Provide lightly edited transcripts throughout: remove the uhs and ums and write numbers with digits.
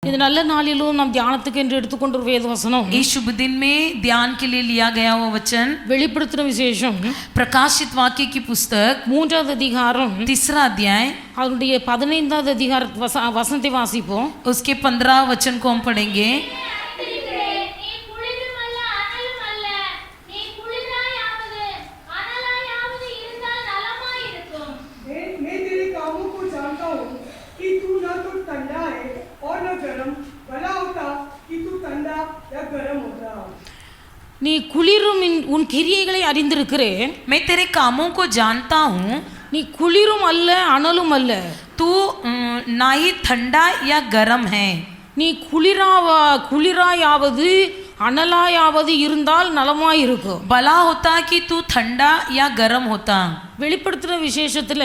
இந்த நல்ல நாளிலும் நாம் தியானத்துக்கு என்று எடுத்துக்கொண்ட ஒரு வேத வசனம் इस शुभ दिन में ध्यान के लिए लिया गया वो वचन வெளிப்படுத்தின விசேஷம் प्रकाशित वाक्य की पुस्तक 3வது அதிகாரம் 3 अध्याय அதனுடைய 15வது அதிகார வசனத்தை வாசிப்போம். उसके 15 वचन को हम पढ़ेंगे. நீ குளிரும் உன் கிரியைகளை அறிந்திருக்கிறேன். मैं तेरे कामों को जानता हूँ. நீ குளிரும் அல்ல அனலும் அல்ல. तू ना ही ठंडा या गर्म है. நீ குளிராயாவது அனலாயாவது இருந்தால் நலமாயிருக்கும். भला होता कि तू ठंडा या गर्म होता. வெளிப்படுத்தின விசேஷத்துல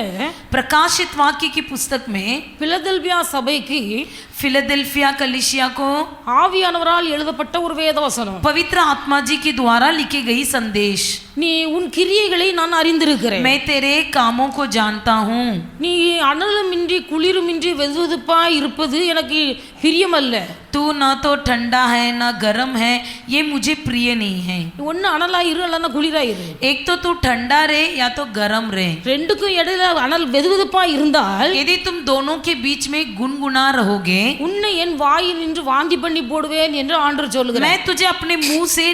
प्रकाशित वाक्य की पुस्तक में பிலதெல்பியா சபைக்கு फिलाडेल्फिया कलीसिया को ஆவியானவரால் எழுதப்பட்ட ஒரு வேத வசனம், पवित्र आत्मा जी के द्वारा लिखी गई संदेश. நீ உன் கிரியைகளை நான் அறிந்திருக்கிறேன். मैं तेरे कामों को जानता हूँ. நீ அனலுமின்றி குளிருமின்றி வெதுவெதுப்பா இருப்பது எனக்கு பிரியமல்ல. तू ना तो ठंडा है ना गर्म है, ये मुझे प्रिय नहीं है. ஒன்னு அனலாயிரு இல்லைன்னா குளிராயிரு. एक तो तू ठंडा रहे या तो गर्म रहे. ரெண்டுக்கும் இடையில அனல் வெதுவெதுப்பா இருந்தால் यदि तुम दोनों के बीच में गुनगुना रहोगे, உன்னை என் வாயில் நின்று வாந்தி பண்ணி போடுவேன் என்று ஆண்டவர் சொல்லுகிறார். मैं तुझे अपने मुंह से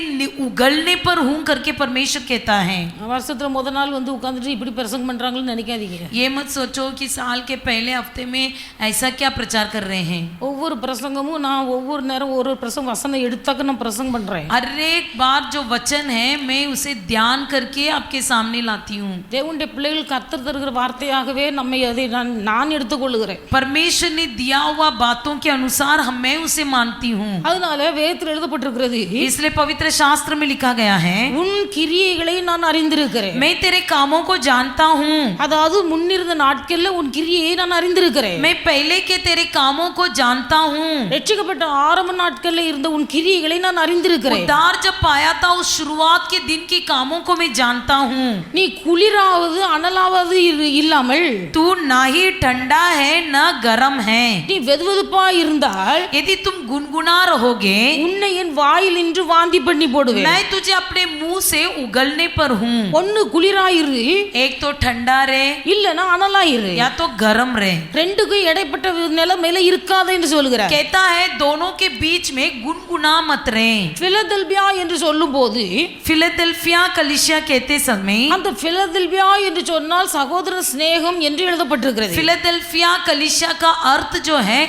उगलने पर हूं करके परमेश्वर कहता है. வருஷத்துல முத நாள் வந்து உட்கார்ந்துட்டு இப்படி பிரசங்கம் பண்றாங்கன்னு நினைக்காதீங்க. ये मत सोचो कि साल के पहले हफ्ते में ऐसा क्या प्रचार कर रहे हैं. ஒவ்வொரு பிரசங்கமும் நான் ஒவ்வொரு நேரம் ஒரு பிரசங்க வசனம் எடுத்தாக்க நான் பிரசங்கம் பண்றேன். हर एक बार जो वचन है मैं उसे ध्यान करके आपके सामने लाती हूँ. தேவனுடைய பிள்ளைகள் கர்த்தர் தருகிற வார்த்தையாகவே நம்மை அதை நான் எடுத்துக்கொள்கிறேன். परमेश्वर ने दिया हुआ बातों के अनुसार मैं उसे मानती हूँ. அதனால வேதத்தில் எழுதப்பட்டிருக்கிறது, इसलिए पवित्र शास्त्र में लिखा गया है, உன் கிரியைகளை நான் அறிந்திருக்கிறேன். मैं तेरे कामों को जानता हूँ. அதாவது முன்னிருந்த நாட்கள்ல உன் கிரியையை நான் அறிந்திருக்கிறேன். मैं पहले के तेरे कामों को जानता हूँ. ரட்சிக்கப்பட்ட ஆரம்ப நாட்கள்ல இருந்த உன் கிரியைகளை நான் அறிந்திருக்கிறேன். उद्धार जब पाया था उस शुरुआत के दिन के कामों को मैं जानता हूँ. நீ குளிராவது அனலாவது இல்லாமல் तू ना ही ठंडा है ना गर्म है. நீ வெதுவெதுப்பா இருந்தால் यदि तुम गुनगुना रहोगे, உன்னை என் வாயில் நின்று வாந்தி பண்ணி போடுவேன். मैं तुझे अपने मुंह से उगलने पर हूँ. ஒன்னு குளிராயிரு, एक तो ठंडा रहे இல்லனா அனலாயிரு, या तो गर्म रहे. ரெண்டுக்கும் இடைப்பட்ட நிலைமையில இருக்காத என்று சொல்கிறார். कहता है दोनों के बीच में गुनगुना मत रहे. பிலதெல்பியா என்று சொல்லும்போது फिलाडेल्फिया कलीसिया कहते समय அந்த பிலதெல்பியா என்று சொன்னால் சகோதர சிநேகம் என்று எழுதப்பட்டிருக்கிறது. फिलाडेल्फिया कलीसिया का अर्थ जो है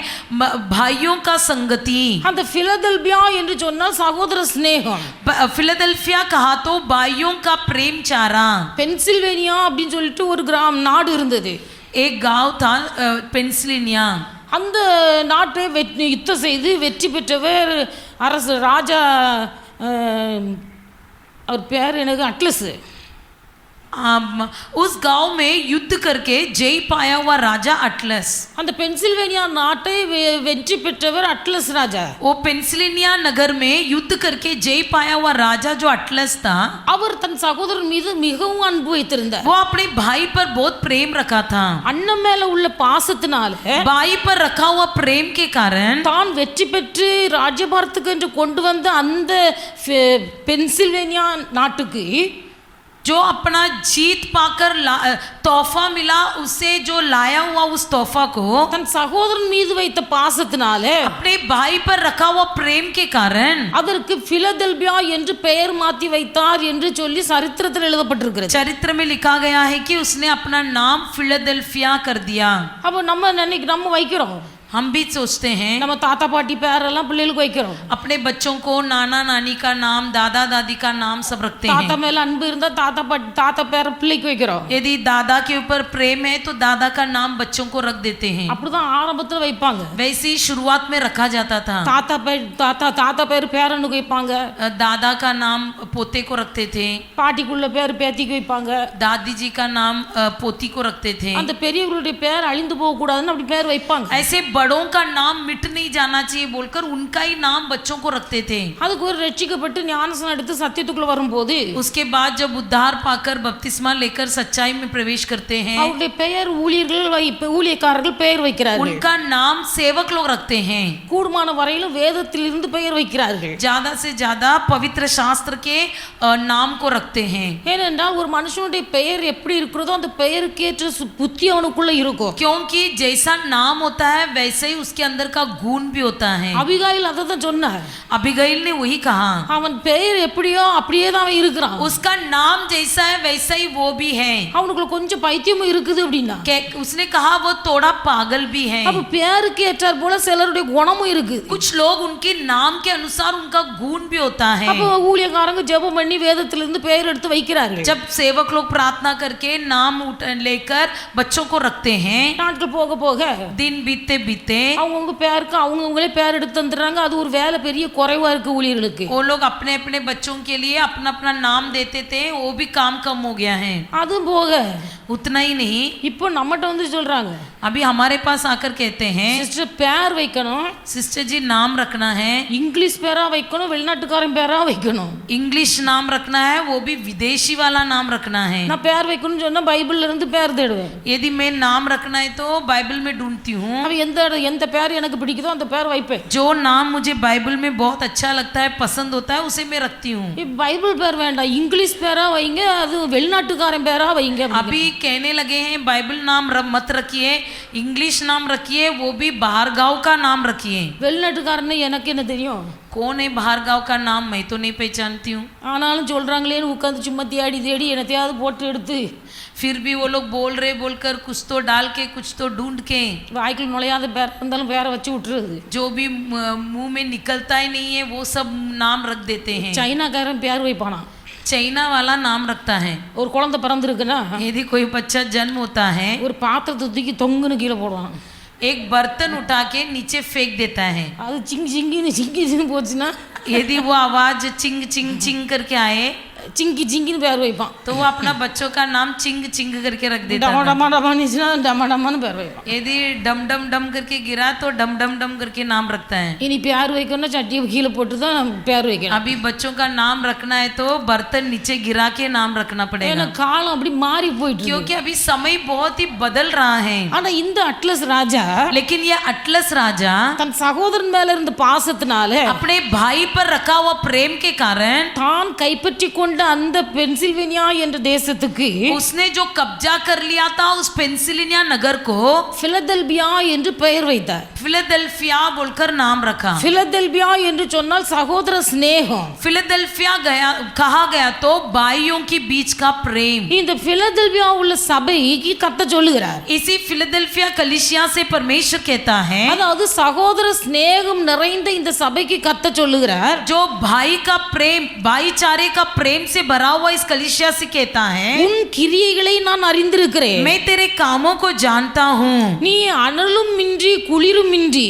भाइयों का संगति. அந்த பிலதெல்பியா என்று சொன்னால் சகோதர சிநேகம். फिलाडेल्फिया कहा तो भाइयों का प्रेम चारा. பென்சில்வேனியா அப்படின்னு சொல்லிட்டு ஒரு நாடு இருந்தது. एक गांव था पेंसिल्वेनिया. அந்த நாட்டை யுத்தம் செய்து வெற்றி பெற்றவர் அரசு ராஜா, அவர் பேர் எனக்கு அட்லஸ். उस गांव में युद्ध करके जय पाया हुआ राजा अटलस. அந்த பென்சில்வேனியா நாட்டை வெற்றி பெற்றவர் அட்லஸ் ராஜா. वो पेंसिल्वेनिया नगर में युद्ध करके जय पाया हुआ राजा जो अटलस था, அவர் தன் சகோதரன் மீது மிகவும் அன்பு வைத்திருந்தார். वो अपने भाई पर बहुत प्रेम रखा था. அண்ணன் மேல உள்ள பாசத்தினால भाई पर रखा हुआ प्रेम के कारण தான் வெற்றி பெற்று ராஜ்யபாரத்துக்கு என்று கொண்டு வந்த அந்த பென்சில்வேனியா நாட்டுக்கு जो अपना जीत पाकर तोहफा मिला, उससे जो लाया हुआ उस तोहफा को தன் சகோதரன் மீது வைத்த பாசத்தினால अपने भाई पर रखा हुआ प्रेम के कारण அதற்கு பிலதெல்பியா என்று பெயர் மாற்றி வைத்தார் என்று சொல்லி சரித்திரத்தில் எழுதப்பட்டிருக்கிறது. चरित्र में लिखा गया है कि उसने अपना नाम फिलाडेल्फिया कर दिया. அப்போ நம்ம வைக்கிறோம், हम भी सोचते हैं, நம்ம தாத்தா பாட்டி பேரெல்லாம் பிள்ளைகளுக்கு வைக்கிறோம். अपने बच्चों को नाना नानी का नाम, दादा दादी का नाम सब रखते हैं. தாத்தா மேல அன்பு இருந்தா தாத்தா பேரை பிள்ளைக்கு வைக்கிறோம். यदि दादा के ऊपर प्रेम है तो दादा का नाम बच्चों को रख देते हैं. அப்படிதான் ஆரம்பத்துல வைப்பாங்க. वैसे ही शुरुआत में रखा जाता था. தாத்தா பேர் பேரனுக்கு வைப்பாங்க, दादा का नाम पोते को रखते थे, பாட்டிக்குள்ள பேர் பேத்திக்கு வைப்பாங்க, दादी जी का नाम पोती को रखते थे. அந்த பெரியவர்களுடைய பேர் அழிந்து போக கூடாதுன்னு அப்படி பேர் வைப்பாங்க. ऐसे बड़ों का नाम मिट नहीं जाना चाहिए बोलकर उनका ही नाम बच्चों को रखते थे। அதுக்கு ஒரு ரட்சிக்கப்பட்டு ஞானஸ்நானம் எடுத்து சத்தியத்துக்குள்ள வரும்போது उसके बाद जब उद्धार पाकर बपतिस्मा लेकर सच्चाई में प्रवेश करते हैं அவருடைய பெயர் ஊழியக்காரர்கள் பெயர் வைக்கிறார்கள், उनका नाम सेवक लोग रखते हैं। கூடுமான வரையிலும் வேதத்திலிருந்து பெயர் வைக்கிறார்கள்। ज्यादा से ज्यादा पवित्र शास्त्र के नाम को रखते हैं, ஏனென்றால் ஒரு மனுஷனுடைய பெயர் எப்படி இருக்கிறதோ அந்த பெயருக்கேற்ற புத்தி அவனுக்குள்ள இருக்கும்। क्योंकि जैसा नाम होता है वैसे ही उसके अंदर का गुण भी होता है। அபிகாயில் அதை தான் சொன்னார், अबीगैल ने वही कहा, அவன் பெயர் எப்படியோ அப்படியே தான் அவன் இருக்கிறான், उसका नाम जैसा है वैसा ही वो भी है। அவனுக்குள்ள கொஞ்சம் பைத்தியமும் இருக்குது அப்படின்னா उसने कहा वो थोड़ा पागल भी है। அப்ப பேருக்கு ஏற்றார் போல சிலருடைய குணமும் இருக்குது। कुछ लोग उनके नाम के अनुसार उनका गुण भी होता है। அப்ப ஊழியக்காரங்க ஜெபம் பண்ணி வேதத்திலிருந்து பெயர் எடுத்து வைக்கிறார்கள்। जब सेवक लोग प्रार्थना करके नाम लेकर बच्चों को रखते हैं, நாட்கள் போக போக दिन बीतते बीतते அவங்கவுங்க பேருக்கு அவங்கவுங்களே பேர் எடுத்து தந்துடுறாங்க। அது ஒரு வேலை பெரிய குறைவா இருக்கு ஊழியர்களுக்கு। वो लोग अपने अपने बच्चों के लिए अपना अपना नाम देते थे, वो भी काम कम हो गया है। அதுவும் போக उतना ही नहीं, இப்போ நம்மகிட்ட வந்து சொல்றாங்க, अभी हमारे पास आकर कहते हैं சிஸ்டர் பேர் வைக்கணும், सिस्टर जी नाम रखना है, இங்கிலீஷ் பேரா வைக்கணும், வெளிநாட்டுக்காரன் பேரா வைக்கணும்। इंग्लिश नाम रखना है, वो भी विदेशी वाला नाम रखना है। நான் பேர் வைக்கணும்னு சொன்னா பைபிள்ல இருந்து பேர் தேடுவேன்। यदि मैं नाम रखना है तो बाइबल में ढूंढती हूँ, அவ எந்த பேர் எனக்கு பிடிக்குதோ அந்த பேர் வைப்பேன்। जो नाम मुझे बाइबल में बहुत अच्छा लगता है, पसंद होता है, उसे मैं रखती हूँ। பைபிள் பேர் வேண்டாம், இங்கிலீஷ் பேரா வைங்க, அது வெளிநாட்டுக்காரன் பேரா வைங்க। अभी कहने लगे हैं बाइबल नाम मत रखिए, इंग्लिश नाम रखिए, वो भी बाहर गांव का नाम रखिए। வெளிநாட்டுக்காரன்னு எனக்கு என்ன தெரியும், कौन है बाहर गांव का नाम, मैं तो नहीं पहचानती हूँ। ஆனாலும் சொல்றாங்களேன்னு உட்காந்து சும்மா தேடி தேடி என்னத்தையாவது போட்டு எடுத்து फिर भी वो लोग बोल रहे बोलकर कुछ तो डाल के कुछ तो ढूंढ के வாய்க்குள்ள நுழையாத பேர் இருந்தாலும் பேரை வச்சு விட்டுருது। जो भी मुंह में निकलता ही नहीं है वो सब नाम रख देते हैं। சைனாக்காரன் பேர் வைப்பானா, चाइना वाला नाम रखता है। ஒரு குழந்தை பிறந்திருக்குன்னா यदि कोई बच्चा जन्म होता है, ஒரு பாத்திரத்தை தூக்கி தொங்குன்னு கீழே போடுவான், एक बर्तन उठा के नीचे फेंक देता है। அது சிங்கின்னு போச்சுன்னா यदि वो आवाज चिंग चिंग चिंग करके आए சிங்கின்னு பேர் வைப்பான்। तो वो अपना बच्चों का नाम चिंग चिंग करके रख देता டமா है। டமா டமானிச்சுன்னா டமா டமான்னு பேர் வைப்பான்। यदि डम डम डम करके गिरा तो डम डम डम करके नाम रखता है। இனி பேர் வைக்கணும்னா சட்டியை கீழே போட்டு தான் பேர் வைக்கணும்। अभी बच्चों का नाम रखना है तो बर्तन नीचे गिरा के नाम रखना ஏன்னா पड़ेगा, காலம் அப்படி மாறி போயிட்டு இருக்கு। क्योंकि अभी समय बहुत ही बदल रहा है। ஆனா இந்த அட்லஸ் ராஜா लेकिन ये अटलस राजा தன் சகோதரன் மேல இருந்த பாசத்தினால अपने भाई पर रखा हुआ प्रेम के कारण தான் கைப்பற்றி கொண்ட அந்த பென்சில்வேனியா என்ற தேசத்துக்கு उसने जो कब्जा कर लिया था उस पेंसिल्वेनिया नगर को பிலதெல்பியா என்று பெயர் வைத்தார்। फिलाडेल्फिया बोलकर नाम रखा। பிலதெல்பியா என்று சொன்னால் சகோதர சிநேகம்। फिलाडेल्फिया गया कहा गया तो भाइयों के बीच का प्रेम। இந்த பிலதெல்பியா உள்ள சபைக்கு கத்த சொல்லுகிறார், इसी फिलाडेल्फिया कलीसिया से परमेश्वर कहता है, அதாவது சகோதர சிநேகம் நிறைந்த இந்த சபைக்கு கத்த சொல்லுகிறார், जो भाई का प्रेम भाईचारे का प्रेम से भरा हुआ इस कलीसिया से कहता है, உன் கிரியைகளை நான் அறிந்திருக்கிறேன், मैं तेरे कामों को जानता हूँ, நீ அனலும் இன்றி குளிரும் இன்றி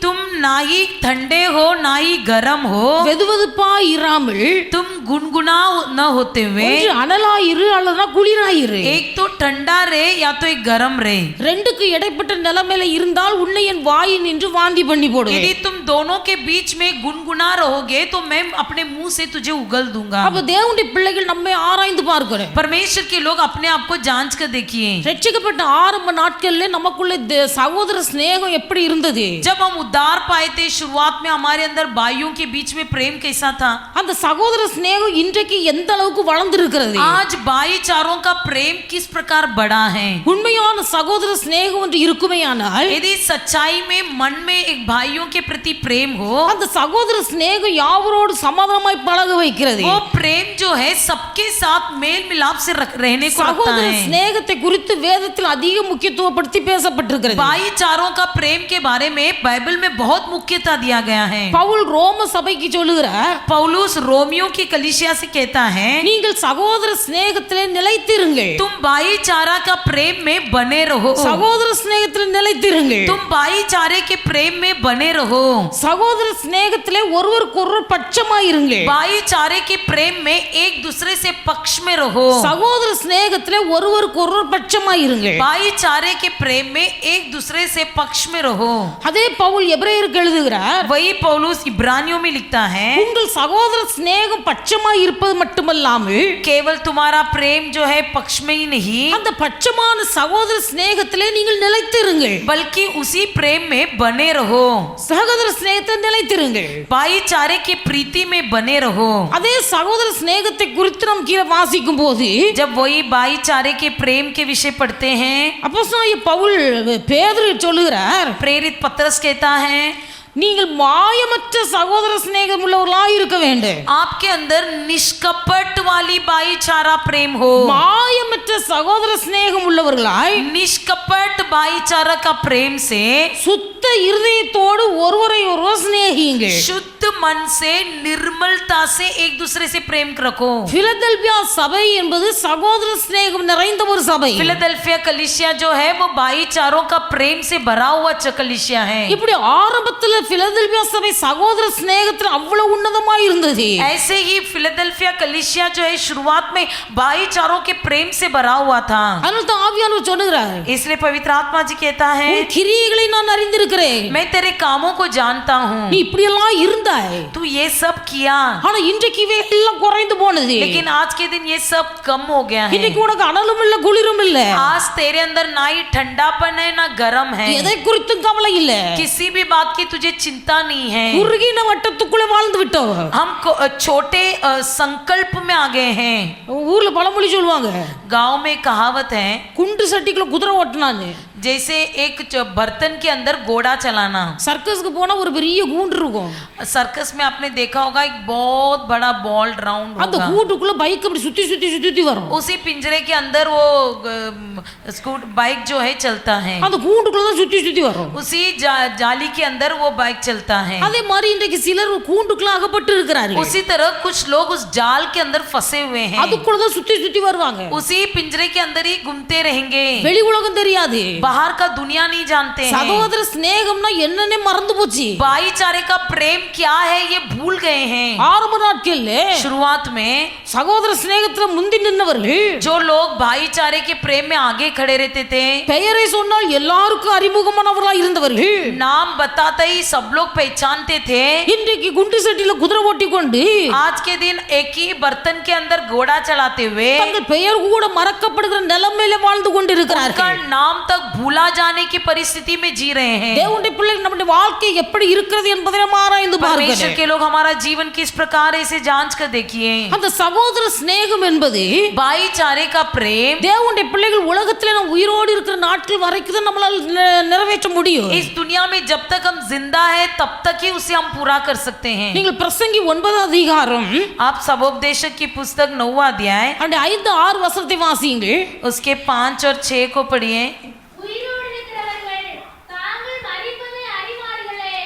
तुम ना ही ठंडे हो ना ही गर्म हो, வெதுவெதுப்பா இராமல் तुम गुनगुना न होते हुए ஒன்று அனலாயிரு அல்லது குளிராயிரு, एक तो ठंडा रहे या तो एक गर्म रहे। ரெண்டுக்கு இடைப்பட்ட நிலைமையில இருந்தால் உன்னை என் வாயில் நின்று வாந்தி பண்ணி போடுவேன்। यदि तुम दोनों के बीच में गुनगुना रहोगे तो मैं अपने मुंह से तुझे उगल दूंगा। அப்ப தேவனுடைய பிள்ளைகள் நம்மை ஆராய்ந்து பார்க்கிறோம்। परमेश्वर के लोग अपने आप को जांच कर देखिए। ரட்சிக்கப்பட்ட ஆரம்ப நாட்கள்ல நமக்குள்ள சகோதர சிநேகம் எப்படி இருந்தது, जब हम उद्धार पाए थे शुरुआत में हमारे अंदर भाइयों के बीच में प्रेम कैसा था, அந்த சகோதர சிநேகம் இன்றைக்கு எந்த அளவுக்கு வளர்ந்திருக்கிறது, आज भाईचारों का प्रेम किस प्रकार बढ़ा है। உண்மையான சகோதர சிநேகம் ஒன்று இருக்குமேயானால் यदि सच्चाई में मन में एक भाइयों के प्रति प्रेम हो, அந்த சகோதர சிநேகம் யாவரோடு சமாதானமாய் பழக வைக்கிறது। वो प्रेम जो है सबके साथ मेल मिलाप से रहने को रखता சகோதர है। சிநேகத்தை குறித்து வேதத்தில் அதிக முக்கியத்துவப்படுத்தி பேசப்பட்டிருக்கிறது। भाईचारों का प्रेम के बारे में बाइबल में बहुत मुख्यता दिया गया है। பவுல் ரோம சபைக்கு சொல்லுகிறார், पौलुस रोमियो की कलीसिया से कहता है, நீங்கள் சகோதர சிநேகத்திலே நிலைத்திருங்கள், तुम भाईचारा का प्रेम में बने रहो, சகோதர சிநேகத்தில் நிலைத்திருங்கள், तुम भाईचारे के प्रेम में बने रहो। சகோதர சிநேகத்திலே ஒருவருக்கொருவர் பட்சமாயிருங்கள். भाईचारे के प्रेम में एक दूसरे से पक्ष में रहो. சகோதர சிநேகத்திலே ஒருவருக்கொருவர் பட்சமாயிருங்கள். भाईचारे के प्रेम में एक दूसरे से पक्ष में रहो. அதே பவுல் எபிரேயருக்கு எழுதுகிறார், वही पौलुस इब्रानियों में लिखता है, உங்கள் சகோதர சிநேகம் பட்சமாய் இருப்பது மட்டுமல்லாமல் केवल तुम्हारा प्रेम जो है पक्ष में ही नहीं, அந்த பட்சமான சகோதர சிநேகத்திலே நீங்கள் நிலைத்திருங்கள். बल्कि उसी प्रेम में बने रहो. சகோதர சிநேகத்தை நிலைத்திருங்கள். भाईचारे की प्रीति में बने रहो. அதே சகோதர சிநேகத்தை குறித்து நாம் கீழே வாசிக்கும் போது जब वही भाईचारे के प्रेम के विषय पढ़ते हैं, அப்போஸ்தலனாகிய பவுல் பேதுரு சொல்லுகிறார், प्रेरित पतरस कहता है, நீங்கள் மாயமற்ற சகோதர சிநேகம் உள்ளவர்களாய் இருக்க வேண்டும். आपके अंदर निष्कपट वाली भाईचारा प्रेम हो. மாயமற்ற சகோதர சிநேகம் உள்ளவர்களாய் निष्कपट भाईचारा का प्रेम से சுத்த இருதயத்தோடு ஒருவரை ஒருவர் சிநேகியுங்கள். शुद्ध मन से निर्मलता से एक दूसरे से प्रेम रखो. பிலதெல்பியா சபை என்பது சகோதர சிநேகம் நிறைந்த ஒரு சபை. फिलाडेल्फिया कलीसिया जो है वो भाईचारों का प्रेम से भरा हुआ कलीसिया है. இப்படி ஆரம்பத்தில் பிலதெல்பியா சபை சகோதர சிநேகத்தில் அவ்வளவு உன்னதமாய் இருந்தது. ऐसे ही फिलाडेल्फिया कलीसिया जो है शुरुआत में भाईचारों के प्रेम से भरा हुआ था. அதனால தான் ஆவியானவர் சொல்லுகிறார், इसलिए पवित्र आत्मा जी कहता है, உன் கிரியைகளை நான் அறிந்திருக்கிறேன். मैं तेरे कामों को जानता हूँ. நீ இப்படி எல்லாம் இருந்தாய், तू ये सब किया, ஆனா இன்றைக்கு இவை எல்லாம் குறைந்து போனது. लेकिन आज के दिन ये सब कम हो गया है. இன்னைக்கு உனக்கு அனலும் இல்ல குளிரும் இல்ல, आज तेरे अंदर ना ही ठंडापन है ना गर्म है. எதை குறித்தும் கவலை இல்ல. किसी भी बात की तुझे चिंता नहीं है. குறுகின வட்டத்துக்குள்ளே வாழ்ந்து விட்டோம். हम छोटे संकल्प में आ गए हैं. ஊர்ல பழமொழி சொல்லுவாங்க, गांव में कहावत है, குண்டு சட்டிக்குள்ள குதிரை ஓட்டினான்னு. जैसे एक बर्तन के अंदर घोड़ा चलाना. சர்க்கஸ்க்கு போனா ஒரு பெரிய கூண்டு இருக்கும். सर्कस में आपने देखा होगा एक बहुत बड़ा बॉल राउंड அந்த होगा. கூண்டுக்குள்ள பைக் அப்படி சுத்தி சுத்தி சுத்தி வரும். उसी पिंजरे के अंदर वो बाइक जो है चलता है. அந்த கூண்டுக்குள்ள தான் சுத்தி சுத்தி வரும். उसी जाली के अंदर वो बाइक चलता है. அதே மாதிரி இன்றைக்கு சிலர் கூண்டுக்குள்ள அகப்பட்டு இருக்கிறார்கள். उसी तरह कुछ लोग उस जाल के अंदर फंसे हुए हैं. அதுக்குள்ள தான் சுத்தி சுத்தி வருவாங்க. उसी पिंजरे के अंदर ही घूमते रहेंगे. வெளி உலகம் தெரியாது. बाहर का दुनिया नहीं जानते हैं. சகோதர சிநேகம்னா என்னன்னே மறந்து போச்சு. भाईचारे का प्रेम क्या है ये भूल गए हैं. ஆரம்ப நாட்கள்ல शुरुआत में சகோதர சிநேகத்துல முந்தி நின்றவர்கள், जो लोग भाईचारे के प्रेम में आगे खड़े रहते थे, பெயரை சொன்னால் எல்லாருக்கும் அறிமுகமானவர்களாய் இருந்தவர்கள், नाम बताते ही सब लोग पहचानते थे, இன்றைக்கு குண்டு சட்டில குதிரை ஓட்டி கொண்டு आज के दिन एक ही बर्तन के अंदर घोड़ा चलाते हुए தங்கள் பெயர் கூட மறக்கப்படுகிற நிலைமையில வாழ்ந்து उनका கொண்டிருக்கிறார்கள். नाम तक भूला जाने की परिस्थिति में जी रहे हैं. தேவனுடைய பிள்ளைகள் நம்முடைய வாழ்க்கை எப்படி இருக்கிறது என்பதை நாம் ஆராய்ந்து परमेश्वर பார்க்கிறோம். के लोग हमारा जीवन किस प्रकार है इसे जांच कर देखिए. அந்த சகோதர சிநேகம் என்பது भाईचारे का प्रेम தேவனுடைய பிள்ளைகள் உலகத்திலே நாம் உயிரோடு இருக்கிற நாட்கள் வரைக்கும் தான் நம்மளால் நிறைவேற்ற முடியும். इस दुनिया में जब तक हम जिंदा है तब तक ही उसे हम पूरा कर सकते हैं. நீங்கள் பிரசங்கி 9 அதிகாரம் आप सबोपदेशक की पुस्तक 9वां अध्याय அந்த 5-6 வசனத்தை வாசியுங்கள். उसके 5 और 6 को पढ़िए. உயிரோடு இருக்கிறவர்கள் தாங்கள் மரிப்பதை அறிவார்களே,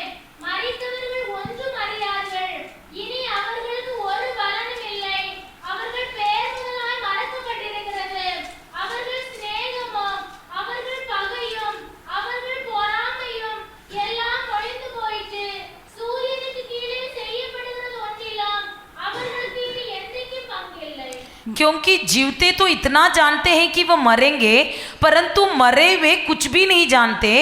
மரித்தவர்கள் ஒன்றும் அறியார்கள். இனி அவர்களுக்கு ஒரு பலனும் இல்லை. அவர்கள் பெயர் முதலாய் மறக்கப்பட்டிருக்கிறது. அவர்கள் சிநேகமும் அவர்கள் பகையும் அவர்கள் பொறாமையும் எல்லாம் ஒழிந்து போயிற்று. சூரியனுக்கு கீழே செய்யப்படுகிறது ஒன்றிலும் அவர்களுக்கு இனி என்றைக்கும் பங்கில்லை. क्योंकि जीवते तो इतना जानते हैं कि वो मरेंगे, परंतु मरे वे कुछ भी नहीं जानते,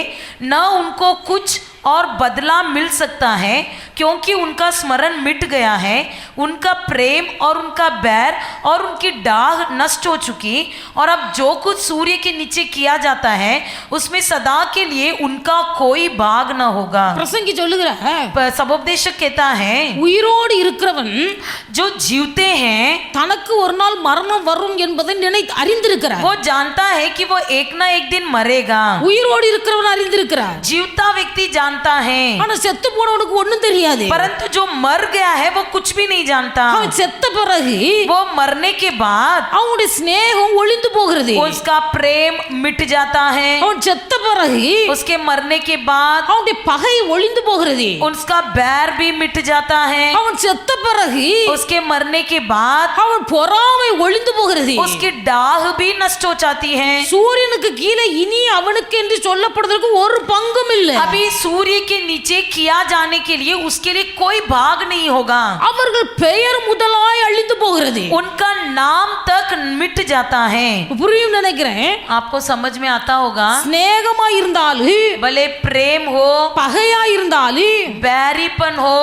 न उनको कुछ और बदला मिल सकता है, क्योंकि उनका स्मरण मिट गया है. उनका प्रेम और उनका बैर और उनकी डाह नष्ट हो चुकी, और अब जो कुछ सूर्य के नीचे किया जाता है उसमें सदा के लिए उनका कोई भाग न होगा. பிரசங்கி சொல்லுகிறார், सबोपदेशक कहता है, உயிரோடு இருக்கிறவன் जो जीवते हैं தனக்கு ஒரு நாள் மரணம் வரும் என்பதை அறிந்திருக்கிறார். वो जानता है कि वो एक ना एक दिन मरेगा. உயிரோடு இருக்கிறவன் அறிந்திருக்கிறார். जीवता व्यक्ति जानता है, ஆனா செத்து போனவனுக்கு ஒண்ணும் தெரியாது. தெரியாது. परंतु जो मर गया है वो कुछ भी नहीं जानता. அவன் செத்த பிறகு वो मरने के बाद அவனுடைய சிநேகம் ஒளிந்து போகிறது. उसका प्रेम मिट जाता है. அவன் செத்த பிறகு उसके मरने के बाद அவனுடைய பகை ஒளிந்து போகிறது. उसका बैर भी मिट जाता है. அவன் செத்த பிறகு उसके मरने के बाद அவன் பொறாமை ஒளிந்து போகிறது. उसकी डाह भी नष्ट हो जाती है. சூரியனுக்கு கீழே இனி அவனுக்கு என்று சொல்லப்படுவதற்கு ஒரு பங்கும் இல்லை. अभी सूर्य के नीचे किया जाने के लिए उसके लिए कोई भाग नहीं होगा. அவர்கள் பெயர் முதலாய் அழிந்து போகிறது. उनका नाम तक मिट जाता है. புரியும் நினைக்கிறேன். आपको समझ में आता होगा. ஸ்நேகமா இருந்தாலும் भले प्रेम हो, பகையா இருந்தாலும் बैरीपन हो,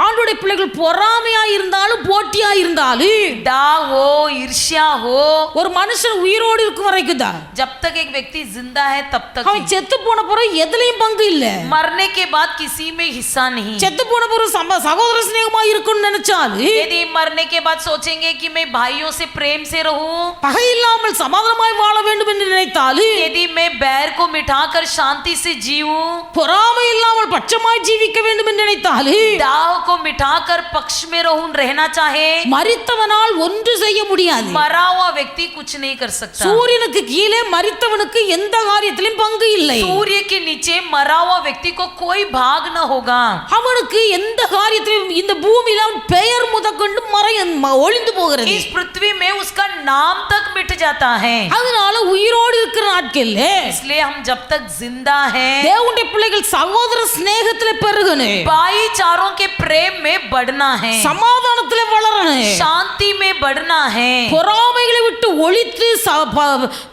ஆண்டுடைய பிள்ளைகள் பொறாமையா இருந்தாலும் போட்டியா இருந்தாலும் डाह हो, ईर्ष्या हो, ஒரு மனுஷன் உயிரோடு இருக்கும் வரைக்கும் தான். जब तक एक व्यक्ति जिंदा है तब तक அவன் ही. செத்து போன பிறகு எதுலயும் பங்கு இல்ல. मरने के बाद किसी में हिस्सा नहीं. செத்து போன பிறகு சகோதர சிநேகமா இருக்கும்னு நினைச்சாலும் यदि मरने के बाद सोचेंगे कि मैं भाइयों से प्रेम से रहूं, பகை இல்லாமல் சமாதானமாய் வாழ வேண்டும் என்று நினைத்தாலும் यदि मैं बैर को मिटाकर शांति से जीऊं, பொறாமை இல்லாமல் பட்சமாய் ஜீவிக்க வேண்டும் என்று நினைத்தாலும் दाह को मिटाकर पक्ष में रहूं रहना चाहे, மரித்தவனால் ஒன்று செய்ய முடியாது. मरा हुआ व्यक्ति कुछ नहीं कर सकता. சூரியனுக்கு கீழே மரித்தவனுக்கு எந்த காரியத்திலும் பங்கு இல்லை. सूर्य के नीचे मरा हुआ व्यक्ति को कोई भाग न होगा. அவனுக்கு எந்த காரியத்திலும் இந்த பூமியில அவன் பெயர் முதற்கொண்டு ஒளிந்து போகிறது. इस पृथ्वी में उसका नाम तक मिट जाता है. அதனால உயிரோடு இருக்கிற நாட்கள்ல इसलिए हम जब तक जिंदा हैं, தேவனுடைய பிள்ளைகள் சகோதர சிநேகத்திலே பெருகணும், भाईचारों के प्रेम में बढ़ना है, சமாதானத்திலே வளரணும், शांति में बढ़ना है, பொறாமைகளை விட்டு ஒழித்து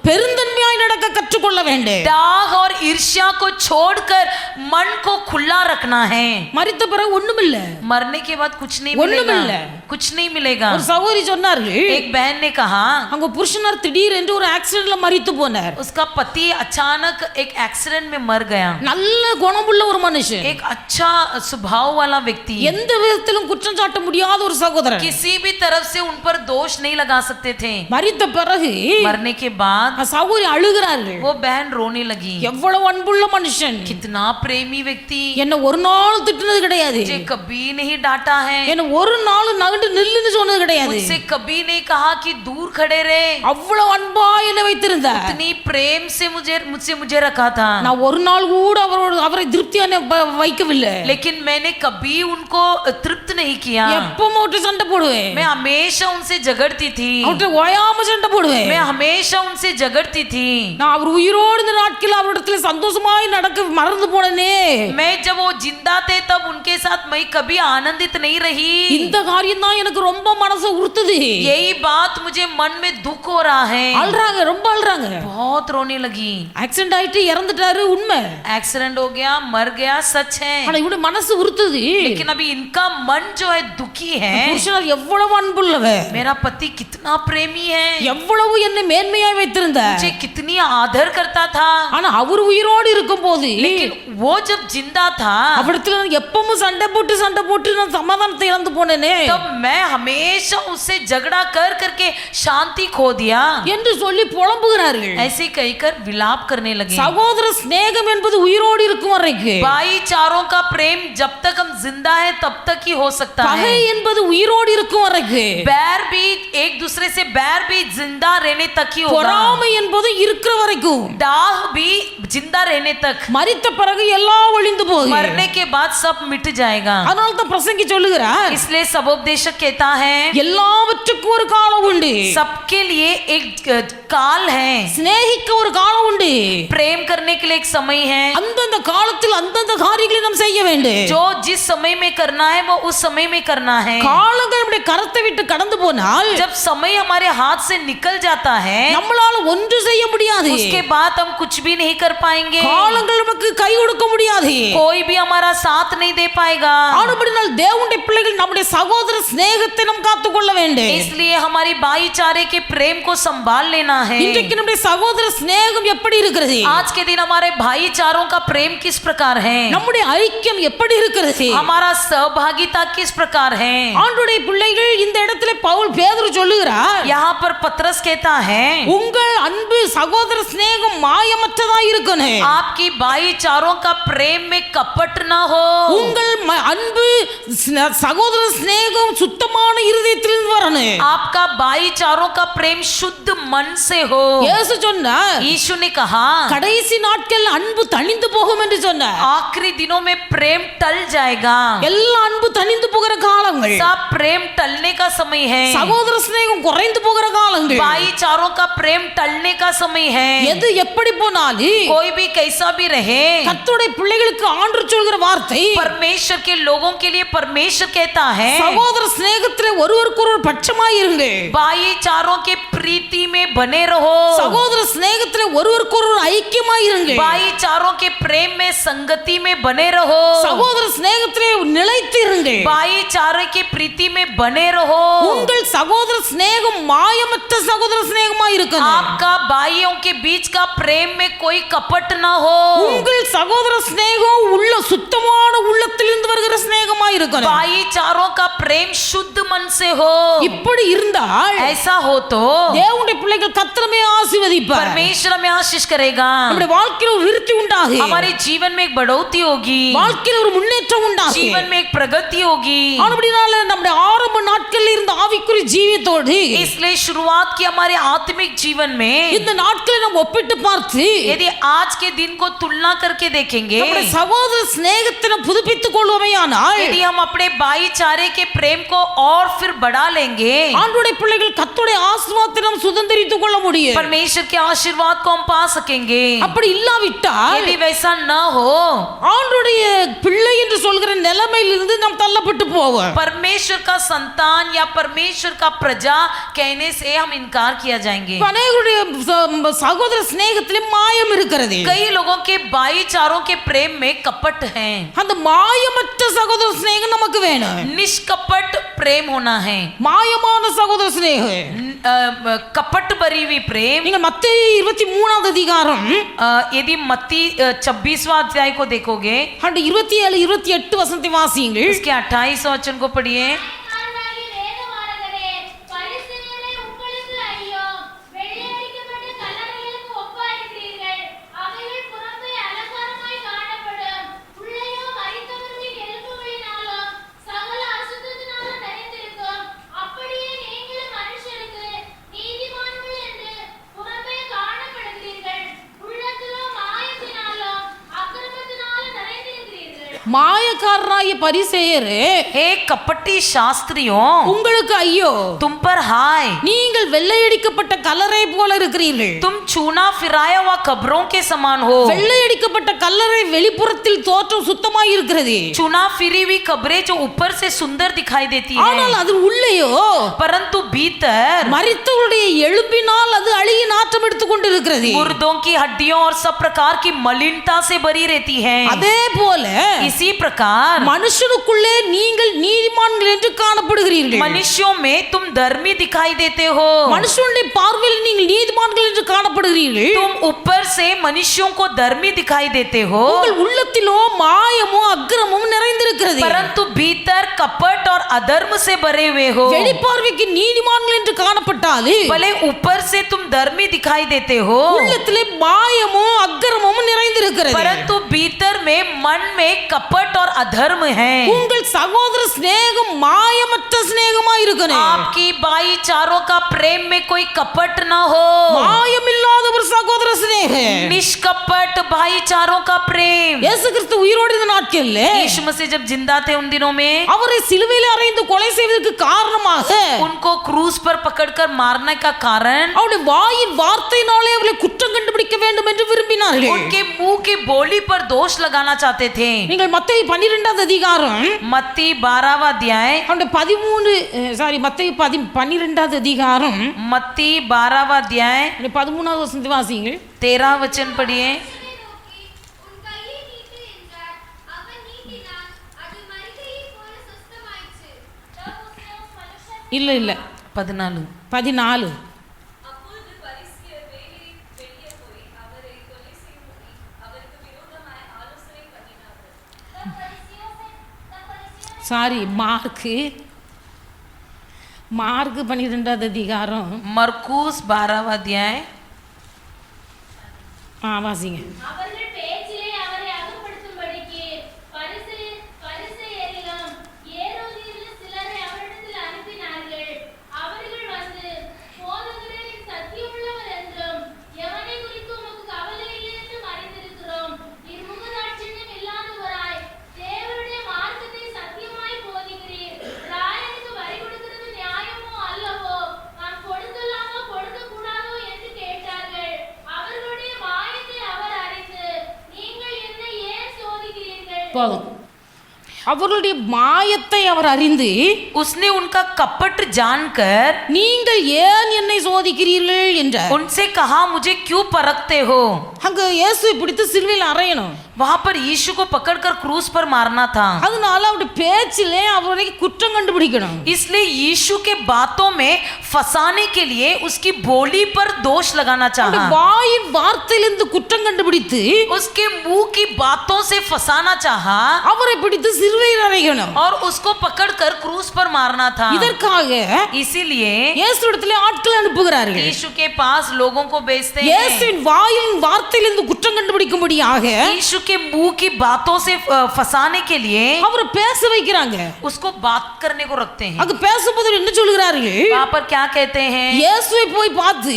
பெருந்தன்மையாய் நடக்க கற்றுக்கொள்ள வேண்டும். दाग और ईर्ष्या को छोड़कर मन को खुला रखना है. மரித்த பிறகு ஒண்ணுமில்ல. मरने के बाद कुछ नहीं ஒண்ணுமில்ல. मिलेगा. कुछ नहीं मिलेगा. ஒரு சகோதரி சொன்னார்கள், एक बहन ने कहा அவங்க புருஷனார் திடீரென்று ஒரு ஆக்சிடென்ட்ல மரித்து போனார். उसका पति अचानक एक एक्सीडेंट में मर गया. நல்ல குணமுள்ள ஒரு மனுஷன், एक अच्छा स्वभाव वाला व्यक्ति, எந்த விதத்திலும் குற்றம் சாட்ட முடியாத ஒரு சகோதரன். किसी भी तरफ से उन पर दोष नहीं लगा सकते थे. மரித்த பிறகு मरने के बाद சகோதரி அழுகிறார்கள். वो बहन रोने लगी. எவ்வளவு அன்புள்ள மனுஷன், कितना प्रेमी व्यक्ति, என்ன ஒரு நாள் திட்டுனது கிடையாது, मुझे कभी नहीं डांटा है, என்ன ஒரு நாள் நகண்டு நில்லுன்னு சொன்னது கிடையாது. मुझसे कभी नहीं कहा कि दूर खड़े रहे. அவ்வளவு அன்பா என்னை வைத்திருந்தார். इतनी प्रेम से मुझे रखा था. நான் ஒரு நாள் கூட அவரை திருப்தியான வைக்கவில்லை. लेकिन मैंने कभी उनको तृप्त नहीं किया. எப்பவும் அவர்கிட்ட சண்டை போடுவேன், मैं हमेशा उनसे झगड़ती थी. அவர்கிட்ட ஓயாம சண்டை போடுவேன். मैं हमेशा उनसे झगड़ती थी. நான் அவர் உயிரோடு இந்த நாட்கள் அவரிடத்துல சந்தோஷமாய் நடக்க மறந்து போனேனே. मैं जब वो जिंदा थे तब उनके साथ मैं कभी आनंदित नहीं रही. இந்த காரியம் தான் எனக்கு ரொம்ப மனசை உறுத்துது. यही बात मुझे मन में दुख हो रहा है. அழுறாங்க, ரொம்ப அழுறாங்க. बहुत रोने लगी. ஆக்சிடென்ட் ஆயிட்டு இறந்துட்டாரு, உண்மை. एक्सीडेंट हो गया, मर गया, सच है. ஆனா இவனுடைய மனசு உறுத்துது. लेकिन अभी इनका मन जो है दुखी है. புருஷனார் எவ்வளவு அன்புள்ளவர், मेरा पति कितना प्रेमी है, எவ்வளவு என்னை மேன்மையாய் வைத்திருந்தார். मुझे कितनी आदर करता था. ஆனா அவர் உயிரோடு இருக்கும் போது लेकिन वो जब जिंदा था அவரிடத்துல நான் எப்பவும் சண்டை போட்டு நான் சமாதானத்தை இழந்து போனேனே तब मैं हमेशा उससे झगड़ा कर करके शांति खो दिया என்று சொல்லி புலம்புகிறார்கள். ऐसे कहकर विलाप करने लगे. சகோதர சிநேகம் என்பது உயிரோடு இருக்கும் வரைக்கும், भाईचारों का प्रेम जब तक हम जिंदा है तब तक ही हो सकता பகை है. என்பது உயிரோடு இருக்கும் வரைக்கும், बैर भी एक दूसरे से बैर भी जिंदा रहने तक ही होगा. பொறாமை என்பது இருக்கிற வரைக்கும், दाह भी जिंदा रहने तक. மரித்த பிறகு எல்லாம் ஒளிந்து போகும். मरने के बाद सब मिट जाएगा. அதனால தான் பிரசங்கி சொல்லுகிறார், इसलिए सबोपदेशक कहता है எல்லாவற்றுக்கும் ஒரு காலம் உண்டு, सबके लिए एक काल है, சிநேகிக்க ஒரு காலம் உண்டு, प्रेम करने के लिए एक समय है. அந்தந்த காலத்தில் அந்தந்த காரியங்களை நாம் செய்ய வேண்டும். जो जिस समय में करना है वो उस समय में करना है. காலங்கள் நம்முடைய கரத்தை விட்டு கடந்து போனால் जब समय हमारे हाथ से निकल जाता है நம்மளால ஒன்று செய்ய முடியாது. उसके बाद हम कुछ भी नहीं कर पाएंगे. காலங்கள் நமக்கு கை கொடுக்க முடியாது. कोई भी हमारा साथ नहीं दे पाएगा. ஆனபடியால் தேவனுடைய பிள்ளைகள் நம்முடைய சகோதர சிநேகத்தை நாம் காத்துக்கொள்ள வேண்டும். इसलिए हमारी भाईचारे के प्रेम को संभाल लेना है. இன்றைக்கு நம்முடைய சகோதர சிநேகம் எப்படி இருக்கிறது? आज के दिन हमारे भाईचारों का प्रेम किस प्रकार है, நம்முடைய ஐக்கியம் எப்படி இருக்கிறது? हमारा सहभागिता किस प्रकार है. ஆண்டவருடைய பிள்ளைகள் இந்த இடத்துல பேதுரு சொல்லுகிறார், यहाँ पर पतरस कहता है உங்கள் அன்பு சகோதர சிநேகம் மாயமற்றதா இருக்கணும். आपकी भाईचारों का प्रेम में कपट ना हो. உங்கள் அன்பு சகோதர சிநேகம் சுத்தமான இருதயத்திலிருந்து வரணும். आपका भाईचारों का प्रेम शुद्ध मन से हो. இயேசு சொன்னார், यीशु ने कहा கடைசி நாட்கள் அன்பு தணிந்து போகும் என்று சொன்னார். आखिरी दिनों में प्रेम टल जाएगा. எல்லா அன்பு தணிந்து போகிற காலங்கள், सब प्रेम टलने का समय है. சகோதர சிநேகம் குறைந்து போகிற காலங்கள், भाईचारों का प्रेम टलने का समय है. எது எப்படி போனாலும் कोई भी कैसा भी रहे, கர்த்தருடைய பிள்ளைகளுக்கு ஆண்டு சொல்கிற வார்த்தை, परमेश्वर के लोगों के लिए परमेश्वर कहता है சகோதர சிநேகத்திலே ஒருவருக்கொருவர் பட்சமாய் இருங்க. भाईचारों के प्रीति में बने रहो. சகோதர சிநேகத்திலே ஒருவருக்கொருவர் ஐக்கியமாய் இருங்க. भाईचारों के प्रेम में संगति में बने रहो. சகோதர சிநேகத்திலே நிலைத்து இருங்க. भाईचारे के प्रीति में बने रहो. உங்கள் சகோதர சிநேகம் மாயமற்ற சகோதர சிநேகமாய் இருக்கணும். आपका भाइयों के बीच का प्रेम में कोई कपट ना हो. உங்கள் சகோதர சிநேகம் உள்ள சுத்தமான உள்ளத்திலிருந்து வருகிற சிநேகமாய் இருக்கணும். भाईचारों का प्रेम शुद्ध मन से हो. இப்படி இருந்தால் ऐसा हो तो தேவனுடைய பிள்ளைகள் கர்த்தரமே ஆசீர்வதிப்பார். परमेश्वर में आशीष करेगा. நம்முடைய வாழ்க்கையில் ஒரு விருத்தி உண்டாகும். हमारे जीवन में एक बढ़ोतरी होगी. வாழ்க்கையில் ஒரு முன்னேற்றம் உண்டாகும். जीवन में एक प्रगति होगी. அப்படினால நம்முடைய ஆரம்ப நாட்களில் இருந்த ஆவிக்குரிய ஜீவியத்தோடு इसलिए शुरुआत की हमारे आत्मिक जीवन में இந்த நாட்களை நாம் ஒப்பிட்டு பார்த்து यदि आज के दिन को तुलना करके देखेंगे, நம்முடைய சகோதர சிநேகத்தை நாம் புதுப்பித்துக் கொள்வோமேயானால் यदि हम अपने भाईचारे के प्रेम को और फिर बढ़ा लेंगे, ஆண்டவருடைய பிள்ளைகள் கர்த்தருடைய ஆசீர்வாதத்தை நாம் சுதந்தரித்துக் கொள்ள முடியும். परमेश्वर के आशीर्वाद को हम पा सकेंगे. அப்படி இல்லாவிட்டால் यदि वैसा न हो, ஆண்டவருடைய பிள்ளை என்று சொல்கிற நிலைமையிலிருந்து நாம் தள்ளப்பட்டு போவோம். परमेश्वर का संतान या परमेश्वर का प्रजा कहने से हम इनकार किया जाएंगे. அநேகருடைய சகோதர சிநேகத்திலே மாயம் இருக்கிறது. कई लोगों के भाईचारों के प्रेम में कपट है. அந்த மாயமற்ற சகோதர சிநேகம் நமக்கு வேணும். निष्कपट प्रेम होना है. மாயமான சகோதர சிநேகம் कपट भरी हुई प्रेम. நீங்கள் மத்தேயு 23வது அதிகாரம் यदि मत्ती 26वां अध्याय को देखोगे, 27 28 வசனத்தை வாசியுங்கள். इसके 28 वचन को पढ़िए. வேதமாகிய வேதமாரகரே, பரிசேயரே, உங்களுக்கு ஐயோ! வெள்ளையடிக்கப்பட்ட கல்லறைகளுக்கு ஒப்பாயிருக்கிறீர்கள். அவைகள் புறம்பே அலங்காரமாய் காணப்படும், உள்ளேயோ மரித்தவர்களின் எலும்புகளினாலும் சகல அசுத்தத்தினாலும் நிறைந்திருக்கும். அப்படியே நீங்களும் மனுஷருக்கு நீதிமான்கள் என்று புறம்பே காணப்படுகிறீர்கள், உள்ளத்திலோ மாயத்தினாலும் அக்கிரமத்தினாலும் நிறைந்திருக்கிறீர்கள். மாயக்காரராகிய பரிசேயரே, हे कपटी शास्त्रियों, உங்களுக்கு ஐயோ! तुम पर हाय. நீங்கள் வெள்ளையடிக்கப்பட்ட கல்லறை போல இருக்கிறீர்கள். तुम चूना फिराया हुआ कब्रों के समान हो. வெள்ளையடிக்கப்பட்ட கல்லறை வெளிப்புறத்தில் தோற்றம் சுத்தமாய் இருக்கிறது. चूना फिरी हुई कब्रें जो ऊपर से सुंदर दिखाई देती ஆனால் है, அது உள்ளேயோ परंतु भीतर மரித்தவருடைய எலும்பினால் அது அழுகி நாற்றம் எடுத்துக் கொண்டிருக்கிறது. मुर्दों की हड्डियों और सब प्रकार की मलिनता से भरी रहती है. அதே போல इसी प्रकार மனுஷனுக்குள்ளே நீங்கள் நீதிமான்கள் என்று காணப்படுகிறீர்கள். मनुष्यों में तुम धर्मी दिखाई देते हो. மனுஷனுடைய பார்வையில் நீங்கள் நீதிமான்கள் என்று காணப்படுகிறீர்கள். तुम ऊपर से मनुष्यों को धर्मी दिखाई देते हो, உங்கள் உள்ளத்திலோ மாயமும் அக்கிரமும் நிறைந்திருக்கிறது. परंतु भीतर कपट और अधर्म से भरे हुए हो. வெளிப்பார்வைக்கு நீதிமான்கள் என்று காணப்பட்டாலும் भले ऊपर से तुम धर्मी दिखाई देते हो, உள்ளத்திலே மாயமும் அக்கிரமும் நிறைந்திருக்கிறது. परंतु भीतर में मन में कपट और अधर्म है. உங்கள் சகோதர சிநேகம் மாயமற்ற சிநேகமாய் இருக்கணும். आपकी भाईचारों का प्रेम में कोई कपट न हो. மாயமில்லாத ஒரு சகோதர சிநேகம். निष्कपट भाईचारों का प्रेम. இயேசு கிறிஸ்து உயிரோடு இருந்த நாட்களில் यीशु मसीह जब जिंदा थे उन दिनों में அவரை சிலுவையில் அறைந்து கொலை செய்வதற்கு காரணமாக उनको क्रूस पर पकड़कर मारने का कारण அவருடைய வாயின் வார்த்தையினாலே அவர்களை குற்றம் கண்டுபிடிக்க வேண்டும் என்று விரும்பினார்கள். उनके मुंह की बोली पर दोष लगाना चाहते थे. நீங்கள் மத்தேயு 12வது அதிகாரம் मत्ती 12वां अध्याय, அவருடைய மத்தேயு 12வது அதிகாரம் मत्ती 12वां अध्याय 13வது வசனத்தை வாசியுங்கள். 13 वचन पढ़िए. அவனை நோக்கி, உன் கையை நீட்டு என்றார். அவன் நீட்டினான். அது மரிக்கையைப் போல சுத்தமாயிற்று. இல்ல 14. 14 அப்பொழுது பரிசேயர் வெளியே போய் அவரை கொலை செய்யும்படி அவருக்கு விரோதமாய் ஆலோசனை பண்ணினார்கள். மார்க்கு 12வது அதிகாரம் मरकुस 12वां अध्याय, வாசிங்க. அவர்கள் பேச்சிலே அவரை அகப்படுத்தும்படிக்கு பரிசேயரிலும் போதும். அவர்களுடைய மாயத்தை அவர் அறிந்து, उसने उनका कपट जानकर நீங்கள் ஏன் என்னை சோதிக்கிறீர்கள் என்றார். उनसे कहा, मुझे क्यों परखते हो? அங்க இயேசுவை பிடித்து சிலுவையில் அறையணும். वहां पर यीशु को पकड़कर क्रूस पर मारना था, அதனால அவருடைய பேச்சிலே அவரை குற்றம் கண்டுபிடிக்கணும். इसलिए यीशु के बातों में फंसाने के लिए उसकी बोली पर दोष लगाना அவருடைய चाहा, வாயின் வார்த்தையிலிருந்து குற்றம் கண்டுபிடித்து उसके मुंह की बातों से फंसाना चाहा அவரை பிடித்து சிலுவையில் அறையணும். और उसको पकड़कर क्रूस पर मारना था। இதற்காக इसीलिए இயேசுவிடத்திலே ஆட்கள் அனுப்புகிறார்கள். यीशु के पास लोगों को भेजते हैं, இயேசுவின் வாயின் வார்த்தையிலிருந்து குற்றம் கண்டுபிடிக்கும்படியாக यीशु के मुंह की बातों से फंसाने के लिए அவரை பேச வைக்கிறாங்க. उसको बात करने को रखते हैं। அங்க பேசும்போது என்ன சொல்கிறார்கள்? वहां पर क्या कहते हैं? இயேசுவை போய் பார்த்து,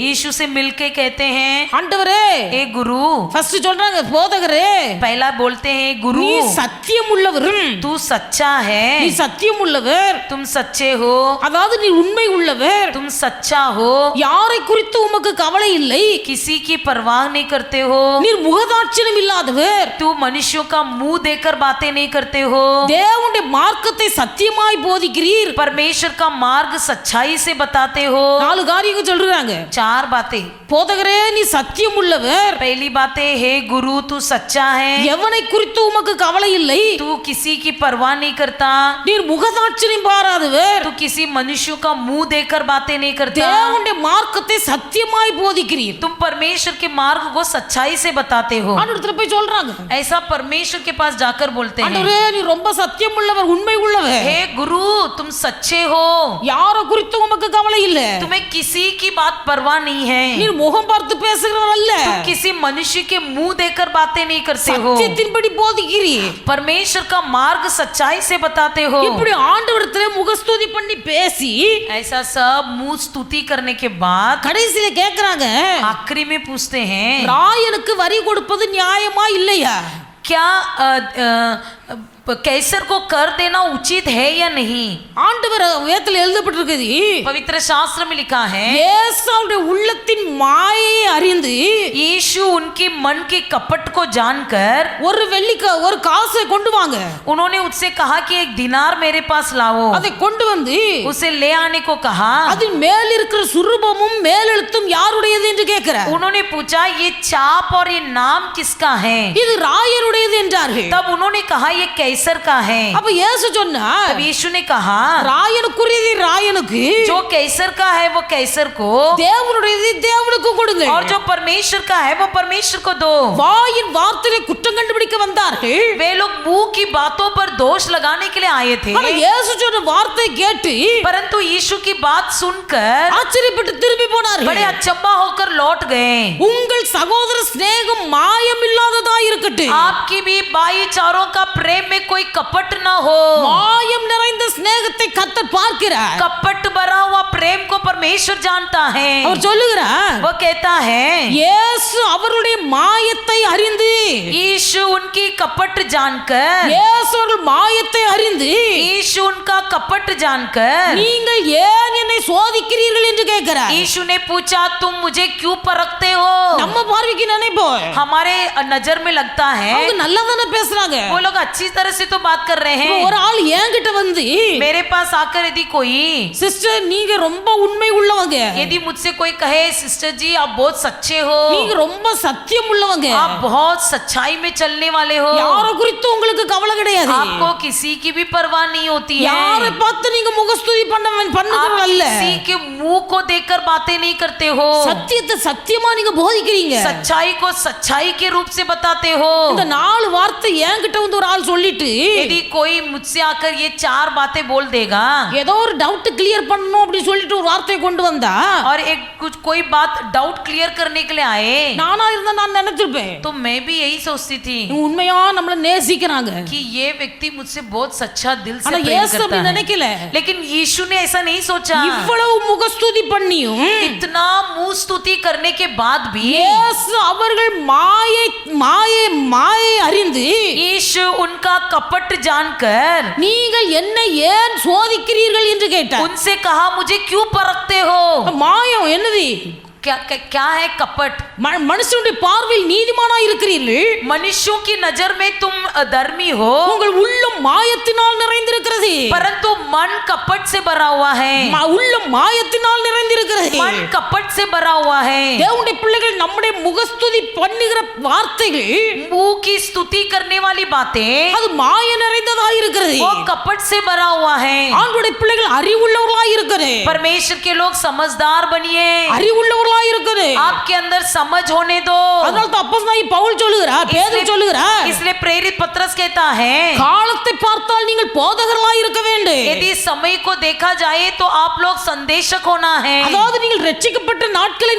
यीशु से मिलके कहते हैं, ஆண்டவரே, ए गुरु। ஃபர்ஸ்ட் சொல்றாங்க, போதகரே, पहला बोलते हैं, गुरु நீ சத்தியம் உள்ளவரும், तू सच्चा है, நீ சத்தியம் உள்ளவர், तुम सच्चे हो, அதாவது நீ உண்மை உள்ளவர், तुम सच्चा हो, யாரை குறித்து உமக்கு கவலை இல்லை, किसी की परवाह नहीं करते हो, நீர் முகதாட்சியம் இல்லாதவர், तू मनुष्यों का मुंह देकर बातें नहीं करते हो, தேவனுடைய மார்க்கத்தை சத்தியமாய் போதிக்கிறீர். परमेश्वर का मार्ग सच्चाई से बताते हो। 4 காரியங்கள் சொல்றாங்க. 4 बातें। போதகரே, நீ சத்தியம் உள்ளவர், पहली बातें, हे गुरु तू सच्चा है, எவனை குறித்து உமக்கு கவலை இல்லை, तू किसी की परवाह नहीं करता, நீர் முகதாட்சியம் பாராதவர், तू किसी मनुष्य का मुंह देकर बातें नहीं करता, தேவனுடைய மார்க்கத்தை சத்தியமாய் போதிக்கிறீர். तुम परमेश्वर के मार्ग को सच्चाई से बताते हो। ஆண்டவரத்துல போய் சொல்றாங்க, ऐसा परमेश्वर के पास जाकर बोलते हैं, ஆண்டவரே, நீ ரொம்ப சத்தியம் உள்ளவர், உண்மை உள்ளவர், हे गुरु तुम सच्चे हो, யாரை குறித்து உமக்கு கவலை இல்லை, तुम्हें किसी की बात परवाह नहीं है, நீர் முகம் பார்த்து பேசுகிறவர் அல்ல, तुम किसी मनुष्य के मुंह देकर बातें नहीं करते हो, சத்தியத்தின்படி போதிக்கிறீர். परमेश्वर का मार्ग सच्चाई से बताते हो। இப்படி ஆண்டவரத்துல முகஸ்துதி பண்ணி பேசி ऐसा सब मुंह स्तुति करने के बाद கடைசியில கேக்குறாங்க, आखिरी में पूछते हैं, ராயனுக்கு வரி கொடுப்பது நியாயமா இல்லையா? क्या कैसर को कर देना उचित है या नहीं? ஆண்டவர் வேதத்தில் எழுதப்பட்டிருக்குது, पवित्र शास्त्र में लिखा है, ஏசாவுடைய உள்ளத்தின் மாயை அறிந்து यीशु उनकी मन की कपट को जानकर ஒரு காசை கொண்டு வாங்க, उन्होंने उससे कहा कि एक दिनार मेरे पास लाओ, அதை கொண்டு வந்து उसे ले आने को कहा। அதில் மேல் இருக்கிற சுரூபமும் மேலெழுத்தும் யாருடையது என்று கேட்கிறார். उन्होंने पूछा ये छाप और ये नाम किसका है? இது ராயனுடையது என்றார்கள். तब उन्होंने कहा ये कैसर का है। அப்ப இயேசு சொன்னார், तब यीशु ने कहा ராயனுக்குரியது ராயனுக்கு, जो कैसर का है वो कैसर को, தேவனுடையது தேவனுக்கு கொடுங்க, और जो परमेश्वर का है वो परमेश्वर को दो। வாயின் வார்த்தையை குற்றம் கண்டுபிடிக்க வந்தார்கள். वे लोग मुंह की बातों पर दोष लगाने के लिए आए थे, ஆனா இயேசு சொன்ன வார்த்தை கேட்டு परंतु यीशु की बात सुनकर ஆச்சரியப்பட்டு திரும்பி போனார்கள். बड़े अचंबा होकर लौट गए। உங்கள் சகோதர சிநேகம் மாயம் இல்லாததா இருக்கட்டும், आपकी भी भाईचारों का प्रेम में कोई कपट न हो। மாயம் நிறைந்த சிநேகத்தை கர்த்தர் பார்க்கிறார். कपट भरा हुआ प्रेम को परमेश्वर जानता है। அவர் சொல்லுகிறார், वो कहता है இயேசு அவருடைய மாயத்தை அறிந்து, यीशु उनकी कपट जानकर, இயேசு அவர்கள் மாயத்தை அறிந்து, यीशु उनका कपट जानकर, நீங்கள் ஏன் என்னை சோதிக்கிறீர்கள் என்று கேட்கிறார். यीशु ने पूछा तुम मुझे क्यों परखते हो? நம்ம பார்வைக்கு நினைப்போம், हमारे नजर में लगता है அவங்க நல்லா தானே பேசுறாங்க. वो लोग अच्छी तरह से तो बात कर रहे हैं। ஒரு ஆள் என்கிட்ட வந்து, मेरे पास आकर यदि कोई, சிஸ்டர் நீங்க ரொம்ப உண்மை உள்ளவங்க, यदि मुझसे कोई कहे सिस्टर जी आप बहुत सच्चे हो, நீங்க ரொம்ப சத்தியம் உள்ளவங்க, आप बहुत सच्चाई में चलने वाले हो, யாரை குறித்து உங்களுக்கு கவலை கிடையாது, आपको किसी की भी परवाह नहीं होती है, யாரை பார்த்து நீங்க முகஸ்துதி பண்ணுகிறவங்க आप அல்ல, किसी के मुंह को देखकर बातें नहीं करते हो, சத்தியத்தை சத்தியமா நீங்க போதிக்கிறீங்க. सच्चाई को सच्चाई के रूप से बताते हो। இந்த 4 வார்த்தை என்கிட்ட வந்து ஒரு ஆள் சொல்லிட்டு यदि कोई मुझसे आकर ये 4 बातें बोल देगा ஏதோ ஒரு டவுட் கிளியர் பண்ணணும் அப்படி சொல்லிட்டு ஒரு வார்த்தையை கொண்டு வந்தா, और एक कुछ कोई बात डाउट क्लियर करने के लिए आए, நானா இருந்தா நான் நினைச்சிருப்பேன், तो मैं भी यही सोचती थी இவங்க உண்மையா நம்மள நேசிக்கிறாங்க. कि ये व्यक्ति मुझसे बहुत सच्चा दिल से ஆனா प्रेम இயேசு करता அப்படி है। நினைக்கல. लेकिन यीशु ने ऐसा नहीं सोचा। இவ்வளவு முகஸ்துதி பண்ணியும் इतना मुंह स्तुति करने के बाद भी இயேசு அவர்கள் மாயை மாயை மாயை அறிந்து, यीशु उनका कपट जानकर நீங்கள் என்னை ஏன் சோதிக்கிறீர்கள் என்று கேட்டார். उनसे कहा मुझे क्यों परखते हो? மாயம் என்னது? क्या है कपट? மனுஷனுடைய பார்வையில் நீதிமானாய் இருக்கிறீர்கள், मनुष्यों की नजर में तुम धर्मी हो, உங்கள் உள்ளம் மாயத்தினால் நிறைந்திருக்கிறது. परंतु मन कपट से भरा हुआ है। உள்ளம் மாயத்தினால் நிறைந்திருக்கிறது. मन कपट से भरा हुआ है। தேவனுடைய பிள்ளைகள் நம்முடைய முகஸ்துதி பண்ணுகிற வார்த்தைகள், मुंह की स्तुति करने वाली बातें, அது மாய நிறைந்ததாய் இருக்கிறது. वो कपट से भरा हुआ है। ஆண்டவருடைய பிள்ளைகள் அறிவுள்ளவர்களாய் இருக்கிறது. परमेश्वर के लोग समझदार बनिए, அறிவுள்ளவர்களாய் இருக்கிறது. आपके अंदर समझ होने दो। அதனால தான் அப்போஸ்தலனாகிய பவுல் சொல்லுகிறார், பேதுரு சொல்லுகிறார், इसलिए प्रेरित पत्रस कहता है, காலத்தை பார்த்தால் நீங்கள் போதகர்களாய் இருக்க வேண்டும். यदि समय को देखा जाए तो आप लोग संदेशक होना है। அதாவது நீங்கள் ரட்சிக்கப்பட்ட நாட்களை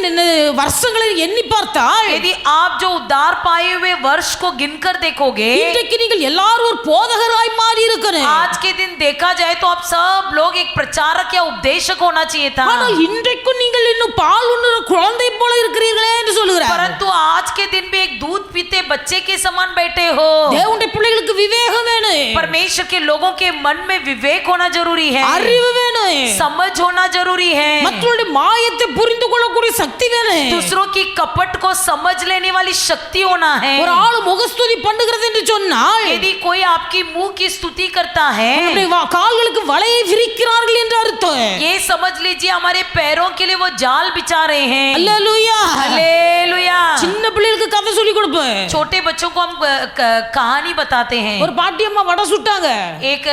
வருஷங்களை எண்ணி பார்த்தால், यदि आप जो उद्धार पाए हुए वर्ष को गिनकर देखोगे, இன்றைக்கு நீங்கள் எல்லாரும் ஒரு போதகராய் மாறி இருக்கணும். आज के दिन देखा जाए तो आप सब लोग एक प्रचारक या उपदेशक होना चाहिए था। ஆனால் இன்றைக்கும் நீங்கள் இன்னும் பால் உண்ணுற குழந்தை போல இருக்கிறீர்களே என்று சொல்லுகிறார். परंतु आज के दिन में एक दूध पीते बच्चे के समान बैठे हो। தேவனுடைய பிள்ளைகளுக்கு விவேகம் வேணும், परमेश्वर के लोगों के मन में विवेक होना जरूरी है, அறிவு வேணும், समझ होना जरूरी है, மற்றவருடைய மாயத்தை புரிந்து கொள்ளக்கூடிய சக்தி வேணும், दूसरों की कपट को समझ लेने वाली शक्ति होना है। ஒரு ஆள் முகஸ்துதி பண்ணுகிறது என்று சொன்னால், यदि कोई आपकी मुंह की स्तुति करता है, அவருடைய கால்களுக்கு வலையை விரிக்கிறார்கள் என்று அர்த்தம். ये समझ लीजिए हमारे पैरों के लिए वो जाल बिछा रहे हैं। அல்லேலூயா. हालेलुया। சின்ன பிள்ளைகளுக்கு கதை சொல்லி கொடுப்பேன். छोटे बच्चों को हम कहानी बताते हैं। ஒரு பாட்டியம்மா வடை சுட்டாங்க. एक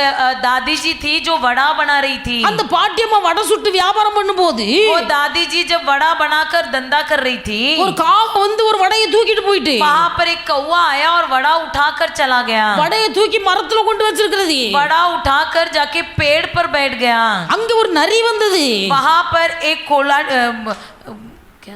दादी जी थी जो वड़ा बना रही थी। அந்த பாட்டியம்மா வடை சுட்டு வியாபாரம் பண்ணும்போது, वो दादी जी जब वड़ा बनाकर धंधा कर रही थी, ஒரு காகம் வந்து ஒரு வடையை தூக்கிட்டு போயிட்டு, वहां पर एक कौवा आया और वड़ा उठाकर चला गया। வடையை தூக்கி மரத்துல கொண்டு வச்சிருக்கிறது. वड़ा उठाकर जाके पेड़ पर बैठ गया। அங்க ஒரு நரி வந்தது. वहां पर एक कोला क्या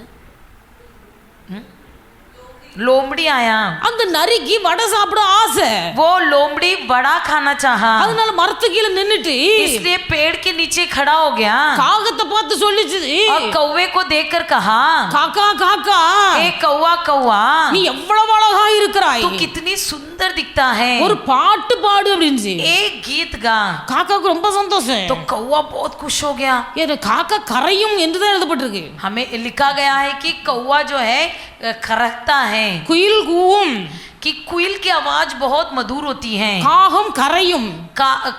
लोमड़ी आया। அந்த நரிக்கு வடை சாப்பிட ஆசை. वो लोमड़ी वड़ा खाना चाहा, அதனால மரத்து கீழே நின்னுட்டு इसलिए पेड़ के नीचे खड़ा हो गया காகத்தை பார்த்து சொல்லிச்சு, और कौवे को देखकर कहा, காக்கா காக்கா, ए कौवा कौवा, நீ எவ்வளவு அழகா இருக்கிறாய், तू कितनी सुंदर दिखता है, ஒரு பாட்டு பாடு அப்படின்னுச்சு. एक गीत गा। காக்காக்கு ரொம்ப சந்தோஷம். तो कौवा बहुत खुश हो गया। ஏன்னா காக்கா கரையும் என்றுதான் எழுதப்பட்டிருக்கு. हमें लिखा गया है कि कौवा जो है खरकता है, குயில் கூவும், कि कुईल की आवाज बहुत मधुर होती है, காகம் கரையும்.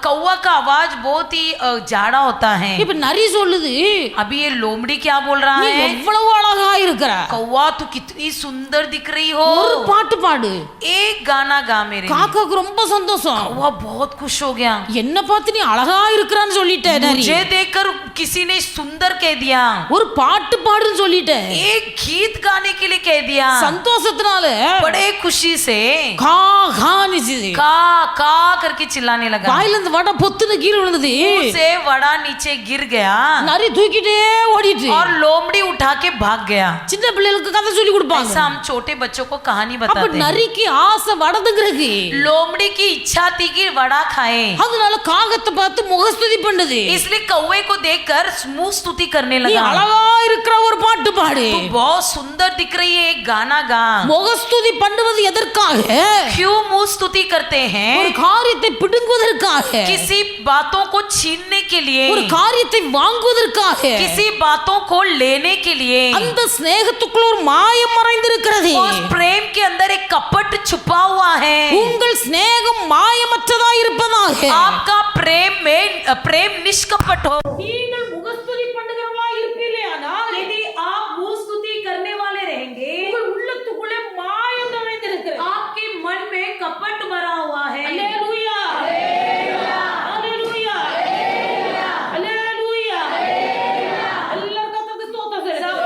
कौवा का आवाज बहुत ही जाड़ा होता है। இப்ப நரி சொல்லுது, अभी ये लोमड़ी क्या बोल रहा நீ है, எவ்வளவு அழகா இருக்கிற, कौवा तू कितनी सुंदर दिख रही हो, ஒரு பாட்டு பாடு. एक गाना गा मेरे लिए। காக்காக்கு ரொம்ப சந்தோஷம். कौवा बहुत खुश हो गया। என்ன பார்த்து நீ அழகா இருக்கிறான்னு சொல்லிட்ட நரி. मुझे देखकर किसी ने सुंदर कह दिया, ஒரு பாட்டு பாடுன்னு சொல்லிட்ட. एक गीत गाने के लिए कह दिया। சந்தோஷத்தினால बड़े खुशी से கா கானிச்சு, का का करके चिल्लाने लगा। வாயில இருந்து வடை பொத்துன்னு கீழே விழுந்தது. मुंह से वड़ा नीचे गिर गया நரி தூக்கிட்டே ஓடிட்டு. और लोमड़ी उठा के भाग गया। சின்ன பிள்ளைகளுக்கு கதை சொல்லி கொடுப்பாங்க. ऐसा हम छोटे बच्चों को कहानी அப்ப बताते हैं। நரிக்கு ஆசை வடதுங்கிறதுக்கு. लोमड़ी की इच्छा थी कि वड़ा खाए, அதனால காகத்தை பார்த்து முகஸ்துதி பண்ணுது. इसलिए कौवे को देखकर मुंह स्तुति करने நீ लगा, அழகா இருக்கிற ஒரு பாட்டு பாடு. तू बहुत सुंदर दिख रही है, एक गाना गा। முகஸ்துதி பண்ணுவது எதற்காக? क्यों मुंह स्तुति करते ஒரு हैं? காரியத்தை பிடுங்குவதற்காக, किसी बातों को छीनने के लिए, ஒரு காரியத்தை வாங்குவதற்காக. किसी बातों को लेने के लिए। அந்த ஸ்நேகத்துக்குள்ள ஒரு மாயம் மறைந்திருக்கிறது. उस प्रेम के अंदर एक कपट छुपा हुआ है। உங்கள் ஸ்நேகம் மாயமற்றதா இருப்பதாக. आपका प्रेम निष्कपट हो। நீங்கள் முகஸ்துதி பண்ணுகிறவா இருப்பீர்களேயானால், यदि आप मुंह स्तुति करने वाले रहेंगे, உங்கள் உள்ளத்துக்குள்ளே மாயம் நிறைந்திருக்கிறது. आपके मन में कपट भरा हुआ है। அல்லேலூயா, அல்லேலூயா, அல்லேலூயா. எல்லாரும் கர்த்தருக்கு ஸ்தோத்திரம் सब செலுத்துங்க.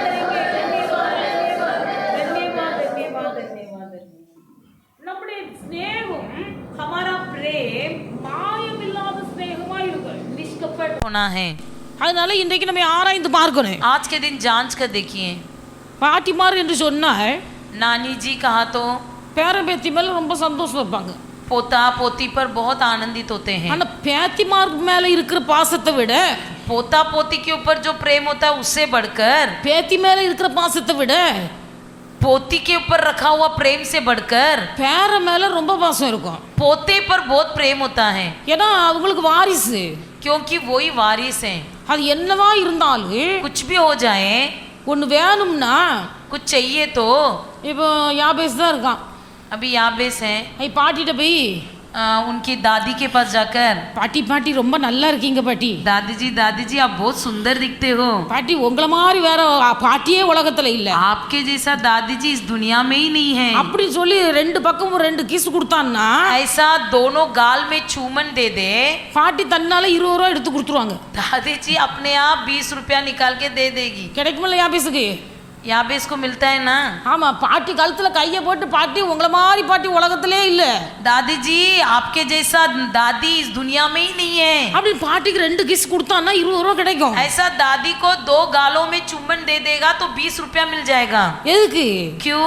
परमेश्वर धन्यवाद करेंगे। நம்முடைய ஸ்நேகம், हमारा प्रेम மாயம் இல்லாத ஸ்நேகமா இருக்கும். निष्कपट होना है। அதனால இன்றைக்கு நம்ம ஆராய்ந்து பார்க்கணும். आज के दिन जांच कर देखिए। பாட்டிமார் என்று சொன்னால் नानी जी कहा तो பேரன் பேத்தி மேல ரொம்ப சந்தோஷம் வைப்பாங்க. पोता पोती पर बहुत आनंदित होते हैं। ஆனா பேத்திமார் மேல இருக்கிற பாசத்தை விட, पोता पोती के ऊपर जो प्रेम होता है उससे बढ़कर, பேத்தி மேல இருக்கிற பாசத்தை விட पोती के ऊपर रखा हुआ प्रेम से बढ़कर பேரன் மேல ரொம்ப பாசம் இருக்கும். पोते पर बहुत प्रेम होता है, ஏன்னா அவங்களுக்கு வாரிசு. क्योंकि वही वारिस हैं। அது என்னதான் இருந்தாலும் कुछ भी हो जाए, ஒன்று வேணும்னா कुछ चाहिए तो இப்போ யாபேஸ் தான் இருக்கான். अभी याबेस है, பாட்டிகிட்ட போய் उनकी दादी के पास जाकर, பாட்டி பாட்டி ரொம்ப நல்லா இருக்கீங்க பாட்டி, दादी जी आप बहुत सुंदर दिखते हो, பாட்டி உங்களை மாதிரி வேற பாட்டியே உலகத்துல இல்ல आपके जैसा दादी जी इस दुनिया में ही नहीं है, அப்படி சொல்லி ரெண்டு பக்கமும் ரெண்டு கிஸ் கொடுத்தான்னா ऐसा दोनों गाल में चूमन दे दे, பாட்டி தன்னால 20 ரூபா எடுத்து கொடுத்துருவாங்க. दादी जी अपने आप 20 रुपया निकाल के दे देगी. கிடைக்குமில்ல யாபேஸுக்கு? याबेस को मिलता है ना. ஆமா, பாட்டி கழுத்துல கையை போட்டு பாட்டி உங்களை மாதிரி பாட்டி உலகத்திலே இல்ல, दादी जी आपके जैसा दादी इस दुनिया में ही नहीं है, அப்படி பாட்டிக்கு ரெண்டு கிஸ் கொடுத்தான்னா 20 ரூபா கிடைக்கும். ऐसा दादी को 2 गालों में चुम्बन दे देगा तो 20 रुपया मिल जाएगा. எதுக்கு? क्यों?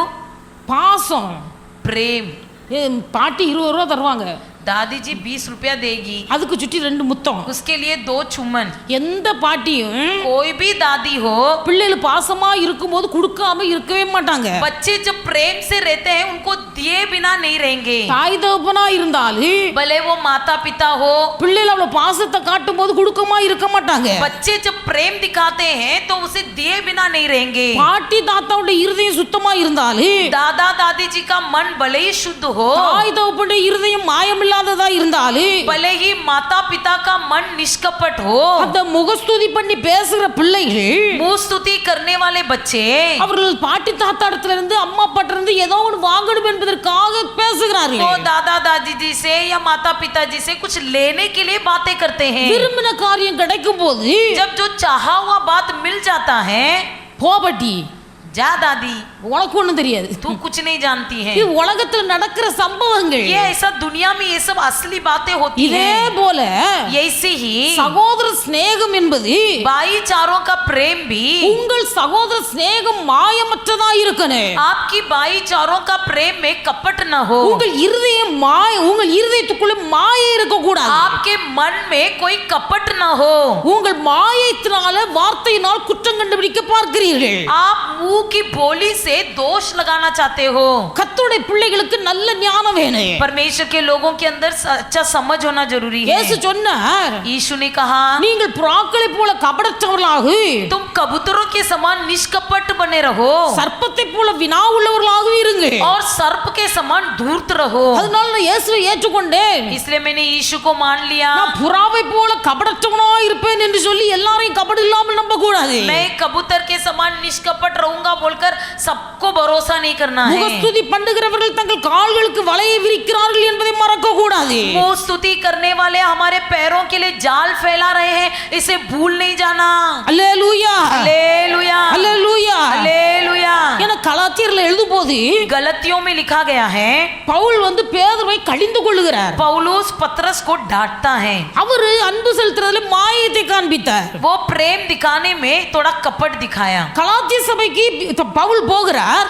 பாசம். प्रेम. பாட்டி 20 ரூபா தருவாங்க, दादी जी 20 रुपया देगी, அதுக்கு சுற்றி ரெண்டு முத்தம். उसके लिए 2 चुम्बन. எந்த பாட்டியும் कोई भी दादी हो, பிள்ளைகள் பாசமா இருக்கும்போது கொடுக்காம இருக்கவே மாட்டாங்க. बच्चे जब प्रेम से रहते हैं उनको दिए बिना नहीं रहेंगे, தாய் தகப்பனா இருந்தாலும் भले वो माता पिता हो, பிள்ளைகள் அவ்வளவு பாசத்தை காட்டும் போது கொடுக்கமா இருக்க மாட்டாங்க. बच्चे जब प्रेम दिखाते हैं तो उसे दिए बिना नहीं रहेंगे. பாட்டி தாத்தாவுடைய இருதயம் சுத்தமா இருந்தாலும் दादा दादी जी का मन भले ही शुद्ध हो, தாய் தகப்பனுடைய இருதயம் மாயமில்லாததா இருந்தாலும் भले ही माता पिता का मन निष्कपट हो, அந்த முகஸ்துதி பண்ணி பேசுகிற பிள்ளைகள் मुंह स्तुति करने वाले बच्चे அவர்கள் பாட்டி தாத்தா இடத்துல இருந்து அம்மா அப்பாட்ட இருந்து ஏதோ ஒன்று வாங்கணும் என்பதற்காக वो பேசுகிறார்கள். दादा दादी जी से या माता पिता जी से कुछ लेने के लिए बातें करते हैं. விரும்பின காரியம் கிடைக்கும் போது जब जो चाहा हुआ बात मिल जाता है, போபட்டி जा दादी உனக்கு ஒண்ணும் தெரியாது, तू कुछ नहीं जानती है. இது உலகத்துல நடக்கிற சம்பவங்கள். ये ऐसा दुनिया में ये सब असली बातें होती இதே हैं. போல ऐसे ही சகோதர சிநேகம் என்பது भाईचारों का प्रेम भी, உங்கள் சகோதர சிநேகம் மாயமற்றதா இருக்கணும். आपकी भाईचारों का प्रेम में कपट न हो, உங்கள் இருதயம் உங்கள் இருதயத்துக்குள்ள மாயை இருக்க கூடாது. आपके मन में कोई कपट न हो. உங்கள் மாயத்தினால வார்த்தையினால் குற்றம் கண்டுபிடிக்க பார்க்கிறீர்கள். आप मुंह की बोली से दोष लगाना चाहते हो. கர்த்தருடைய பிள்ளைகளுக்கு நல்ல ஞானம் வேணும். परमेश्वर के लोगों के अंदर अच्छा समझ होना जरूरी है. இயேசு சொன்னார், यीशु ने कहा, நீங்கள் புறாக்களை போல கபடற்றவர்களாக तुम कबूतरों के समान निष्कपट बने रहो சர்ப்பத்தை போல வினா உள்ளவர்களாக இருங்க. और सर्प के समान धूर्त रहो. அதனால நான் இயேசுவை ஏற்றுக்கொண்டேன். इसलिए मैंने यीशु को मान लिया. நான் புறாவை போல கபடற்றவனா இருப்பேன் என்று சொல்லி எல்லாரையும் கபடு இல்லாமல் நம்ப கூடாது. मैं कबूतर के समान निष्कपट रहूंगा बोलकर सबको भरोसा नहीं करना है. முகஸ்துதி பண்ணுகிறவர்கள் தங்கள் கால்களுக்கு வலையை விரிக்கிறார்கள் என்பதை மறக்க கூடாது. मुंह स्तुति करने वाले हमारे पैरों के लिए जाल फैला रहे हैं, इसे भूल नहीं जाना. அல்லேலூயா, हालेलुया, அல்லேலூயா. हालेलुया. என கலாத்தியர்ல எழுதும்போது गलतियों में लिखा गया है, பவுல் வந்து பேதுருவை கடிந்து கொள்ளுகிறார். पौलुस पतरस को डांटता है. அவரு அன்பு செலுத்துறதுல மாயத்தை காண்பித்தார். वो प्रेम दिखाने में थोड़ा कपट दिखाया. கலாத்திய சபைக்கு பவுல் போகிறார்.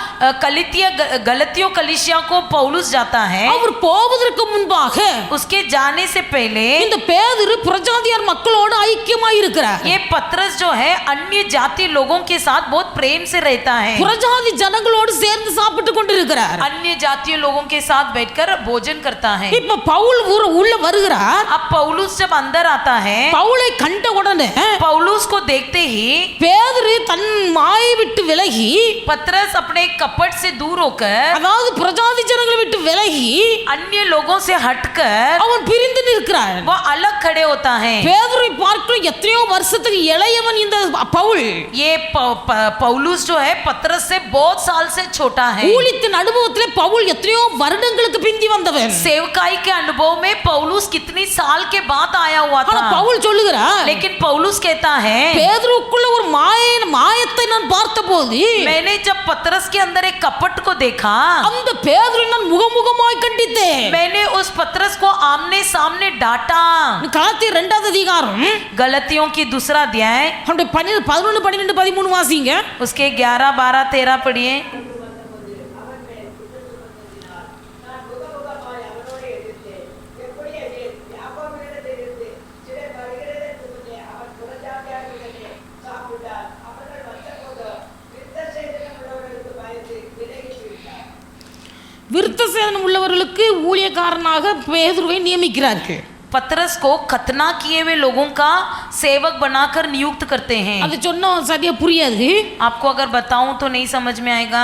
गलतियों कलीसिया को पौलुस जाता है. அவர் போவதற்கு முன்பாக उसके जाने से पहले இந்த பேதுரு புறஜாதியார் மக்களோடு ஐக்கியமாய் இருக்கிறார். ये पतरस जो है अन्य जाति लोगों के साथ बहुत प्रेम से रहता है. புறஜாதி ஜனங்களோடு சேர்ந்து சாப்பிட்டு கொண்டிருக்கிறார். अन्य जातीय लोगों के साथ बैठकर भोजन करता है. இப்ப பவுல் உள்ள வருகிறார். अब पौलुस जब अंदर आता है, பவுலை கண்ட உடனே पौलुस को देखते ही பேதுரு தன் மாயை விட்டு விலகி, पतरस अपने कपट से दूर होकर, அதாவது புறஜாதி ஜனங்களை விட்டு விலகி अन्य लोगों से हटकर அவன் பிரிந்து நிற்கிறான். वो अलग खड़े होता है. பேதுருவை பார்க்க எத்தனையோ வருஷத்துக்கு இளையவன் இந்த பவுல். ये पौलुस जो है पतरस से बहुत साल से छोटा है. ஊழியத்தின் அனுபவத்திலே பவுல் எத்தனையோ வருடங்களுக்கு பிந்தி வந்தவன். सेवकाई के अनुभव में पौलुस कितनी साल के बाद आया हुआ ஆனா था. பவுல் சொல்லுகிறார், लेकिन पौलुस कहता है, பேதுருக்குள்ள ஒரு மாயத்தை நான் பார்த்தபோது मैंने जब पतरस के अंदर एक कपट को देखा, அந்த பேதுருவை நான் முகமுகமாய் கண்டித்தேன். मैंने उस पतरस को आमने सामने डांटा. கலாத்தியர் 2வது அதிகாரம் गलतियों की 2 अध्याय 11, 12, 13 வாசிங்க. उसके 11, 12, 13 पढ़िए. விருத்த சேதனம் உள்ளவர்களுக்கு ஊழியக்காரனாக பேதுருவை நியமிக்கிறார்கள். पतरस को खतना किए हुए लोगों का सेवक बनाकर नियुक्त करते हैं। அது சொன்னா சரியா புரியாது. आपको अगर बताऊं तो नहीं समझ में आएगा।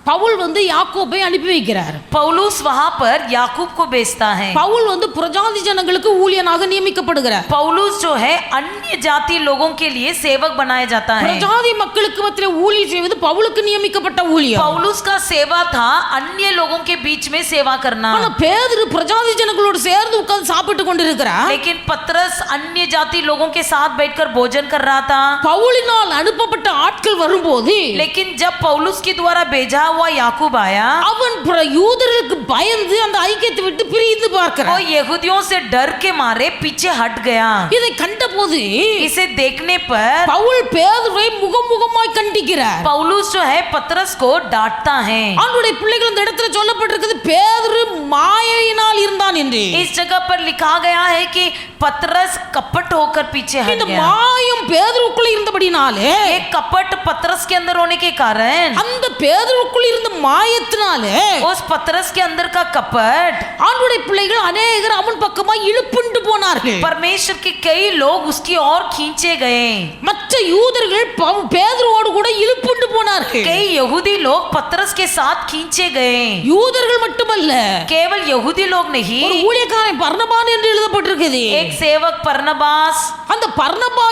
பவுல் வந்து யாக்கோபை அனுப்பி வைக்கிறார். पौलुस वहां पर याकूब को भेजता है। பவுல் வந்து புறஜாதி ஜனங்களுக்கு ஊழியனாக நியமிக்கப்படுகிறார். पौलुस जो है अन्य जाति लोगों के लिए सेवक बनाया जाता है। புறஜாதி மக்களுக்கு மத்தியிலே ஊழியம் செய்வது பவுலுக்கு நியமிக்கப்பட்ட ஊழியம். पौलुस का सेवा था अन्य लोगों के बीच में सेवा करना। ஆனா பேதுரு புறஜாதி ஜனங்களோடு சேர்ந்து உட்கார்ந்து சாப்பிட்டு கொண்டிருக்கிறார். लेकिन पतरस अन्य जाति लोगों के साथ बैठकर भोजन कर रहा था। பவுலினால் அனுப்பப்பட்ட ஆட்கள் வரும்போது लेकिन जब पौलुस के द्वारा भेजा हुआ याकूब आया, அவன் யூதர்களுக்கு பயந்து அந்த ஐக்கியத்தை விட்டு பிரிந்து वो பார்க்கிறான். यहूदियों से डर के मारे पीछे हट गया। இதை கண்டபோது इसे देखने पर பவுல் பேதுருவை முகமுகமாய் கண்டிக்கிறார். पौलुस जो है पतरस को डांटता है। ஆண்டவருடைய பிள்ளைகள் இந்த இடத்துல சொல்லப்பட்டிருக்கிறது பேதுரு மாயையினால் இருந்தான் என்று. इस जगह पर लिखा गया है कि पतरस कपट होकर पीछे हट இந்த गया। மாயம் பேதுருக்குள்ள இருந்தபடினாலே एक कपट पतरस के अंदर होने के कारण அந்த பேதுருக்குள்ள இருந்த மாயத்தினாலே उस पतरस के अंदर का कपट ஆண்டவருடைய பிள்ளைகள் अनेகர் அவன் பக்கமாய் இழுப்புண்டு போனார்கள். परमेश्वर के कई लोग उसकी ओर खींचे गए। மற்ற யூதர்கள் பேதுருவோடு கூட இழுப்புண்டு போனார்கள். कई यहूदी लोग पतरस के साथ खींचे गए। யூதர்கள் மட்டுமல்ல, केवल यहूदी लोग ஒரு नहीं, ஊழியக்காரன் பர்னபான் என்று எழுதப்பட்டிருக்குது. एक सेवक बरनबास, அந்த பர்னபா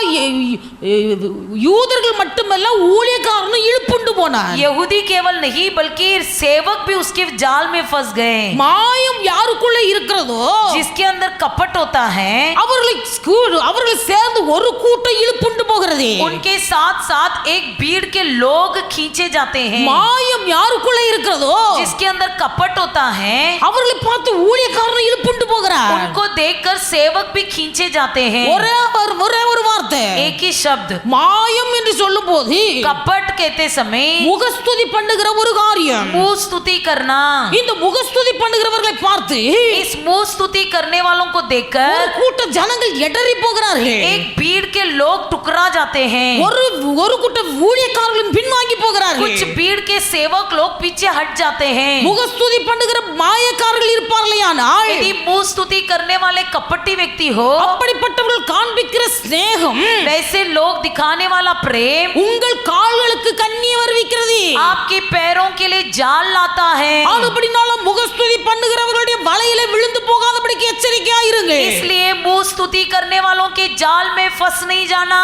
யூதர்கள் மட்டுமல்ல ஊழியக்காரனும் இழுப்புண்டு போனார். यहूदी केवल नहीं बल्कि सेवक भी उसके जाल में फंस गए। மாயம் யாருக்குள்ள இருக்கிறதோ जिसके अंदर कपट होता है அவர்கள் சேர்ந்து ஒரு கூட்டம் இழுப்புண்டு போகிறது. उनके साथ साथ एक भीड़ के लोग खींचे जाते हैं। மாயம் யாருக்குள்ள இருக்கிறதோ जिसके अंदर कपट होता है அவர்களை பார்த்து ஊழியக்காரன் இழுப்புண்டு போகிறார். उनको देखकर सेवक भी खींचे जाते हैं। ஒரே ஒரு வார்த்தை, एक ही शब्द மாயம் என்று சொல்லும்போது कपट कहते समय முகஸ்துதி பண்ணுகிற ஒரு காரியம். मुंह स्तुति करना। இந்த முகஸ்துதி பண்ணுகிறவர்களை பார்த்து इस मुंह स्तुति करने वालों को ஒரு देखकर கூட்ட ஜனங்கள் எடறி போகிறார்கள். एक भीड़ के लोग टुकरा जाते हैं। ஒரு கூட்ட ஊழியக்காரர்களும் பின்வாங்கி போகிறார்கள். कुछ भीड़ के सेवक लोग पीछे हट जाते हैं। முகஸ்துதி பண்ணுகிற மாயக்காரர்கள் இருப்பார்களேயானால் यदि मुंह स्तुति करने वाले कपटी व्यक्ति हो, அப்படிப்பட்டவர்கள் காண்பிக்கிற ஸ்நேகம் वैसे लोग दिखाने वाला प्रेम உங்கள் கால்களுக்கு கண்ணீர் வருவிக்கிறது. आपके पैरों के लिए जाल लाता है। ஆனபடினால முகஸ்துதி பண்ணுகிறவர்களுடைய வலையில விழுந்து போகாதபடிக்கு எச்சரிக்கையா இருங்க. इसलिए मुंह स्तुति करने वालों के जाल में फंस नहीं जाना।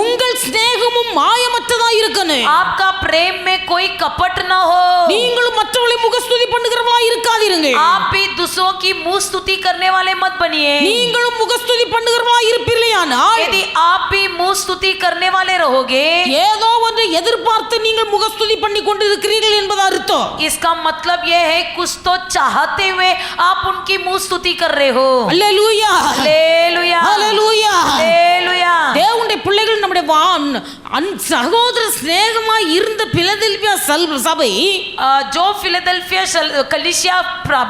உங்கள் ஸ்நேகமும் மாயமற்றதா இருக்கணும். आपका प्रेम में कोई कपट न हो। நீங்களும் மற்றவர்களை முகஸ்துதி பண்ணுகிறவங்களா இருக்காதீருங்க. आप भी दूसरों की मुंह स्तुति करने वाले मत बनिए। நீங்களும் முகஸ்துதி பண்ணுகிறவங்களா இருப்பீர்களேயானால் यदि आप भी मुंह स्तुति करने वाले रहोगे, ஏதோ ஒன்றை எதிர்பார்த்து நீங்கள் முகஸ்துதி பண்ணி கொண்டிருக்கிறீர்கள் என்பது அர்த்தம். इसका मतलब यह है कुछ तो चाहते हुए आप उनकी मुंह स्तुति कर रहे हो। அல்லேலூயா, हालेलुया, அல்லேலூயா. हालेलुया। தேவனுடைய பிள்ளைகள் நம்முடைய சகோதர சிநேகமாய் இருந்த பிலதெல்பியா சபை जो फिलाडेल्फिया कलीसिया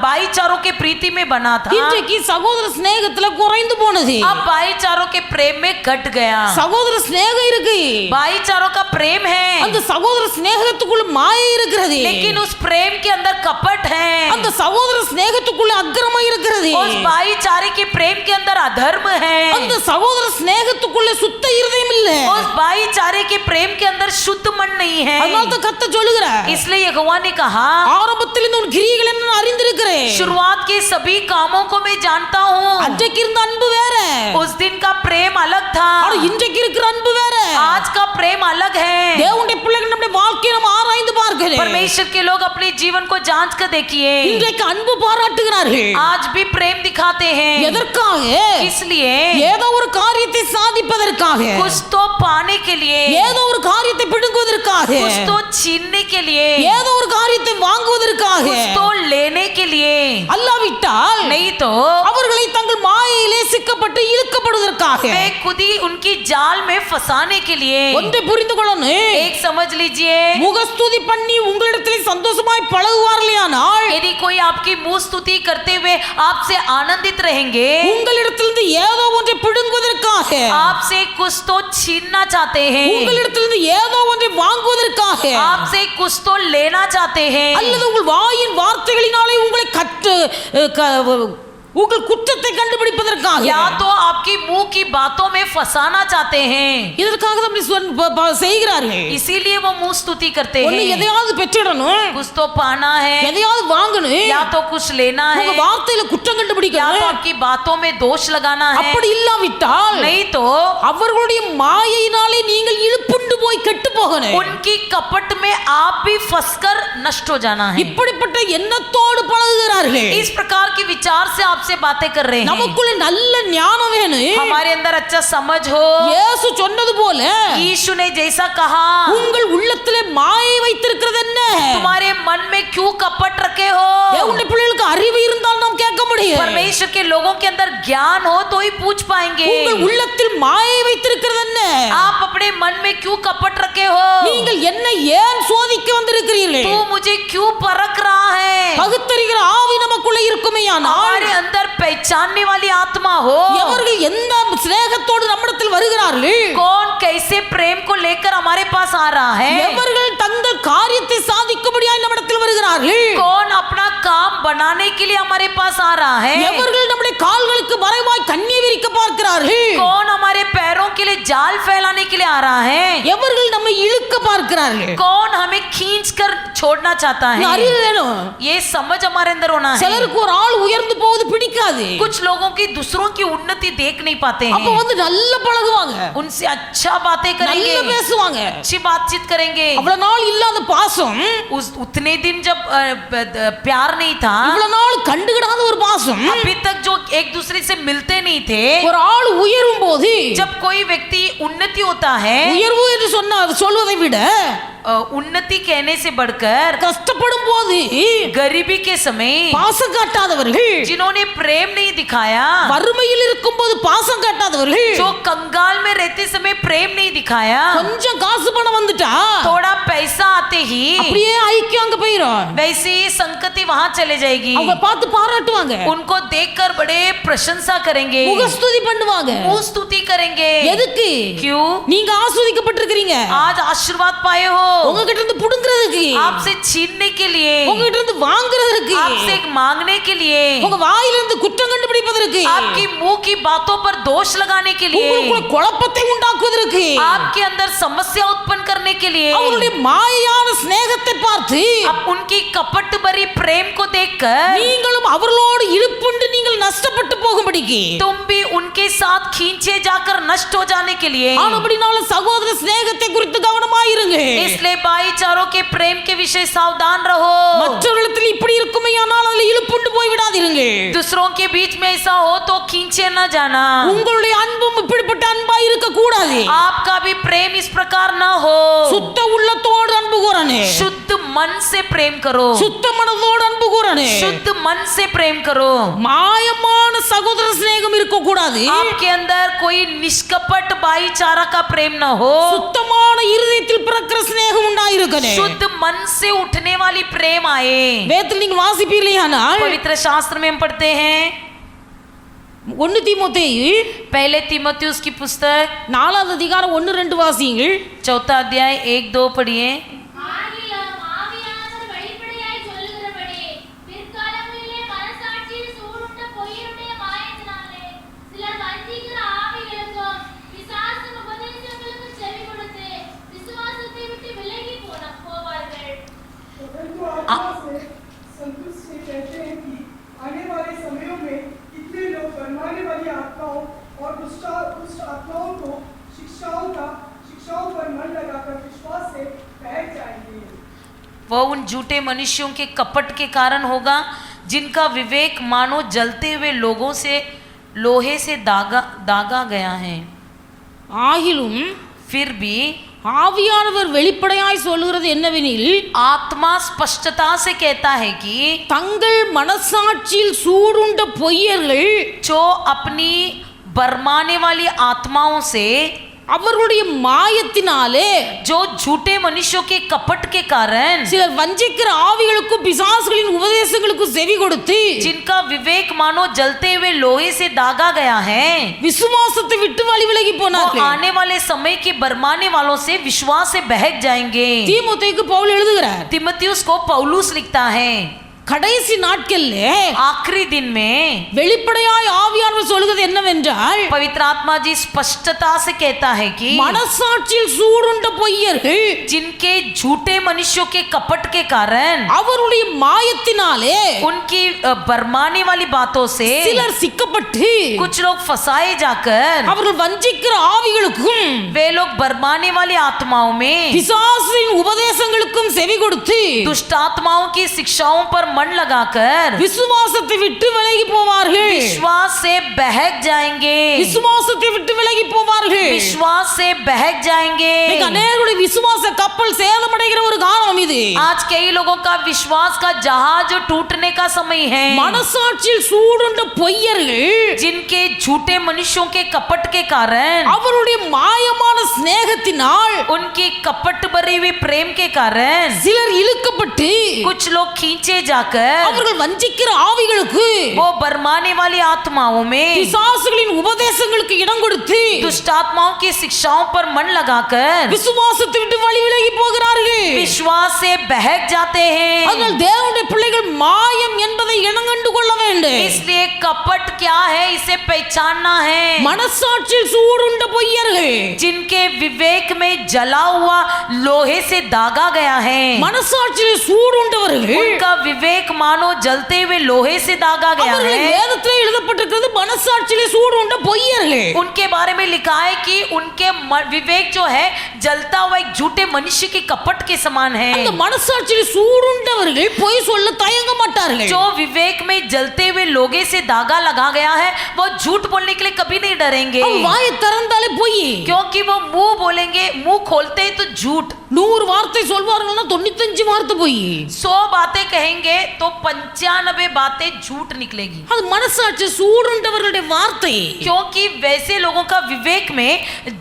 भाईचारों के प्रीति में बना था, இன்றைக்கு சகோதர சிநேகத்துல குறைந்து போனது. अब भाईचारों के प्रेम में घट गया। சகோதர சிநேகம் இருக்கு, भाईचारों का प्रेम है, அந்த சகோதர சிநேகத்துக்குள்ள மாயை இருக்கிறது. लेकिन उस प्रेम के अंदर कपट है। அந்த சகோதர சிநேகத்துக்குள்ள அக்கிரமம் இருக்கிறது. उस भाईचारे के प्रेम के अंदर अधर्म है। அந்த சகோதர சிநேகத்துக்குள்ள சுத்த இருதயம் இல்ல. उस भाईचारे के प्रेम के अंदर शुद्ध मन नहीं है। அதனால தான் கர்த்தர் சொல்லுகிறார், इसलिए यहोवा ने कहा, ஆரம்பத்தில் இந்த உன் கிரியைகளை நான் அறிந்திருக்கிறேன். शुरुआत के सभी कामों को मैं जानता हूँ। அன்றைக்கு இருந்த அன்பு வேற, उस दिन का प्रेम अलग था, ஆனா இன்றைக்கு இருக்கிற அன்பு வேற. आज का प्रेम अलग है। தேவனுடைய பிள்ளைகள் நம்முடைய வாழ்க்கையை நம்ம ஆராய்ந்து பார்க்கிறேன். परमेश्वर के लोग अपने जीवन को जांच कर देखिए। இன்றைக்கு அன்பு பாராட்டுகிறார்கள். आज भी प्रेम दिखाते हैं। எதற்காக? इसलिए ஏதோ ஒரு காரியத்தை சாதிப்பதற்காக, कुछ तो पाने के लिए, ஏதோ ஒரு காரியத்தை பிடுங்குவதற்காக, कुछ तो छीनने के लिए, ஏதோ ஒரு காரியத்தை வாங்குவதற்காக, कुछ तो लेने के लिए, அல்லாவிட்டால் नहीं तो அவர்களை தங்கள் மாயையிலே சிக்கப்பட்டு இழுக்கப்படுவதற்காக. वे खुद ही उनकी जाल में फंसाने के लिए। ஒன்றை புரிந்து கொள்ளணும், एक समझ लीजिए, முகஸ்துதி பண்ணி உங்களிடத்தில் சந்தோஷமாய் பழகுவார்களேயானால் यदि कोई आपकी मुंह स्तुति करते हुए आपसे आनंदित रहेंगे, உங்களிடத்திலிருந்து ஏதோ ஒன்றை பிடுங்குவதற்காக, आपसे कुछ तो छीनना चाहते हैं, உங்களிடத்திலிருந்து ஏதோ ஒன்றை வாங்குவதற்காக, आपसे कुछ तो लेना चाहते हैं, அல்லது உங்கள் வாயின் வார்த்தைகளினாலே உங்களை உங்கள் குற்றத்தை கண்டுபிடிப்பதற்காக या तो आपकी मुंह की बातों में फंसाना चाहते हैं, இதற்காக தான் இப்படி செய்கிறார்கள். इसीलिए वो मुंह स्तुति करते ஒண்ணு हैं। எதையாவது பெற்றிடணும், कुछ तो पाना है, எதையாவது வாங்கணும், या तो कुछ लेना உங்க है, வார்த்தையில குற்றம் या तो கண்டுபிடிக்கணும். आपकी बातों में दोष लगाना है। அப்படி இல்லாவிட்டால் नहीं तो அவர்களுடைய மாயையினாலே நீங்கள் இழுப்புண்டு போய் கெட்டு போகணும். उनकी कपट में आप भी फंसकर नष्ट हो जाना है। இப்படிப்பட்ட எண்ணத்தோடு பழகுகிறார்கள். इस प्रकार के विचार से आपसे बातें कर रहे हैं। நமக்குள்ள நல்ல ஞானம் வேணும். हमारे अंदर अच्छा समझ हो। இயேசு சொன்னது போல यीशु ने जैसा कहा, உங்கள் உள்ளத்திலே மாயை வைத்திருக்கிறது என்ன? तुम्हारे मन में क्यों कपट रखे हो? தேவனுடைய பிள்ளைகளுக்கு அறிவு இருந்தால் நாம் கேட்க முடியும். परमेश्वर के लोगों के अंदर ज्ञान हो तो ही पूछ पाएंगे। உங்கள் உள்ளத்தில் மாயை வைத்திருக்கிறது என்ன? आप अपने मन में क्यों कपट रखे हो? நீங்கள் என்னை ஏன் சோதிக்க வந்திருக்கிறீர்கள்? तू मुझे क्यों परख रहा है? பகுத்தறிகிற ஆவி நமக்குள்ள இருக்குமேயானால் हमारे अंदर पहचानने वाली आत्मा हो, எவர்கள் எந்த சிநேகத்தோடு நம்மிடத்தில் வருகிறார்கள், कौन कैसे प्रेम को लेकर हमारे पास आ रहा है, எவர்கள் தங்கள் காரியத்தை சாதிக்கும்படியாய் நம்மிடத்தில் வருகிறார்கள், कौन अपना काम बनाने के लिए हमारे पास आ रहा है, எவர்கள் நம்முடைய கால்களுக்கு மறைவாய் கண்ணி விரிக்க பார்க்கிறார்கள், कौन हमारे पैरों के लिए जाल फैलाने के लिए आ रहा है, எவர்கள் நம்மை இழுக்க பார்க்கிறார்கள். कौन हमें खींच कर छोड़ना चाहता இந்த है। அறிவு வேணும். ये समझ हमारे अंदर होना है। சிலருக்கு ஒரு ஆள் உயர்ந்து போவது பிடிக்காது. कुछ लोगों की दूसरों की उन्नति देख नहीं पाते அப்ப हैं, வந்து நல்ல பழகுவாங்க, उनसे अच्छा बातें நல்ல करेंगे, பேசுவாங்க. अच्छी बातचीत करेंगे। அவ்வளவு நாள் இல்லாத பாசம், उतने दिन जब प्यार नहीं था, இவ்வளவு நாள் கண்டுகிடாத ஒரு பாசம், अभी तक जो एक दूसरे से मिलते नहीं थे, ஒரு ஆள் உயரும் போது, जब कोई व्यक्ति उन्नति होता है, உயர்வு என்று சொல்வதை விட उन्नति कहने से बढ़कर கஷ்டப்படும் போது गरीबी के समय பாசம் காட்டாதவர்கள், जिन्होंने प्रेम नहीं दिखाया, வறுமையில் இருக்கும் போது பாசம் காட்டாதவர்கள், जो कंगाल में रहते समय प्रेम नहीं दिखाया, கொஞ்சம் காசு பணம் வந்துட்டா थोड़ा पैसा आते ही அப்படியே ஐக்கியம் அங்க போயிடும். वैसे ही संगति वहां चले जाएगी। அவங்க பார்த்து பாராட்டுவாங்க, उनको देखकर बड़े प्रशंसा करेंगे, முகஸ்துதி பண்ணுவாங்க. मुंह स्तुति करेंगे। எதுக்கு? क्यों? நீங்க ஆஸ்வதிக்கப்பட்டிருக்கிறீங்க. आज आशीर्वाद पाए हो, உங்ககிட்ட இருந்து புடுங்கிறதுக்கு, आपसे छीनने के लिए, உங்ககிட்ட இருந்து வாங்குறதுக்கு, आपसे मांगने के लिए, உங்க வாயிலிருந்து குற்றம் கண்டுபிடிப்பதற்கு, आपकी मुंह की बातों पर दोष लगाने के लिए, உங்களுக்குள்ள குழப்பத்தை உண்டாக்குவதற்கு, आपके अंदर समस्या उत्पन्न करने के लिए, அவங்களுடைய மாயான சிநேகத்தை பார்த்து अब उनकी कपट भरी प्रेम को देखकर நீங்களும் அவர்களோடு இழுப்புண்டு நீங்கள் நஷ்டப்பட்டு போகும்படிக்கு, तुम भी उनके साथ खींचे जाकर नष्ट हो जाने के लिए, ஆனபடினால சகோதர சிநேகத்தை குறித்து கவனமாயிருங்க. इसलिए भाईचारों के प्रेम के विषय सावधान रहो। மற்றவர்களிடத்தில் இப்படி இருக்குமேயானால் அதில் இழுப்புண்டு போய் விடாதீருங்க. दूसरों के बीच में ऐसा हो तो खींचे न जाना। உங்களுடைய அன்பும் இப்படிப்பட்ட அன்பாய் இருக்க கூடாது. आपका भी प्रेम इस प्रकार न हो। சுத்த உள்ளத்தோடு அன்பு கூறனே, शुद्ध मन से प्रेम करो, சுத்த மனதோடு அன்பு கூறனே, शुद्ध मन से प्रेम करो। மாயமான சகோதர சிநேகம் இருக்க கூடாது. आपके अंदर कोई निष्कपट भाईचारा का प्रेम न हो, சுத்தமான இருதயத்தில் பிறக்கிற சிநேகம் உண்டாயிருக்கனே. शुद्ध मन से उठने वाली प्रेम आए। வேதத்தில் நீங்க வாசிப்பீர்களானால் पवित्र शास्त्र में हम पढ़ते हैं, 1 தீமோத்தேயு पहले तीमुथियुस की पुस्तक 4வது அதிகாரம் 1-2 வாசியுங்கள். 4 अध्याय 1-2 पढ़िए। ஆகிலும் ஆவியானவர் வெளிப்படையாய் சொல்லுகிறபடி பிற்காலங்களிலே மனசாட்சியில் சூடுண்ட பொய்யருடைய மாயத்தினாலே சிலர் வஞ்சிக்கிற ஆவிகளுக்கும் பிசாசின் உபதேசங்களுக்கும் செவி கொடுத்து விசுவாசத்தை விட்டு விலகி போவார்கள். परंतु आत्मा से संतुष्ट से कहते हैं कि आने वाले समयों में कितने लोग भरमाने वाली आत्माओं और दुष्ट आत्माओं को शिक्षाओं पर मन लगाकर विश्वास से बहक जाएंगे। वह उन झूठे मनुष्यों के कपट के कारण होगा जिनका विवेक मानो जलते हुए लोगों से लोहे से दागा गया है। ஆகிலும் फिर भी ஆவியானவர் வெளிப்படையாய் சொல்லுகிறது என்னவெனில், आत्मा स्पष्टता से कहता है कि தங்கள் மனசாட்சியில் சூடுண்ட பொய்யர்கள் जो अपनी बरमाने वाली आत्माओं से, அவர்களுடைய மாயத்தினாலே, जो झूठे मनुष्यों के कपट के कारण, சிலர் வஞ்சிக்கிற ஆவிகளுக்கும் பிசாசுகளின் உபதேசங்களுக்கும் செவி கொடுத்து जिनका विवेक मानो जलते हुए लोहे से दागा गया है, விசுவாசத்தை விட்டு வழி விலகி वो போனார்கள். आने वाले समय के बरमाने वालों से विश्वास से बहक जाएंगे। தீமோத்தேயுக்கு பவுல் எழுதுகிறார், तिमुथियुस को पौलुस लिखता है, கடைசி நாட்கள்ல आखिरी दिन में வெளிப்படையாய் ஆவியானவர் சொல்கிறது என்னவென்றால், पवित्र आत्मा जी स्पष्टता से कहता है कि மனசாட்சியில் சூடுண்ட பொய்யர்கள் जिनके झूठे मनुष्यों के कपट के कारण அவருடைய மாயத்தினாலே उनकी बरमाने वाली बातों से சிலர் சிக்கப்பட்டு कुछ लोग फंसाए जाकर அவர்கள் வஞ்சிக்கிற ஆவிகளுக்கும் वे लोग बरमाने वाली आत्माओं में பிசாசின் உபதேசங்களுக்கும் செவி கொடுத்து दुष्ट आत्माओं की शिक्षाओं पर मन लगाकर விசுவாசத்தை விட்டு விலகி போவார்கள். विश्वास से बहक जाएंगे, விசுவாசத்தை விட்டு விலகி போவார்கள். विश्वास से बहक जाएंगे। இன்னைக்கு அநேகருடைய விசுவாச கப்பல் சேதமடைகிற ஒரு காலம் இது. आज कई लोगों का विश्वास का जहाज टूटने का समय है। மனசாட்சியில் சூடுண்ட பொய்யர்கள் जिनके झूठे मनुष्यों के कपट के कारण அவருடைய மாயமான சிநேகத்தினால் उनकी कपट भरी हुई प्रेम के कारण சிலர் இழுக்கப்பட்டு कुछ लोग खींचे जाकर அவர்கள் வஞ்சிக்கிற ஆவிகளுக்கு वो बरमाने वाली आत्माओं में பிசாசுகளின் உபதேசங்களுக்கு இடம் கொடுத்து दुष्ट आत्माओं की शिक्षाओं पर मन लगाकर விசுவாசத்தை விட்டு வழி விலகி போகிறார்கள். विश्वास से बहक जाते हैं। அதனால் தேவனுடைய பிள்ளைகள் மாயம் என்பதை இனங்கண்டு கொள்ள வேண்டும். इसलिए कपट क्या है इसे पहचानना है। மனசாட்சியில் சூடுண்ட பொய்யர்கள் जिनके विवेक में जला हुआ लोहे से दागा गया है, மனசாட்சியில் சூடுண்டவர்கள் उनका विवेक मानो जलते हुए लोहे से दागा गया அவர்கள் है। வேதத்தில் எழுதப்பட்டிருக்கிறது மனசாட்சியில் சூடுண்ட பொய்யர்கள். उनके बारे में लिखा है कि उनके विवेक जो है जलता हुआ एक झूठे मनुष्य की कपट के समान है। அந்த மனசாட்சியில் சூடுண்டவர்கள் பொய் சொல்ல தயங்க மாட்டார்கள். जो विवेक में जलते हुए लोहे से दागा लगा गया है वो झूठ बोलने के लिए कभी नहीं डरेंगे, அவன் வாயை திறந்தாலே பொய். क्योंकि वो मुंह बोलेंगे, मुंह खोलते ही तो झूठ। 100 வார்த்தை சொல்வார்கள்னா 95 வார்த்தை பொய். 100 बातें कहेंगे तो 95 बातें झूठ निकलेगी, அது மனசாட்சி சூடுண்டவர்களுடைய வார்த்தை. क्योंकि वैसे लोगों का विवेक में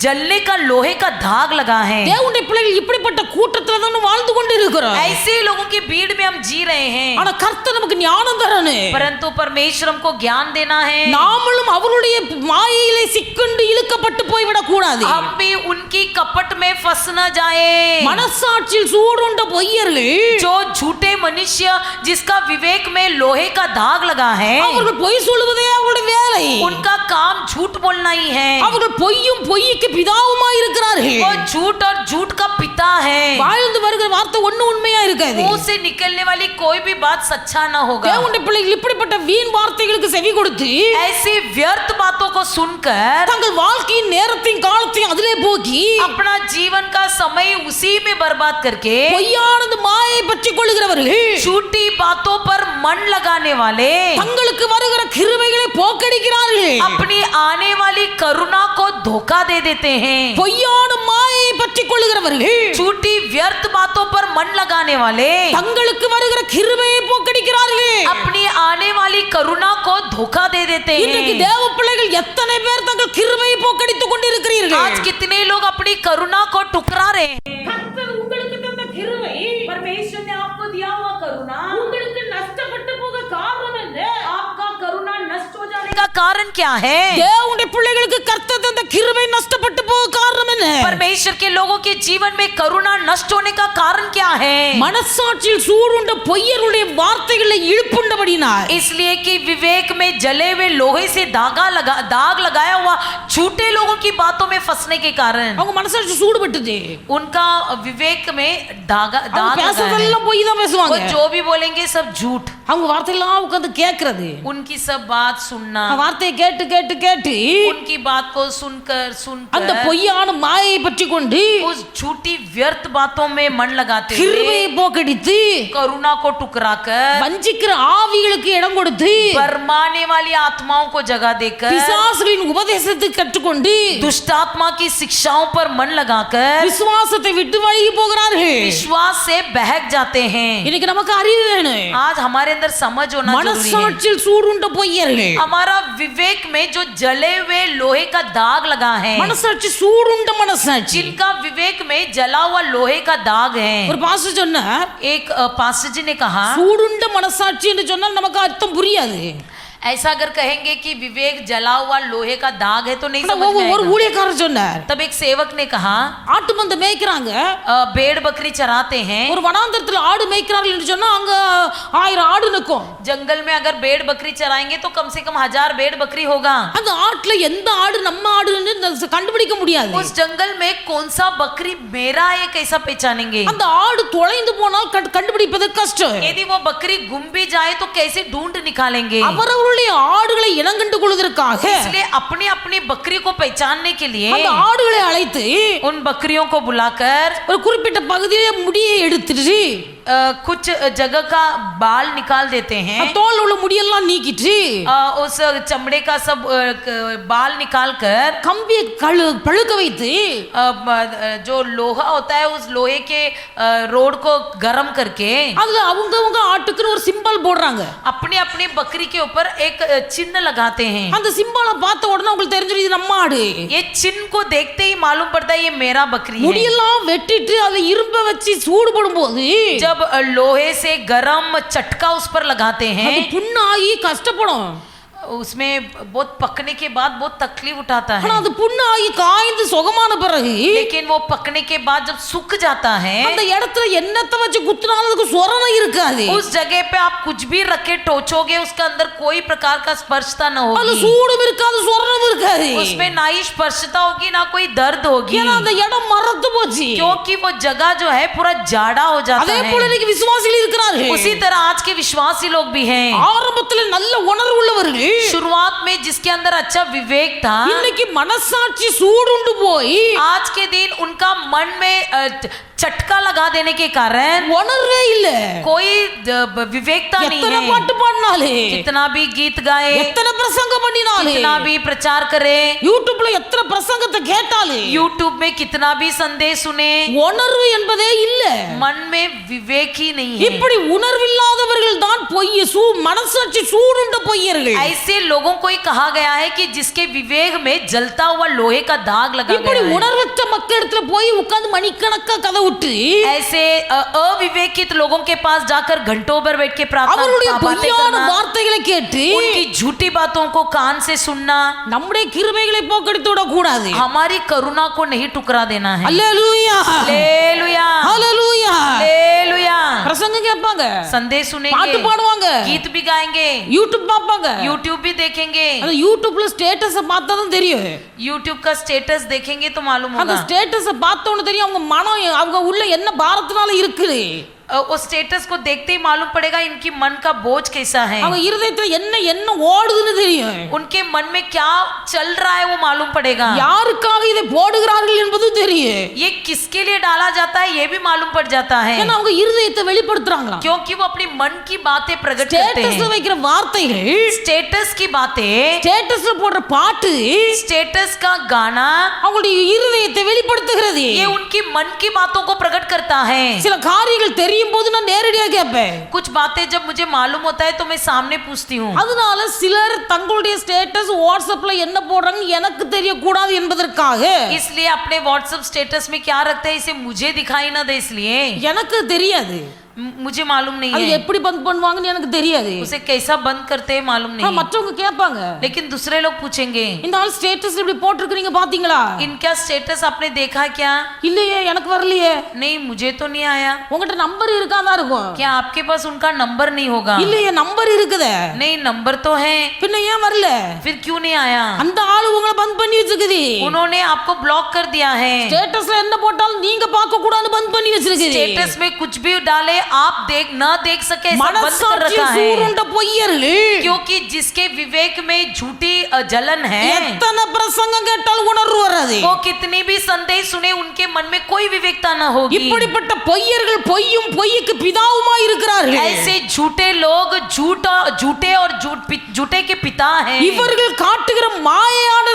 जलने का लोहे का दाग लगा है। தேவனுடைய பிள்ளைகள் இப்படிப்பட்ட கூட்டத்துல தான் வாழ்ந்து கொண்டு இருக்கிறோம். ऐसे लोगों की भीड़ में हम जी रहे हैं, ஆனா கர்த்தர் நமக்கு ஞானம் தரணும். परंतु परमेश्वर हमको ज्ञान देना है। நாமளும் அவருடைய மாயையிலே சிக்கண்டு இழுக்கப்பட்டு போய்விடக் கூடாது. हम भी उनकी कपट में फंस न जाए। மனசாட்சியில் சூடுண்ட பொய்யர்கள் जो झूठे मनुष्य जिसका विवेक में लोहे का दाग लगा है, அவர்கள் பொய் சொல்வதே அவருடைய வேலை. उनका काम झूठ बोलना ही है। அவர்கள் பொய்யும் பொய்க்கு பிதாவுமாய் இருக்கிறார்கள். वो झूठ और झूठ का पिता है। வாழ்ந்து வருகிற வார்த்தை ஒண்ணு உண்மையா இருக்காது. मुंह से निकलने वाली कोई भी बात सच्चा न होगा। தேவனுடைய பிள்ளைகள் இப்படிப்பட்ட வீண் வார்த்தைகளுக்கு செவி கொடுத்து ऐसी व्यर्थ बातों को सुनकर தங்கள் வாழ்க்கையின் நேரத்தையும் காலத்தையும் அதிலே போக்கி अपना जीवन का समय उसी में बर्बाद करके பொய்யானது மாயை பற்றி கொள்ளுகிறவர்கள் झूठी बातों पर मन लगाने वाले தங்களுக்கு வருகிற கிருபைகளை போக்கடிக்கிறார்கள். अपनी आने वाली करुणा को धोखा दे देते हैं। பொய்யான மாயை பற்றி கொள்ளுகிறவர்கள் झूठी व्यर्थ बातों पर मन लगाने वाले தங்களுக்கு வருகிற கிருபையை போக்கடிக்கிறார்கள். अपनी आने वाली करुणा को धोखा दे देते இன்றைக்கு हैं। தேவ பிள்ளைகள் எத்தனை பேர் தங்கள் கிருபையை போக்கடித்துக் கொண்டிருக்கிறீர்கள். आज कितने लोग अपनी करुणा को टुकरा रहे हैं। கர்த்தர் உங்களுக்கு தந்த கிருபை परमेश्वर ने आपको दिया हुआ करुणा, உங்களுக்கு நஷ்டப்பட்டு போக காரணம் என்ன? आपका करुणा नष्ट हो जाने का कारण क्या है? தேவனுடைய பிள்ளைகளுக்கு கர்த்தர் தந்த கிருபை நஷ்டப்பட்டு போக காரணம் என்ன? परमेश्वर के लोगों के जीवन में करुणा नष्ट होने का कारण क्या है? மனசாட்சியில் சூடுண்ட பொய்யருடைய வார்த்தைகளை இழுப்புண்டபடினார். इसलिए कि विवेक में जले हुए लोहे से दाग लगाया हुआ झूठे लोगों की बातों में फंसने के कारण அவங்க மனசாட்சி சூடுபட்டது. उनका विवेक में दाग அவங்க लगा है। பேசுறதெல்லாம் பொய் தான் वो பேசுவாங்க. जो भी बोलेंगे सब झूठ। அவங்க வார்த்தையெல்லாம் உட்கார்ந்து கேட்கறது. उनकी सब बात सुनना, வார்த்தையை கேட்டு கேட்டு கேட்டு उनकी बात को सुनकर அந்த सुनकर பொய்யான மாயை பற்றி கொண்டு उस झूठी व्यर्थ बातों में मन लगाते हुए கிருபையை போக்கடித்து करुणा को टुकराकर வஞ்சிக்கிற ஆவிகளுக்கு இடம் கொடுத்து बरमाने वाली आत्माओं को जगह देकर பிசாசுகளின் உபதேசத்தை கற்றுக்கொண்டு दुष्ट आत्मा की शिक्षाओं पर मन लगाकर விசுவாசத்தை விட்டு வழிகி போகிறார்கள். विश्वास से बहक जाते हैं। இன்னைக்கு நமக்கு அறிவு வேணும். आज हमारे अंदर समझ होना जरूरी है। மனசாட்சியில் சூடுண்ட பொய்யர்கள் हमारा विवेक में जो जले हुए लोहे का दाग लगा है, மனசாட்சி சூடுண்ட மனசாட்சி. जिनका विवेक में जला हुआ लोहे का दाग है। ஒரு பாஸ்டர் சொன்னார், एक पास्टर जी ने कहा சூடுண்ட மனசாட்சி என்று சொன்னால் நமக்கு அர்த்தம் புரியாது. ऐसा अगर कहेंगे कि विवेक जला हुआ लोहे का दाग है तो नहीं समझ में ஒரு आएगा। ஊழியக்காரர் சொன்னார், तब एक सेवक ने कहा ஆட்டு மந்தை மேய்க்கிறாங்க, भेड़ बकरी चराते हैं, ஒரு வனாந்தரத்துல ஆடு மேய்க்கிறார்கள் என்று சொன்னா அங்க 1000 ஆடு நிற்கும். जंगल में अगर भेड़ बकरी चराएंगे तो कम से कम 1000 भेड़ बकरी होगा। அந்த ஆட்டுல எந்த ஆடு நம்ம ஆடுன்னு கண்டுபிடிக்க முடியாது. उस जंगल में कौन सा बकरी मेरा है कैसा पहचानेंगे? அந்த ஆடு தொலைந்து போனால் கண்டுபிடிப்பது கஷ்டம். यदि वो बकरी गुम भी जाए तो कैसे ढूंढ निकालेंगे? அவரவருடைய ஆடுகளை இனங்கண்டு கொள்வதற்காக इसलिए अपनी अपनी बकरी को पहचानने के लिए அந்த ஆடுகளை அழைத்து उन बकरियों को बुलाकर ஒரு குறிப்பிட்ட பகுதியிலே முடியை எடுத்துட்டு कुछ जगह का बाल निकाल देते हैं, தோல் உள்ள முடியெல்லாம் நீக்கிட்டு उस चमड़े का सब बाल निकाल कर கம்பியை பழுக்க வைத்து जो लोहा होता है उस लोहे के रोड को गर्म करके அதுல அவங்கவங்க ஆட்டுக்குன்னு ஒரு சிம்பல் போடுறாங்க. अपनी अपनी बकरी के ऊपर एक चिन्ह लगाते हैं। அந்த சிம்பலை பார்த்த உடனே உங்களுக்கு தெரிஞ்சிடும் இது நம்ம ஆடு. ये चिन्ह को देखते ही मालूम पड़ता है ये मेरा बकरी है। முடியெல்லாம் வெட்டிட்டு அதை இரும்ப வச்சு சூடு போடும்போது जब लोहे से गरम चटका उस पर लगाते அது हैं புண்ணாகி கஷ்டப்படும். उसमें बहुत पकने के बाद बहुत तकलीफ उठाता है, ஆனா அது புண்ணாகி காய்ந்து சுகமான பிறகு लेकिन वो पकने के बाद जब सूख जाता है அந்த இடத்துல என்னத்தை வச்சு குத்துனாலும் அதுக்கு சொரணை இருக்காது. उस जगह पे आप कुछ भी रख के टोचोगे उसके अंदर कोई प्रकार का स्पर्शता न அதுல होगी, சூடும் இருக்காது, சொரணம் இருக்காது. उसमें ना ही स्पर्शता होगी ना कोई दर्द होगी, ஏன்னா அந்த இடம் மறந்து போச்சு. क्योंकि वो जगह जो है पूरा जाड़ा हो जाता அதே போல है। இன்னைக்கு விசுவாசிகள் இருக்கிறார்கள். उसी तरह आज के विश्वासी लोग भी हैं, ஆரம்பத்துல நல்ல உணர்வு உள்ளவர்கள் शुरुआत में जिसके अंदर अच्छा विवेक था, இன்னைக்கு மனசாட்சி சூடுண்டு போய் आज के दिन उनका मन में चटका लगा देने के कारण உணர்வே இல்ல. कोई विवेकता नहीं எத்தனை है। பாட்டு பாடினாலே, कितना भी गीत गाए, எத்தனை பிரசங்கம் பண்ணினாலே, कितना भी प्रचार करे, யூடியூப்ல எத்தனை பிரசங்கத்தை கேட்டாலே यूट्यूब में कितना भी संदेश सुने, உணர்வு என்பதே இல்ல. मन में विवेक ही नहीं है। இப்படி உணர்வில்லாதவர்கள் தான் பொய் மனசாட்சி சூடுண்ட பொய்யர்கள். ऐसे लोगों को ही कहा गया है कि जिसके विवेक में जलता हुआ लोहे का दाग लगा இப்படி गया है। உணர்வற்ற மக்களிடத்துல போய் உட்கார்ந்து மணிக்கணக்கா கதை விட்டு ऐसे अविवेकित लोगों के पास जाकर घंटों भर बैठ के அவருடைய प्रार्थना बातें பொய்யான करना, வார்த்தைகளை கேட்டு उनकी झूठी बातों को कान से सुनना, நம்முடைய கிருபைகளை போக்கடித்து விட கூடாது. हमारी करुणा को नहीं टुकरा देना है। அல்லேலூயா, हालेलुया, அல்லேலூயா. हालेलुया। பிரசங்கம் கேட்பாங்க, संदेश பாட்டு सुनेंगे, பாடுவாங்க, गीत भी गाएंगे, யூடியூப் பார்ப்பாங்க. यूट्यूब भी देखेंगे। அந்த யூடியூப்ல ஸ்டேட்டஸ பார்த்தா தான் தெரியும். यूट्यूब का स्टेटस देखेंगे तो मालूम அந்த होगा, ஸ்டேட்டஸ பார்த்தவொன்னு தெரியும் அவங்க மனம் அவங்க உள்ள என்ன பாரத்தினால இருக்குது. उस स्टेटस को देखते ही मालूम पड़ेगा इनकी मन का बोझ कैसा है, அவங்க இருதயத்துல என்ன என்ன ஓடுதுன்னு தெரியும். उनके मन में क्या चल रहा है वो मालूम पड़ेगा, யாருக்காக இதை போடுகிறார்கள் என்பது தெரியும். ये किसके लिए डाला जाता है ये भी मालूम पड़ जाता है, ஏன்னா அவங்க இருதயத்தை வெளிப்படுத்துறாங்களா. क्योंकि वो अपनी मन की बातें प्रकट करते ஸ்டேட்டஸ்ல हैं। வைக்கிற வார்த்தைகள், स्टेटस की बातें, ஸ்டேட்டஸ்ல போடுற பாட்டு स्टेटस का गाना, அவங்களுடைய இருதயத்தை வெளிப்படுத்துகிறது. ये उनकी मन की बातों को प्रकट करता है। சில காரியங்கள் தெரியும் போது நான் நேரடியாக கேட்பேன். कुछ बातें जब मुझे मालूम होता है तो मैं सामने पूछती हूँ, அதனால சிலர் தங்களுடைய ஸ்டேட்டஸ் வாட்ஸ்அப்ல என்ன போடுறாங்க எனக்கு தெரியக்கூடாது என்பதற்காக इसलिए अपने व्हाट्सएप स्टेटस में क्या रखते हैं इसे मुझे दिखाई ना दे, इसलिए எனக்கு தெரியாது. मुझे मालूम नहीं அது है, எப்படி பந்த் பண்ணுவாங்கன்னு எனக்கு தெரியாது. उसे कैसा बंद करते हैं मालूम नहीं, மற்றவங்க கேட்பாங்க, लेकिन दूसरे लोग पूछेंगे இந்த ஆள் ஸ்டேட்டஸ் இப்படி போட்டுருக்கீங்க பாத்தீங்களா? इनका स्टेटस आपने देखा क्या? இல்லையே, எனக்கு வரலையே. नहीं मुझे तो नहीं आया। உங்ககிட்ட நம்பர் இருக்காதா இருக்கும்? क्या आपके पास उनका नंबर नहीं होगा? இல்லையே, நம்பர் இருக்குதே. नहीं नंबर तो है, பின்ன ஏன் வரல? फिर क्यों नहीं आया? அந்த ஆளு உங்களை பந்த் பண்ணி வச்சிருக்குது. उन्होंने आपको ब्लॉक कर दिया है, ஸ்டேட்டஸ்ல என்ன போட்டாலும் நீங்க பார்க்க கூடாதுன்னு பந்த் பண்ணி வச்சிருக்குது. स्टेटस में कुछ भी डाले आप न देख सके ऐसा बंद कर மனசாட்சி रखा है, சூடுண்ட பொய்யர்கள், क्योंकि जिसके विवेक में झूठी जलन है, எத்தனை பிரசங்கம் கேட்டாலும் உணர்வு வராது. वो कितनी भी संदेश सुने उनके मन में कोई विवेकता न होगी। இப்படிப்பட்ட பொய்யர்கள் பொய்யும் பொய்யுக்கு பிதாவுமாய் இருக்கிறார்கள். ऐसे झूठे लोग झूठे और झूठे के पिता हैं। இவர்கள் காட்டுகிற மாயான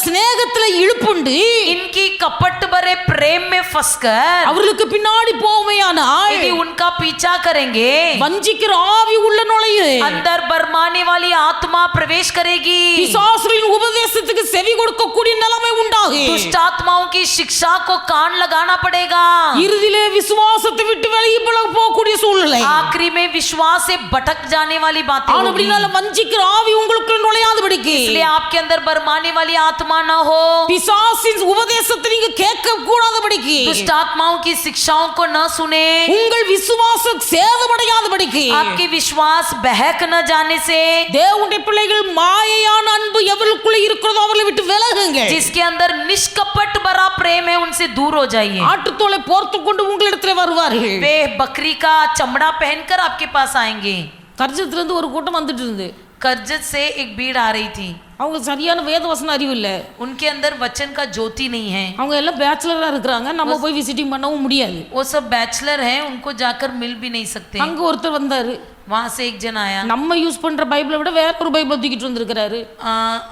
ஸ்நேகத்துல இழுப்புண்டு इनकी कपट भरे प्रेम में फंसकर அவர்களுக்கு பின்னாடி போவையானால் यदि उनका पीछा करेंगे வஞ்சிக்கிற ஆவி உள்ள நுழையும். अंदर बरमाने वाली आत्मा प्रवेश करेगी, பிசாசுகளின் உபதேசத்துக்கு செவி கொடுக்கக்கூடிய நிலைமை உண்டாகும். இருப்பதாக. दुष्ट आत्माओं की शिक्षा को कान लगाना पड़ेगा. இறுதியிலே விசுவாசத்தை விட்டு வெளியே போகக்கூடிய சூழ்நிலை. आखिरी में विश्वास से भटक जाने वाली बातें होगी. அப்படினால வஞ்சிக்கிற ஆவி உங்களுக்கு நுழையாதபடிக்கு, इसलिए आपके अंदर बरमाने वाली आत्मा न हो. பிசாசின் உபதேசத்தை நீங்க கேட்க கூடாதபடிக்கு, दुष्ट आत्माओं की शिक्षाओं को न सुने. உங்கள் விசுவாசம் சேதமடையாதபடிக்கு, आपकी विश्वास बहक न जाने से. தேவனுடைய பிள்ளைகள் மாயையான அன்பு எவருக்குள்ள இருக்கிறதோ அவர்களை விட்டு விலகுங்க. जिसके अंदर निष्कपट भरा प्रेम है उनसे दूर हो जाइए. ஆட்டுத்தோலை போர்த்து கொண்டு உங்களிடத்தில் வருவார்கள். वे बकरी का चमड़ा पहनकर आपके पास आएंगे. கர்ஜத்துல இருந்து ஒரு கூட்டம் வந்துட்டு இருந்து, करजत से एक भीड़ आ रही थी. அவங்களுக்கு சரியான வேத வசன அறிவு இல்ல. उनके अंदर वचन का ज्योति नहीं है. அவங்க எல்லாம் பேச்சுலரா இருக்கிறாங்க. நம்ம போய் விசிட்டிங் பண்ணவும் முடியாது. वो सब बैचलर हैं, उनको जाकर मिल भी नहीं सकते. அங்க ஒருத்தர் வந்தாரு. वहां से एक जन आया. நம்ம யூஸ் பண்ற பைபிளை விட வேற ஒரு பைபிள் தூக்கிட்டு வந்திருக்கிறாரு.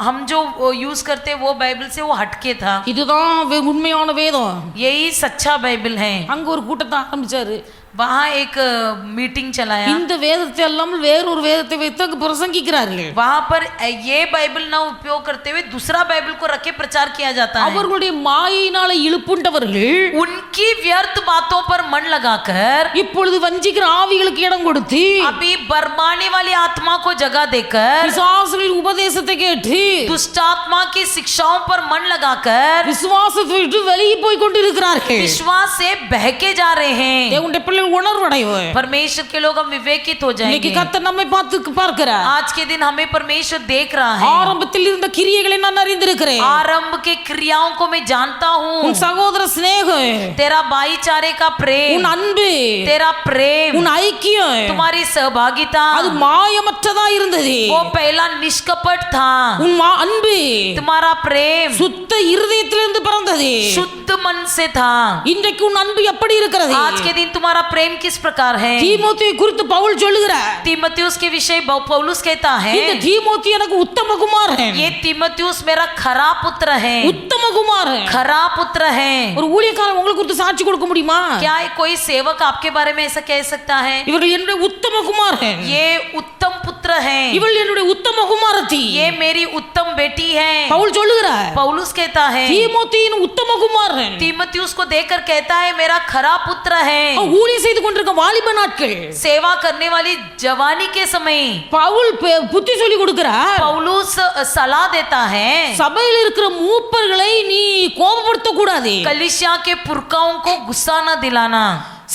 हम जो यूज करते वो बाइबल से वो हटके था. இதுதான் உண்மையான வேதம். यही सच्चा बाइबल है. அங்க ஒரு கூட்டத்தை ஆரம்பிச்சாரு. वहाँ एक मीटिंग चलाया. இந்த வேதத்தை எல்லாம் வேறொரு வேதத்தை வைத்து அங்க பிரசங்கிக்கிறார்கள். वहाँ पर ये बाइबल ना उपयोग करते हुए दूसरा बाइबल को रखे प्रचार किया जाता है. அவர்களுடைய மாயினால இழுப்புண்டவர்கள் उनकी व्यर्थ बातों पर मन लगाकर இப்பொழுது வஞ்சிக்கிற ஆவிகளுக்கு இடம் கொடுத்து, अभी बरमाने वाली आत्मा को जगह देकर பிசாசுகளின் உபதேசத்தை கேட்டு दुष्ट आत्मा की शिक्षाओं पर मन लगाकर விசுவாசத்தை விட்டு வெளியே போய் கொண்டிருக்கிறார்கள். विश्वास से बहके जा रहे हैं. தேவனுடைய பிள்ளைகள் உணர்வடைவோம். परमेश्वर के लोग हम विवेकित हो இன்னைக்கு जाएंगे. கர்த்தர் நம்மை பார்த்து பார்க்கிறார். आज के दिन हमें परमेश्वर देख रहा है. ஆரம்பத்தில் இருந்த கிரியைகளை நான் அறிந்திருக்கிறேன். आरंभ के क्रियाओं को मैं जानता हूँ. உன் சகோதர சிநேகம், तेरा भाईचारे का प्रेम, உன் அன்பு, तेरा प्रेम, உன் ஐக்கியம், तुम्हारी सहभागिता அது மாயமற்றதா இருந்தது. वो पहला निष्कपट था. உன் அன்பு तुम्हारा प्रेम சுத்த இருதயத்திலிருந்து பிறந்தது. शुद्ध मन से था. இன்றைக்கு உன் அன்பு எப்படி இருக்கிறது? आज के दिन तुम्हारा प्रेम किस प्रकार है? தீமோத்தேயு குறித்து பவுல் சொல்லுகிறார். तीमुथियुस के विषय पौलुस कहता है, இந்த தீமோத்தேயு எனக்கு உத்தம குமாரன். ये तीमुथियुस मेरा खरा पुत्र है. உத்தம குமாரன். खरा पुत्र है. ஒரு ஊழியக்காரன் உங்களுக்கு குறித்து சாட்சி கொடுக்க முடியுமா? क्या कोई सेवक आपके बारे में ऐसा कह सकता है? இவர்கள் என்னுடைய உத்தம குமாரன், ये उत्तम पुत्र है. இவள் என்னுடைய உத்தம குமாரத்தி. ये मेरी उत्तम बेटी है. பவுல் சொல்லுகிறார். पौलुस कहता है, தீமோத்தேயின் உத்தம குமாரன். तीमुथियुस को देखकर कहता है मेरा खरा पुत्र है. ஊழியம் செய்து கொண்டிருக்க வாலிப நாட்கள், सेवा करने वाली जवानी के समय பவுல் புத்தி சொல்லி கொடுக்கிறார். पौलुस सलाह देता है, சபையில் இருக்கிற மூப்பர்களை நீ கோபப்படுத்த கூடாது. कलीसिया के पुरखाओं को गुस्सा न दिलाना.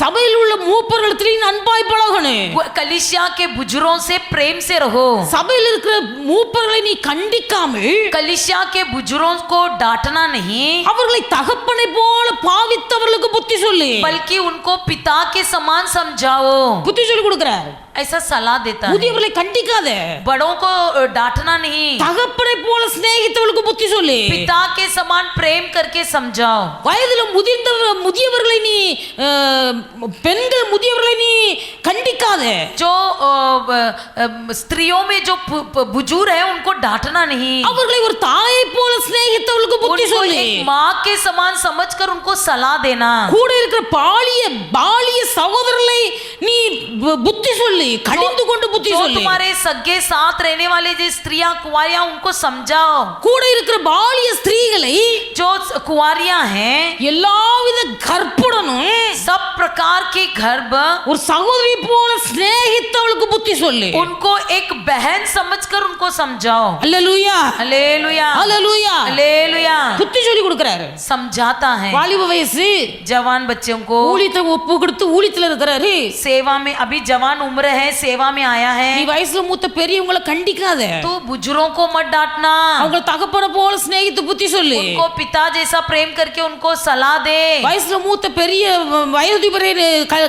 சபையில் உள்ள மூப்பர்களிடத்தில் நீ அன்பாய் பழகணும். कलीसिया के बुजुर्गों से प्रेम से रहो. சபையில் இருக்கிற மூப்பர்களை நீ கண்டிக்காமல் कलीसिया के बुजुर्गों को डांटना नहीं, அவர்களை தகப்பனை போல பாவித்தவர்களுக்கு புத்தி சொல்லு. बल्कि उनको पिता के समान समझाओ. புத்தி சொல்லி கொடுக்கிறார். ऐसा सलाह देता है. முதியவர்களை கண்டிக்காத, बड़ों को डांटना नहीं, தகப்பனை போல சிநேகித்தவர்களுக்கு புத்தி சொல்லு. पिता के समान प्रेम करके समझाओ. வயதில் முதியவர்களை நீ பெண்கள் முதியவர்களை நீ கண்டிக்காத. जो स्त्रियों में जो बुजुर्ग है उनको डांटना नहीं, அவர்களை ஒரு தாயை போல சிநேகித்தவர்களுக்கு புத்தி उनको சொல்லு. एक माँ के समान समझकर उनको सलाह देना. கூட இருக்கிற பாலிய சகோதரர்களை நீ புத்தி சொல்லு, கடிந்து கொண்டு புத்தி जो சொல்லு. तुम्हारे सगे साथ रहने वाले जो स्त्रियां कुंवारियां उनको समझाओ. கூட இருக்கிற பாலிய ஸ்திரீகளை जो कुंवारियां हैं எல்லாவித கற்புடனும் सब प्रकार के गर्भ ஒரு சகோதரி போல சிநேகித்தவளுக்கு புத்தி சொல்லு. उनको एक बहन समझकर उनको समझाओ. அல்லேலூயா, हालेलुया, அல்லேலூயா. हालेलुया. புத்தி சொல்லி கொடுக்கிறாரு. समझाता है. வாலிப வயசு, जवान बच्चों को ஊழியத்தை ஒப்பு கொடுத்து ஊழியத்துல இருக்கிறாரு. सेवा में, अभी जवान उम्र है, सेवा में आया நீ है. வயசுல மூத்த பெரியவங்களை கண்டிக்காத. तो बुजुर्गों को मत डांटना, அவங்க தகப்பனை போல சிநேகித்து புத்தி சொல்லு. उनको पिता जैसा प्रेम करके उनको सलाह दे. வயசுல மூத்த பெரிய வயோதிபரை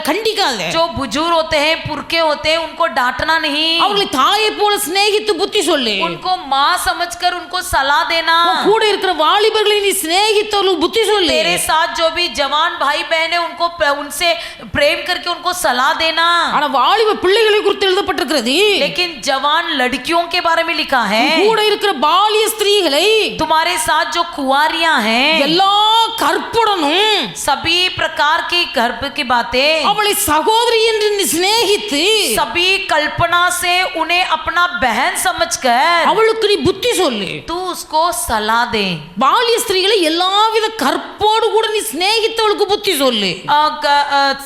கண்டிக்காத. जो बुजुर्ग होते हैं, पुरखे होते हैं, उनको डांटना नहीं, அவங்களை தாயை போல சிநேகித்து புத்தி சொல்லு. उनको माँ समझकर उनको सलाह देना. கூட இருக்கிற வாலிபர்களை நீ சிநேகித்தவர்களுக்கு புத்தி சொல்லு. तेरे साथ जो भी जवान भाई बहन है उनको उनसे प्रेम करके उनको सलाह देना. ஆனா வாலிப பிள்ளைகளை குறித்து எழுதப்பட்டிருக்கிறது. लेकिन जवान लड़कियों के बारे में लिखा है, கூட இருக்கிற பாலிய ஸ்திரீகளை तुम्हारे साथ जो कुंवारियां हैं எல்லா கற்புடனும் सभी प्रकार की गर्भ की बातें, அவளை சகோதரி என்று நீ சிநேகித்து सभी कल्पना से उन्हें अपना बहन समझकर அவளுக்கு நீ புத்தி சொல்லு. तू उसको सलाह दे. பாலிய ஸ்திரீகளை எல்லாவித கற்போடு கூட நீ சிநேகித்தவளுக்கு புத்தி சொல்லு.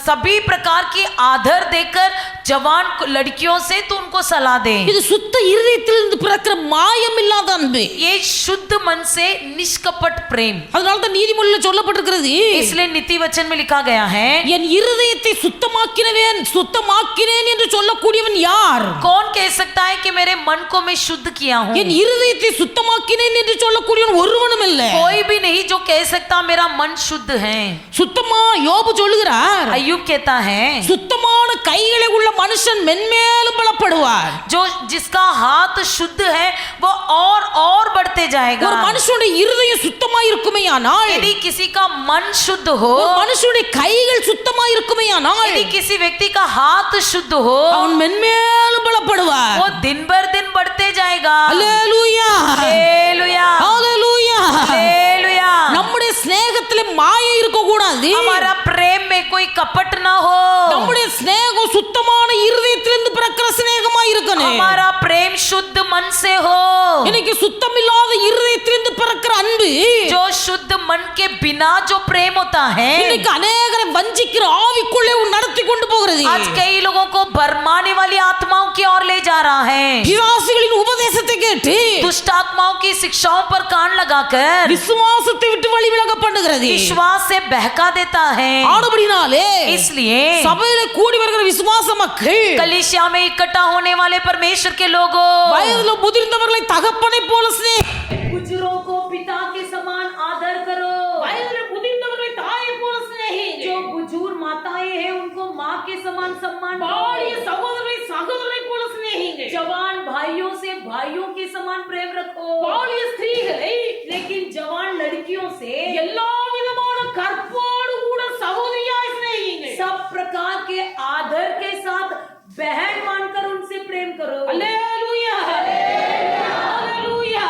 सभी प्रकार की आदर देकर जवान लड़कियों से तो उनको सलाह दे. இது சுத்த இருதயத்திலிருந்து பிறக்கிற மாயம் இல்லாத அன்பு. ये शुद्ध मन से निष्कपट प्रेम. அதனால தான் நீதிமொழியில சொல்லப்பட்டிருக்கிறது, इसलिए नीति वचन में लिखा गया है, என் இருதயத்தை சுத்தமாக்கினேன் என்று சொல்லக்கூடியவன் யார்? कौन कह सकता है कि मेरे मन को मैं शुद्ध किया हूँ? என் இருதயத்தை சுத்தமாக்கினேன் என்று சொல்லக்கூடியவன் ஒருவனும் இல்லை. कोई भी नहीं जो कह सकता मेरा मन शुद्ध है. சுத்தமா யோபு சொல்லுகிறார், अय्यूब कहता है, சுத்தமான கைகளை உள்ள மனுஷன் மென்மேலும் பலப்படுவார். जो जिसका हाथ शुद्ध है वो और बढ़ते जाएगा. ஒரு மனுஷனுடைய இருதயம் சுத்தமா இருக்குமேயானால், यदि किसी का मन शुद्ध हो, ஒரு மனுஷனுடைய கைகள் சுத்தமா இருக்குமேயானால், यदि किसी व्यक्ति का हाथ शुद्ध हो, அவன் மென்மேலும் பலப்படுவார். वो दिन भर दिन बढ़ते जाएगा. அல்லேலூயா, हालेलुया, அல்லேலூயா. हालेलुया. நம்முடைய ஸ்நேகத்திலே மாயை இருக்க கூடாது. हमारा प्रेम में कोई कपट ना हो. நம்முடைய ஸ்நேகம் சுத்தமான இருதயத்திலிருந்து பிறக்கிற ஸ்நேகமா இருக்கணும். हमारा प्रेम शुद्ध मन से हो. இன்னைக்கு சுத்தமில்லாத இருதயத்திலிருந்து பிறக்கிற அன்பு, जो शुद्ध मन के बिना जो प्रेम होता है, இன்னைக்கு अनेகரை வஞ்சிக்கிற ஆவிக்குள்ளே நடத்தி கொண்டு போகிறது. आज कई लोगों को भरमाने वाली आत्माओं की ओर ले जा रहा है. பிசாசுகளின் உபதேசத்தை கேட்டு दुष्ट आत्माओं की शिक्षाओं पर कान लगाकर விசுவாசத்தை விட்டு வழி விலக பண்ணுகிறது. विश्वास से बहका देता है. ஆனபடினாலே इसलिए சபையிலே கூடி வருகிற விசுவாச மக்கள், कलीसिया में इकट्ठा होने वाले परमेश्वर के लोगों, வயதில் முதிர்ந்தவர்களை தகப்பனை போல बुजुर्गों को पिता के समान आदर करो. வயதில் முதிர்ந்தவர்களை தாயை போல சிநேகியுங்கள். जो बुजुर्ग माताएं हैं उनको माँ के समान सम्मान பாலிய करो. சகோதரரை போல சிநேகியுங்கள். जवान भाइयों से भाइयों के समान प्रेम रखो. பாலிய ஸ்திரீகளை लेकिन जवान लड़कियों से எல்லா விதமான கற்போடு கூட சகோதரியாய் சிநேகியுங்கள். सब प्रकार के आदर के साथ बहन मानकर उनसे प्रेम करो. அல்லேலூயா, அல்லேலூயா.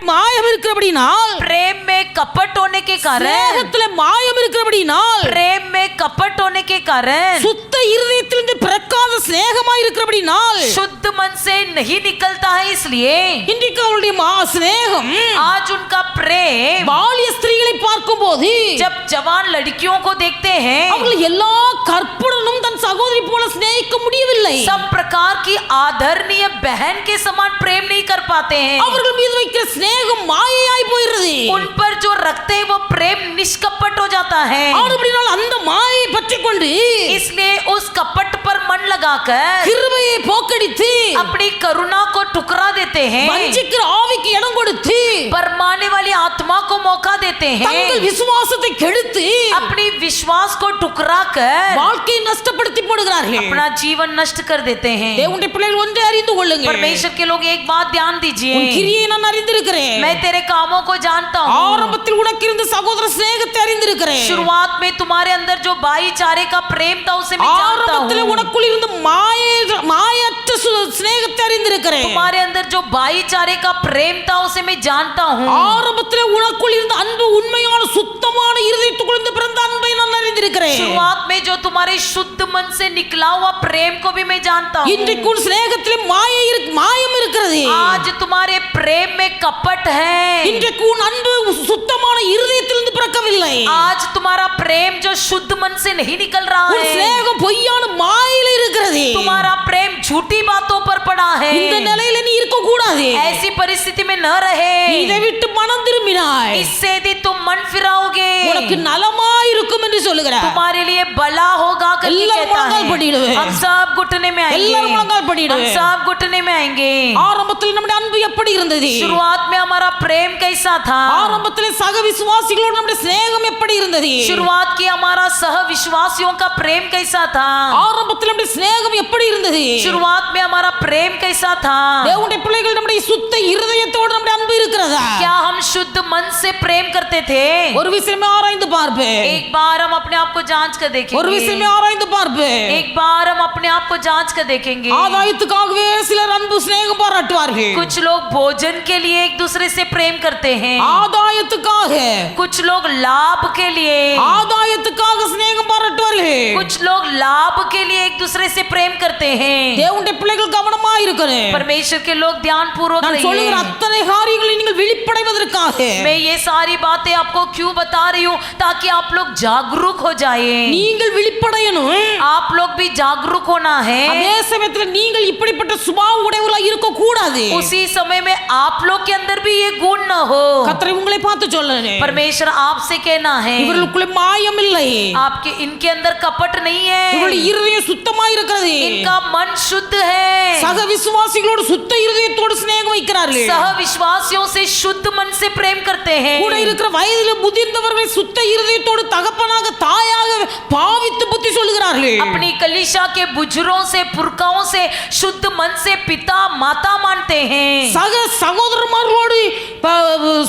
மாயம் இருக்கிறபடினால், प्रेम में कपट होने के कारण, ஸ்நேகத்திலே மாயம் இருக்கிறபடினால், प्रेम में कपट होने के कारण, சுத்த இருதயத்திலிருந்து பிறக்காத ஸ்நேகமாய் இருக்கிறபடினால், शुद्ध मन से नहीं निकलता है. इसलिए இன்றைக்கு அவருடைய ஸ்நேகம் आज उनका प्रेम பாலிய ஸ்திரீகளை பார்க்கும்போது जब जवान लड़कियों को देखते हैं, அவர்கள் எல்லா கற்புடனும் தன் சகோதரி போல சிநேகிக்க முடியவில்லை. सब प्रकार की आदरणीय बहन के समान प्रेम नहीं कर पाते हैं. அவர்கள் மீது வைக்கிற ஸ்நேகம் மாயையாய் போயிடுது. उन पर जो रखते हैं वो प्रेम निष्कपट हो जाता है. ஆனபடினால் அந்த மாயை பற்றிக்கொண்டு इसलिए उस कपट पर मन लगाकर கிருபையை போக்கடித்து अपनी करुणा को ठुकरा देते हैं. வஞ்சிக்கிற ஆவிக்கு இடம் கொடுத்து बरमाने वाली आत्मा को मौका देते தங்கள் हैं. விசுவாசத்தை கெடுத்து अपनी विश्वास को ठुकरा कर வாழ்க்கையை நஷ்டப்படுத்தி போடுகிறார்கள். अपना जीवन नष्ट कर देते हैं. தேவனுடைய பிள்ளைகள் ஒன்றை அறிந்து கொள்ளுங்கள். परमेश्वर के लोग एक बात ध्यान உன் दीजिए, கிரியை நான் அறிந்திருக்கிறேன். मैं तेरे कामों को जानता हूँ. ஆரம்பத்தில் உனக்கு இருந்த சகோதர சிநேகத்தை அறிந்திருக்கிறேன். शुरुआत में तुम्हारे अंदर जो भाईचारे का प्रेम था उसे मैं जानता ஆரம்பத்தில் हूँ. உனக்குள் இருந்த மாயற்ற சிநேகத்தை அறிந்திருக்கிறேன். तुम्हारे अंदर जो भाईचारे का प्रेम था उसे मैं जानता हूँ. ஆரம்பத்தில் உனக்குள் இருந்த அன்பு உண்மையான சுத்தமான இருதயத்துக்குள்ளிருந்து பிறந்த அன்பை நான் அறிந்திருக்கிறேன். शुरुआत में जो तुम्हारे शुद्ध मन से निकला हुआ प्रेम को भी मैं जानता हूँ. இன்றைக்கு உன் சிநேகத்திலே மாயம் இருக்கிறது. आज तुम्हारे प्रेम में कपट है. இன்றைக்கு உன் அன்பு சுத்தமான இருதயத்திலிருந்து பிறக்கவில்லை. आज तुम्हारा प्रेम जो शुद्ध मन से नहीं निकल रहा உன் है. சிநேகம் பொய்யான மாயில இருக்கிறது. तुम्हारा प्रेम झूठी बातों पर पड़ा है. இந்த நிலையில நீ இருக்க கூடாது. ऐसी परिस्थिति में न रहे. இதை விட்டு மனம் திரும்பினாய், इससे यदि तुम मन फिराओगे உனக்கு நலமா இருக்கும் என்று சொல்லுகிறார். तुम्हारे लिए भला होगा करके எல்லாரும் कहता முழங்கால் है. படியிடுவேன். हम सब घुटने में आएंगे. எல்லாரும் முழங்கால் हम படியிடுவேன். सब घुटने में आएंगे. ஆரம்பத்தில் நம்முடைய அன்பு எப்படி இருந்தது? शुरुआत में हमारा प्रेम कैसा था? ஆரம்பத்தில் சக விசுவாசிகளோடு நம்முடைய சிநேகம் எப்படி இருந்தது? शुरुआत की हमारा सह विश्वासियों का प्रेम कैसा था? ஆரம்பத்தில் நம்முடைய சிநேகம் எப்படி இருந்தது? शुरुआत में हमारा प्रेम कैसा था? தேவனுடைய பிள்ளைகள் நம்முடைய சுத்த இருதயத்தோடு நம்முடைய அன்பு இருக்கிறதா? क्या हम शुद्ध मन से प्रेम करते थे? ஒரு விஷயமே ஆராய்ந்து பார்ப்பேன். एक बार हम अपने आप को जांच कर ஒரு देखेंगे. விஷயமே ஆராய்ந்து பார்ப்பேன். एक बार हम अपने आप को जांच कर देखेंगे. ஆதாயத்துக்காகவே சிலர் அன்பு சிநேகம் பாராட்டுவார்கள். कुछ लोग भोजन के लिए एक दूसरे से प्रेम करते हैं. ஆதாயத்துக்காக, कुछ लोग लाभ के लिए, ஆதாயத்துக்காக சிநேகம் பாராட்டுவார்கள். कुछ लोग लाभ के लिए एक दूसरे से प्रेम करते हैं. தேவனுடைய பிள்ளைகள் கவனமா இருக்கணும். परमेश्वर के लोग ध्यान पूर्वक நான் சொல்லுகிற रहिए. அத்தனை காரியங்களை நீங்கள் விழிப்படைவதற்காக செய்யும்படியாக मैं ये सारी बातें आपको क्यों बता रही हूँ, ताकि आप लोग जागरूक हो जाए, நீங்கள் விழிப்படையணும். आप लोग भी जागरूक होना है। அதே சமயத்துல நீங்கள் இப்படிப்பட்ட சுபாவம் உடையவர்களா இருக்க கூடாது. उसी समय में आप लोग के अंदर भी ये गुण न हो। கர்த்தர் உங்களை பார்த்து சொல்லுங்க, परमेश्वर आपसे कहना है, இவர்களுக்குள்ள மாயம் இல்லை, आपके इनके अंदर कपट नहीं है, இவருடைய இருதயம் சுத்தமா இருக்கிறது, इनका मन शुद्ध है, சக விசுவாசிகளோடு சுத்த இருதயத்தோடு சிநேகம் வைக்கிறார்கள், सह विश्वासियों से शुद्ध मन से प्रेम करते हैं, கூட இருக்கிற வயதில் முதிர்ந்தவர்களை சுத்த இருதயத்தோடு தகப்பனாக தாயாக பாவித்து புத்தி சொல்லுகிறார்கள். अपनी कलीसिया के बुजुर्गों से पुरखाओं से शुद्ध मन से पिता माता मानते हैं, சக சகோதரமார்களோடு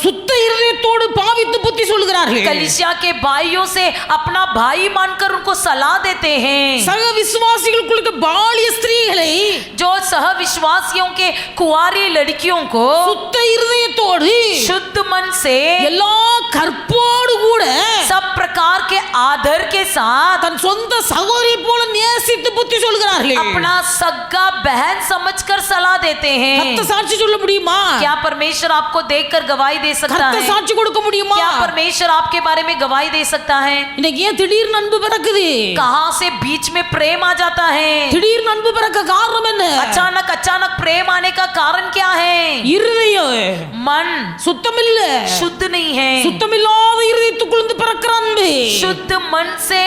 சுத்த இருதயத்தோடு பாவித்து புத்தி சொல்லுகிறார்கள். कलीसिया के भाइयों से अपना भाई मानकर उनको सलाह देते हैं, சக விசுவாசிகளுக்குள்ள பாலிய ஸ்திரீகளை जो सह विश्वासियों के कुंवारी लड़कियों को சுத்த இருதயத்தோடு शुद्ध मन से எல்லா கற்போடு கூட सब प्रकार के आदर के साथ தன் சொந்த சகோதரியை போல நேசித்து புத்தி சொல்கிறார்கள். अपना सगा बहन समझकर सलाह देते हैं। கர்த்தர் சாட்சி சொல்ல முடியுமா? क्या परमेश्वर आपको देखकर गवाही दे सकता கர்த்தர் है? சாட்சி கொடுக்க முடியுமா? क्या परमेश्वर आपके बारे में गवाही दे सकता है? இன்னைக்கு ஏன் திடீர் அன்பு பிறக்குது? कहां से बीच में प्रेम आ जाता है? திடீர் அன்பு பிறக்க காரணம் என்ன? अचानक अचानक प्रेम आने का कारण क्या है? இருதயம் मन சுத்தம் இல்ல, शुद्ध नहीं है। சுத்தமில்லாத இருதயத்துக்குள்ள பிறக்கிற அன்பு शुद्ध मन से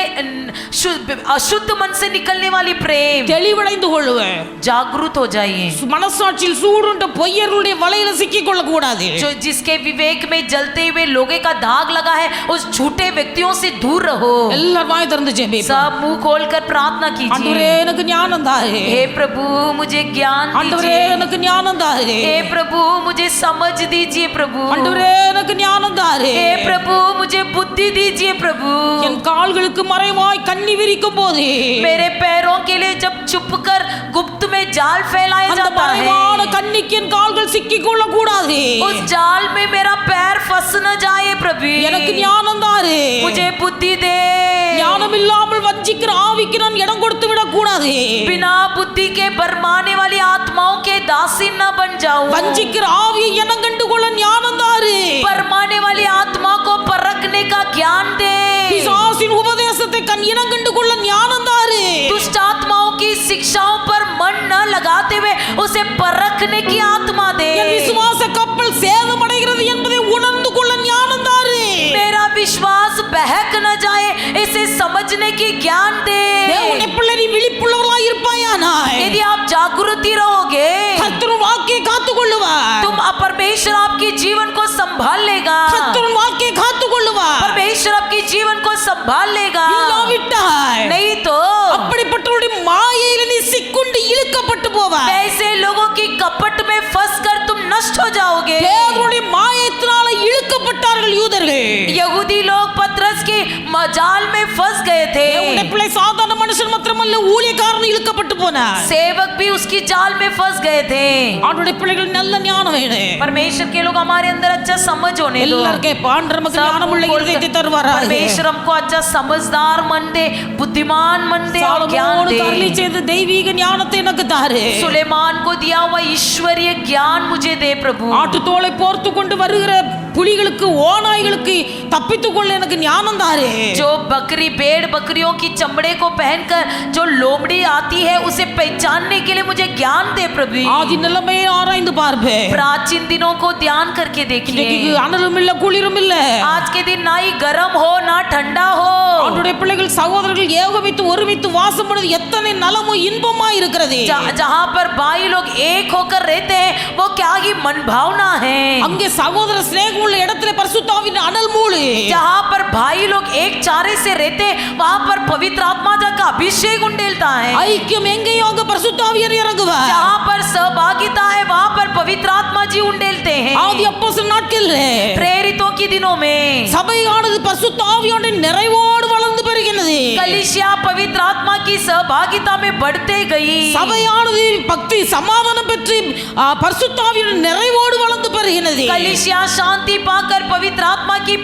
अशुद्ध मन से निकलने वाली प्रेम। தெளிவடைந்து கொள்ளுவேன். जागरूक हो जाइए। மனசாட்சியில் சூடுண்ட பொய்யர்களுடைய வலையில சிக்கிக் கொள்ள கூடாது. जो जिसके विवेक में जलते हुए लोहे का दाग लगा है, उस झूठे व्यक्तियों से दूर रहो। எல்லாரும் வாய் திறந்து ஜெபிப்போம். सब मुंह खोलकर प्रार्थना ஆண்டவரே कीजिए। எனக்கு ஞானம் தாரு, हे प्रभु मुझे ज्ञान ஆண்டவரே दीजिए। எனக்கு ஞானம் தாரு, हे प्रभु मुझे समझ दीजिए प्रभु। ஆண்டவரே எனக்கு ஞானம் தாரு. हे प्रभु मुझे बुद्धि दीजिए प्रभु। என் கால்களுக்கு மறைவாய் கண்ணி விரிக்கும் போது मेरे पैरों के लिए जब चुप कर गुप्त में जाल फैलाया அந்த जाता மறைவான है, கண்ணிக்கு என் கால்கள் சிக்கிக் கொள்ள கூடாது. उस जाल में मेरा पैर फंस न जाए प्रभु। எனக்கு ஞானம் தாரு. मुझे बुद्धि दे। ஞானம் இல்லாமல் வஞ்சிக்கிற ஆவிக்கு நான் இடம் கொடுத்து விடக் கூடாது. बिना बुद्धि के बरमाने वाली आत्माओं के दासी न बन जाऊं। வஞ்சிக்கிற ஆவியை இனம் கண்டு கொள்ள ஞானம் தாரு. बरमाने वाली आत्मा को परखने का ज्ञान दे। பிசாசின் உபதேசத்தை கண் இனம் கண்டு கொள்ள ஞானம் தாரு. दुष्ट आत्माओं की शिक्षाओं पर मन न लगाते हुए उसे परखने की आत्मा दे। என் விசுவாச கப்பல் சேதமடைகிறது என்பதை உணர்ந்து கொள்ள ஞானம் தாரு. मेरा विश्वास बहक न जाए इसे समझने की ज्ञान दे। தேவனுடைய பிள்ளை நீ விழிப்புள்ளவர்களாய் இருப்பாயானாய் यदि आप जागृति रहोगे, கர்த்தர் வாக்கை காத்துக் கொள்ளுவார். तुम परमेश्वर आपके जीवन को संभाल लेगा। கர்த்தர் வாக்கை காத்துக் கொள்ளுவார். परमेश्वर आपके जीवन को संभाल लेगा। இல்லாவிட்டால் नहीं तो அப்படிப்பட்டவருடைய மாயையில நீ சிக்குண்டு இழுக்கப்பட்டு போவாய். ऐसे लोगों की कपट में फंस कर तुम नष्ट हो जाओगे। தேவனுடைய மாயத்தினால இழுக்கப்பட்டார்கள் யூதர்கள். यहूदी लोग पतरस के मजाल में फंस गए थे। தேவனுடைய பிள்ளை சாதாரண மனுஷன் மாத்திரமல்ல, ஊழியக்காரன் இழுக்கப்பட்டு போனார். सेवक भी उसकी जाल में फंस गए थे। அவருடைய பிள்ளைகள் நல்ல ஞானம் வேணும். परमेश्वर के लोग हमारे अंदर अच्छा समझ होने दो। எல்லாரும் கேட்பான், நமக்கு ஞானம் உள்ள இருதயத்தை தருவாரா? परमेश्वर हमको अच्छा समझदार मन दे, बुद्धिमान मन दे और ज्ञान சாலமோனுக்கு दे। அருளி செய்த தெய்வீக ஞானத்தை எனக்கு தாரு. सुलेमान को दिया हुआ ईश्वरीय ज्ञान मुझे दे प्रभु। ஆட்டுத்தோலை போர்த்து கொண்டு வருகிற புலிகளுக்கு ஓநாய்களுக்கு தப்பித்துக் கொள்ள எனக்கு ஞானம் தாரு. जो बकरी भेड़ बकरियों की चमड़े को पहनकर जो लोमड़ी आती है उसे पहचानने के लिए मुझे ज्ञान दे प्रभु। ஆதி நிலைமையை ஆராய்ந்து பார்ப்பேன். प्राचीन दिनों को ध्यान करके देखिए। இன்னைக்கு அனலும் இல்ல குளிரும் இல்ல. आज के दिन ना ही गर्म हो ना ठंडा हो। அவருடைய பிள்ளைகள் சகோதரர்கள் ஏகமித்து ஒருமித்து வாசம் பண்ணுவது எத்தனை நலமும் இன்பமா இருக்கிறது. जहाँ पर भाई लोग एक होकर रहते हैं वो क्या ही मन भावना है। அங்கே சகோதர சிநேகம் உள்ள இடத்துல பரிசுத்த ஆவியின் அனல் மூளு. जहाँ पर भाई लोग एक चारे से रहते हैं वहाँ पर पवित्र आत्मा का अभिषेक उंडेलता है। ஐக்கியம் எங்கேயோ அங்க பரிசுத்த ஆவியார் இறங்குவார். जहाँ पर सहभागिता है वहाँ पर पवित्र आत्मा जी उंडेलते हैं। ஆதி அப்போஸ்தலர் நாட்களிலே प्रेरितों के दिनों में சபையானது பரிசுத்த ஆவியோட நிறைவோடு வளர்ந்து பெருகி வருகிறது. कलीसिया पवित्र आत्मा की सहभागिता में बढ़ते गई. சபையானது பக்தி சமாதானம் பெற்று பரிசுத்தாவியின் நிறைவோடு வளர்ந்து பெறுகிறது. कलीसिया शांति पाकर पवित्र आत्मा की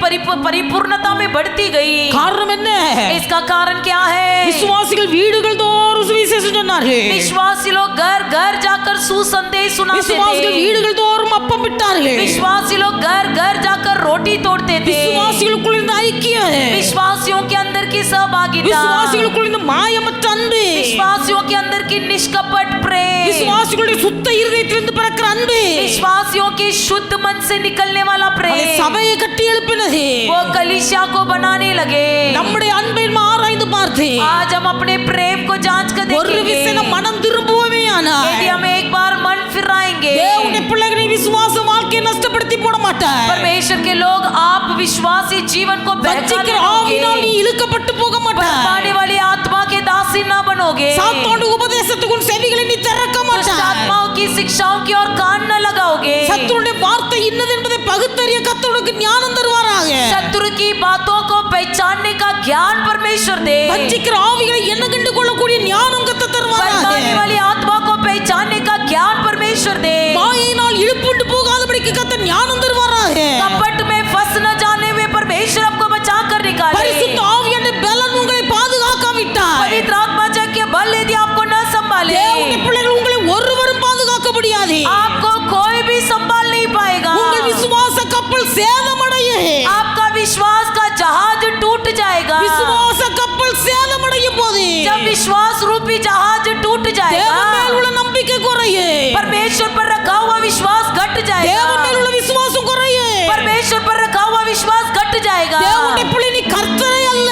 परिपूर्णता में बढ़ती गई. காரணம் என்ன? इसका कारण क्या है? விசுவாசிகள் வீடுகள் தோறும் சுவிசேஷம் சொன்னார்கள். विश्वासी लोग घर घर जाकर सुसंदेश सुनाते விசுவாசிகள் थे. வீடுகள் தோறும் அப்பம் விட்டார்கள். विश्वासी लोग घर घर जाकर रोटी तोड़ते थे. விசுவாசிகளுக்குள் இருந்த ஐக்கியம், विश्वासियों के अंदर की सहभागिता, விசுவாசிகளுக்குள் இருந்த மாயமற்ற அன்பு, विश्वासियों के अंदर की निष्कपट प्रेम, விசுவாசிகளுடைய சுத்த இருதயத்திலிருந்து பிறக்கிற அன்பு, विश्वासियों के शुद्ध मन से निकलने वाला அதை प्रेम, சபையை கட்டி எழுப்பினது. वो कलीसिया को बनाने लगे. நம்முடைய அன்பை ஆராய்ந்து பார்த்து आज हम अपने प्रेम को जांच कर ஒரு देखेंगे. விசேஷ மனம் திரும்புவோமே ஆனால் यदि हम एक बार मन फिराएंगे, தேவனுடைய பிள்ளைகளின் விசுவாச வாழ்க்கையை நஷ்டப்படுத்தி போட மாட்டார். परमेश्वर के लोग आप विश्वासी जीवन को வஞ்சிக்கிற ஆவியினால் நீ இழுக்கப்பட்டு போக மாட்டார். बहकाने वाली आत्मा के दासी ना बनोगे. சாத்தானுடைய உபதேசத்துக்கு உன் செவிகளை நீ திறக்க दुष्ट மாட்டார். आत्माओं की शिक्षाओं की ओर कान न लगाओगे. சத்துருடைய வார்த்தை இன்னது என்பதை பகுத்தறிய கர்த்தருக்கு ஞானம் தருவாராக. शत्रु की बातों को पहचानने का ज्ञान परमेश्वर दे. வஞ்சிக்கிற ஆவிகளை என்ன கண்டு கொள்ளக்கூடிய ஞானம் கர்த்தர் बहकाने தருவாராக. वाली आत्मा को पहचानने का ज्ञान परमेश्वर दे. மாயினால் இழுப்புண்டு போகாதபடிக்கு கர்த்தர் ஞானம் தருவாராக. कपट में फंस न जाने में परमेश्वर आपको बचा कर निकाले. பரிசுத்த ஆவியான பலன் உங்களை பாதுகாக்காவிட்டால் पवित्र आत्मा के बल यदि आपको न संभाले, தேவனுடைய பிள்ளைகள் உங்களை ஒருவரும் பாதுகாக்க முடியாது. आपको कोई भी संभाल नहीं पाएगा. உங்கள் விசுவாச கப்பல் சேதமடைய, आपका विश्वास का जहाज टूट जाएगा. விசுவாச கப்பல் சேதமடைய போது जब विश्वास रूपी जहाज टूट जाएगा, தேவன் மேல் உள்ள நம்பிக்கை குறையே, परमेश्वर पर रखा हुआ विश्वास घट தேவன் जाएगा. மேல் உள்ள விசுவாசம் குறையே. परमेश्वर पर रखा हुआ विश्वास घट जाएगा. தேவனுடைய பிள்ளை நீ கர்த்தரை அல்ல,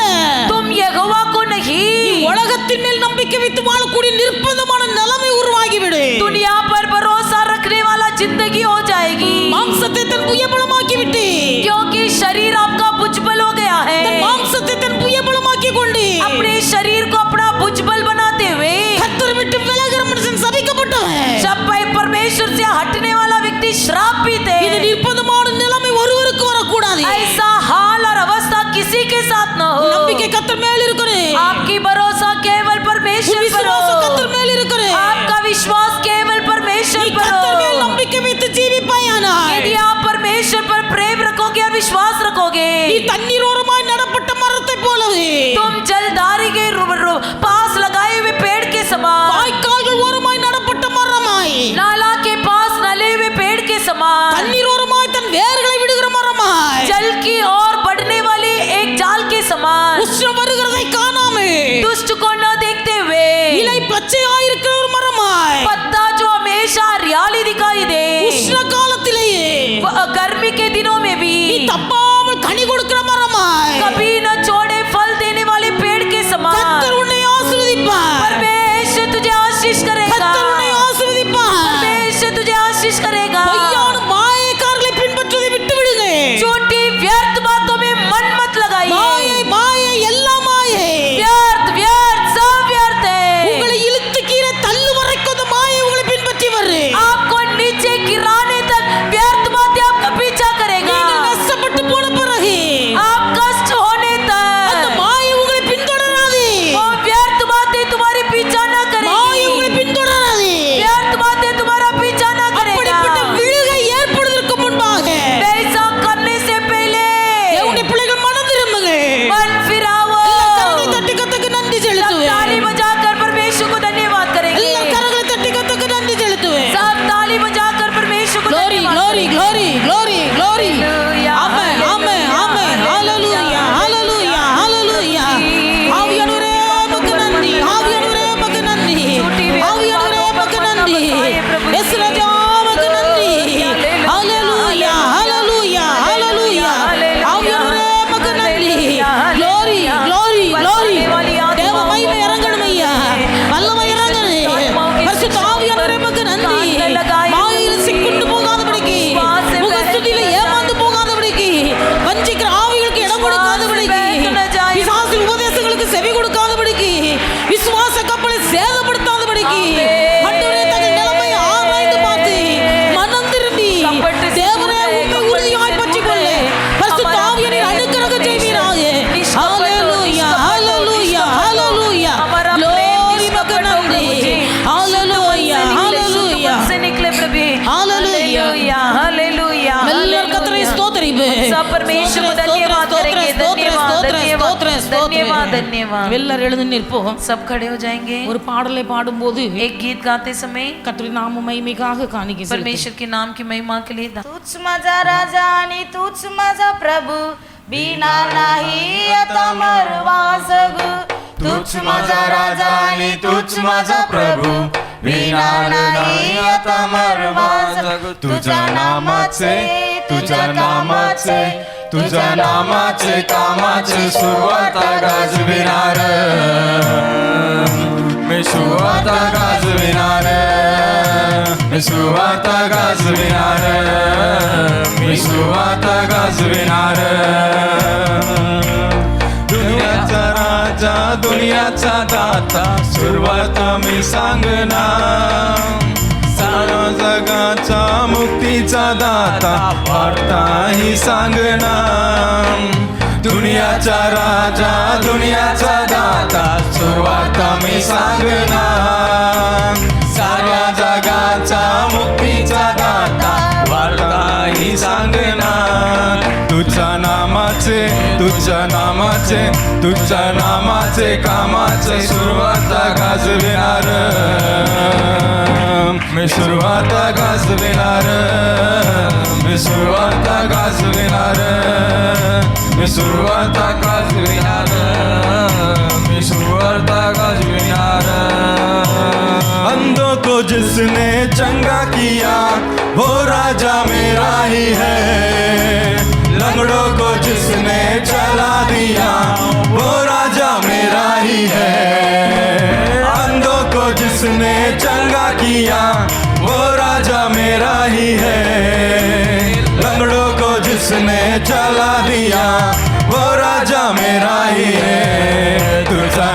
तुम यहोवा को नहीं, உலகத்தின் மேல் நம்பிக்கை வைத்து வாழக்கூடிய நிர்பந்தமான நிலைமை உருவாகிவிடு. दुनिया पर भरोसा रखने वाला जिंदगी हो जाएगी. மாம்சத்தை தன் புயபலமாக்கி விட்டு, क्योंकि शरीर आपका भुजबल हो गया है. தன் மாம்சத்தை தன் புயபலமாக்கி கொண்டு अपने शरीर को अपना भुजबल बनाते हुए கர்த்தரை விட்டு விலகுற மனுஷன் சபிக்கப்பட்டவன். जब परमेश्वर से हटने वाला व्यक्ति श्रापित இது है. நிர்பந்தமான நிலைமை ஒருவருக்கு வரக்கூடாது. ऐसा हाल और अवस्था किसी के साथ न हो. நம்பிக்கை கர்த்தர் மேல் இருக்கணும். आपकी भरोसा केवल परमेश्वर पर விசுவாசம் हो. கர்த்தர் மேல் இருக்கணும். आपका विश्वास केवल परमेश्वर நீ पर கர்த்தர் மேல் हो. நம்பிக்கை வைத்து ஜீவிப்பாயானால் यदि आप परमेश्वर पर प्रेम रखोगे और विश्वास रखोगे, நீ தண்ணீரோரமாய் நடப்பட்ட மரத்தை போலவே, तुम जलधारी के पास लगाए हुए पेड़ के समान, வாய்க்கால்கள் ஓரமாய் நடப்பட்ட மரமாய், नाला के पास नले हुए पेड़ के समान, தண்ணீரோரமாய் தன் வேர்களை விடுகிற மரமாய், जल की ओर बढ़ने वाली एक जाल के समान, உஷ்ணம் வருகிறதை காணாமல் दुष्ट को न देखते हुए, இலை பச்சையாயிருக்கிற ஒரு மரமாய், पत्ता जो हमेशा हरियाली दिखाई दे, உஷ்ண காலத்திலேயே गर्मी के दिनों में भी நீ தப்பாமல் கனி கொடுக்கிற மரமாய், कभी न छोड़े फल देने वाले पेड़ सब परमेश्वर को धन्यवाद करेंगे। धन्यवाद धन्यवाद धन्यवाद धन्यवाद। எல்லாரும் எழுந்து நிற்போம். सब खड़े हो जाएंगे। ஒரு பாடலை பாடும்போது एक गीत गाते समय கர்த்தருடைய நாம மகிமைக்காக காணிக்கை செலுத்துவோம். परमेश्वर के नाम की महिमा के लिए तूच माझा राजा आणि तूच माझा प्रभू, बिना नाही आता मरवा जगू. तूच माझा राजा आणि तूच माझा प्रभू, विना नाही आता मरवा जगू. तुझ्या नामाचे कामाचे सुरुवात गाजविणार, मी सुरुवात गाजविणार, मी सुरुवात गाजविणार, मी सुरुवात गाजविणार. दुनियाचा राजा दुनियाचा दाता, सुरुवात मी सांगणार. सारा जगाचा मुक्तीचा दाता, वार्ता ही सांगणार. दुनियाचा राजा दुनियाचा दाता, सुरुवात मी सांगणार. साऱ्या जगाचा मुक्तीचा दाता, वार्ता ही सांगणार. तुझ्या नामाचे कामाचे सुरुवात गाजविणार, मी सुरुवात गाजविणार, मी सुरुवात गाजविणार, मी सुरुवात गाजविणार, मी सुरुवात गाजविणार. अंधों को जिसने चंगा किया, वो राजा मेरा ही है. लंगड़ों को जिसने चला दिया, वो राजा मेरा ही है. अंधों को जिसने चंगा किया, वो राजा मेरा ही है. लंगड़ों को जिसने चला दिया, वो राजा मेरा ही है. तुझ्या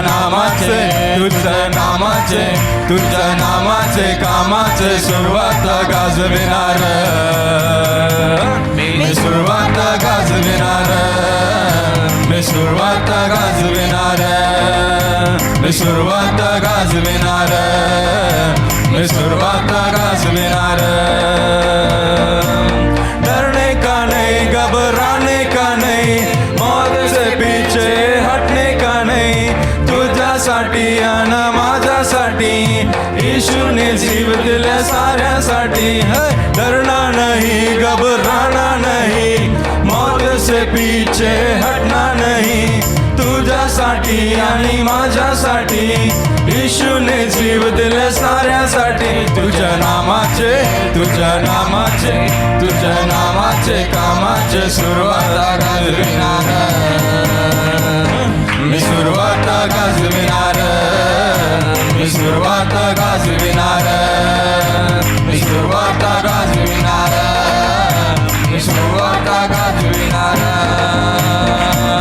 नामाचे कामाचे सुरुवात गाजविणार, मी सुरुवात गाजविणार, मी सुरुवात गाजविणार, मी सुरुवात गाजविणार, मी सुरुवात गाजविणार. डरने का नहीं, घबराने का नहीं, मौत से पीछे हटने का नहीं. तुझ्यासाठी आणि माझ्यासाठी यीशुने जीव दिले साऱ्यासाठी. डरना नहीं, घबराना नहीं, मौत से पीछे हटना नहीं. तुझ्यासाठी आणि माझ्यासाठी यीशुने जीव दिले साऱ्यासाठी. तुझ्या नामाचे कामाचे सुरुवात गाजविणार, मी सुरुवात गाजविणार, मी सुरुवात गाजविणार, मी सुरुवात गाजविणार, मी सुरुवात गाजविणार.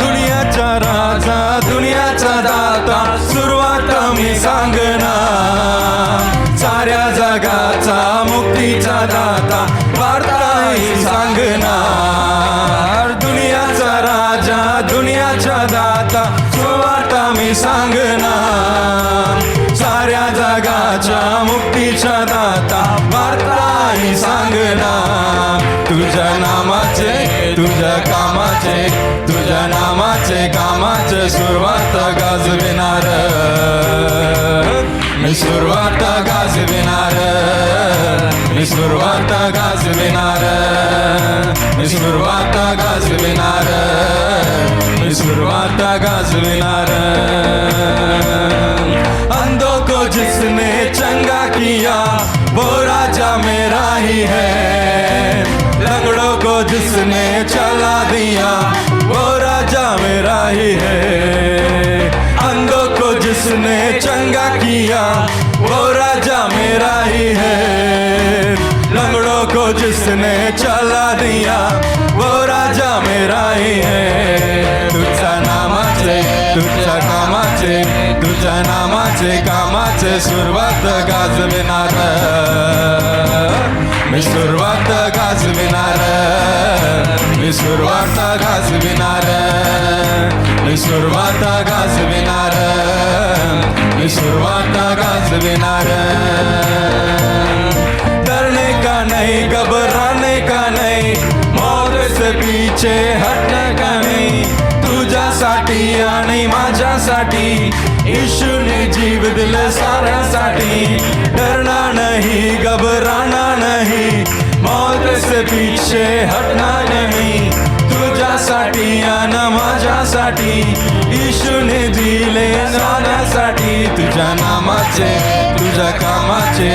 दुनियाचा राजा दुनियाचा दाता, सुरुवात मी सांगणार. साऱ्या जगाचा मुक्तीचा दाता, वार्ता ही सांगणार. दुनियाचा राजा दुनियाचा दाता, सुरुवात मी सांगणार. साऱ्या जगाच्या मुक्तीचा दाता, वार्ता ही सांगणार. तुझ्या कामाचे सुरुवात गाजविणार, मी सुरुवात गाजविणार, मी सुरुवात गाजविणार, मी सुरुवात गाजविणार, मी सुरुवात गाजविणार. अंधों को जिसने चंगा किया, वो राजा मेरा ही है. लंगड़ों को जिसने चला दिया, वो राजा मेरा ही है. अंधों को जिसने चंगा किया, वो राजा मेरा ही है. लंगड़ों को जिसने चला दिया, वो राजा मेरा ही है. तुझ्या नामाचे कामाचे सुरुवात गाजविणार, मी सुरुवात गाजविणार, मी सुरुवात गाजविणार, मी सुरुवात गाजविणार, मी सुरुवात गाजविणार. डरने का नहीं, घबराने का नहीं, मौत से पीछे पीछे हटणं का नाही. तुझ्यासाठी आणि माझ्यासाठी यीशुने जीव दिलं साऱ्यासाठी. डरना नहीं, घबराना नहीं, मौत से पीछे हटना नहीं. तुझ्यासाठी आणि माझ्यासाठी यीशुने दिले साऱ्यासाठी. तुझ्या नामाचे, तुझ्या कामाचे,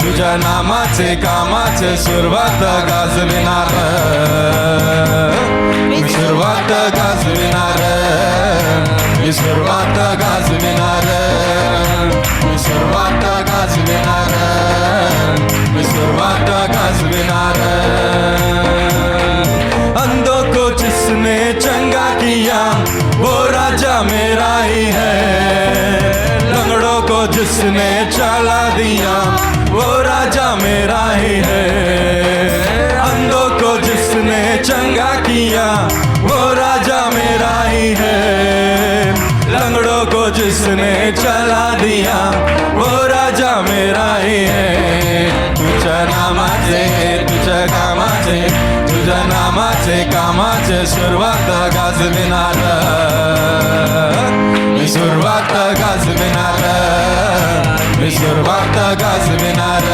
तुझ्या नामाचे कामाचे सुरुवात गाजविणार. मी सुरुवात गाजविणार. मी सुरुवात गाजविणार. मी सुरुवात गाजविणार. मी सुरुवात गाजविणार. अंधों को जिसने चंगा किया वो राजा मेरा ही है. लंगड़ों को जिसने चला दिया वो राजा मेरा ही है. अंधों को जिसने चंगा किया वो राजा मेरा ही है. लंगड़ों को जिसने चला दिया वो राजा मेरा ही है. तुझ्या नामाचे, तुझ्या कामाचे, तुझ्या नामाचे कामाचे सुरुवात गाजविणार. मी सुरुवात गाजविणार. मी सुरुवात गाजविणार.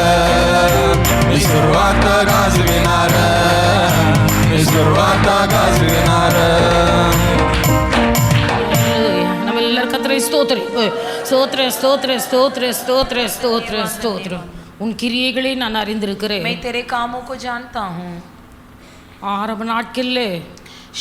मी सुरुवात गाजविणार. मी सुरुवात गाजविणार. நம்மெல்லாரும் கர்த்தரை ஸ்தோத்திர ஸ்தோத்திர ஸ்தோத்திர ஸ்தோத்திர ஸ்தோத்திர ஸ்தோத்திர. உன் கிரியைகளை நான் அறிந்திருக்கிறேன். मैं तेरे कामों को जानता हूँ. ஆரம்ப நாட்களில்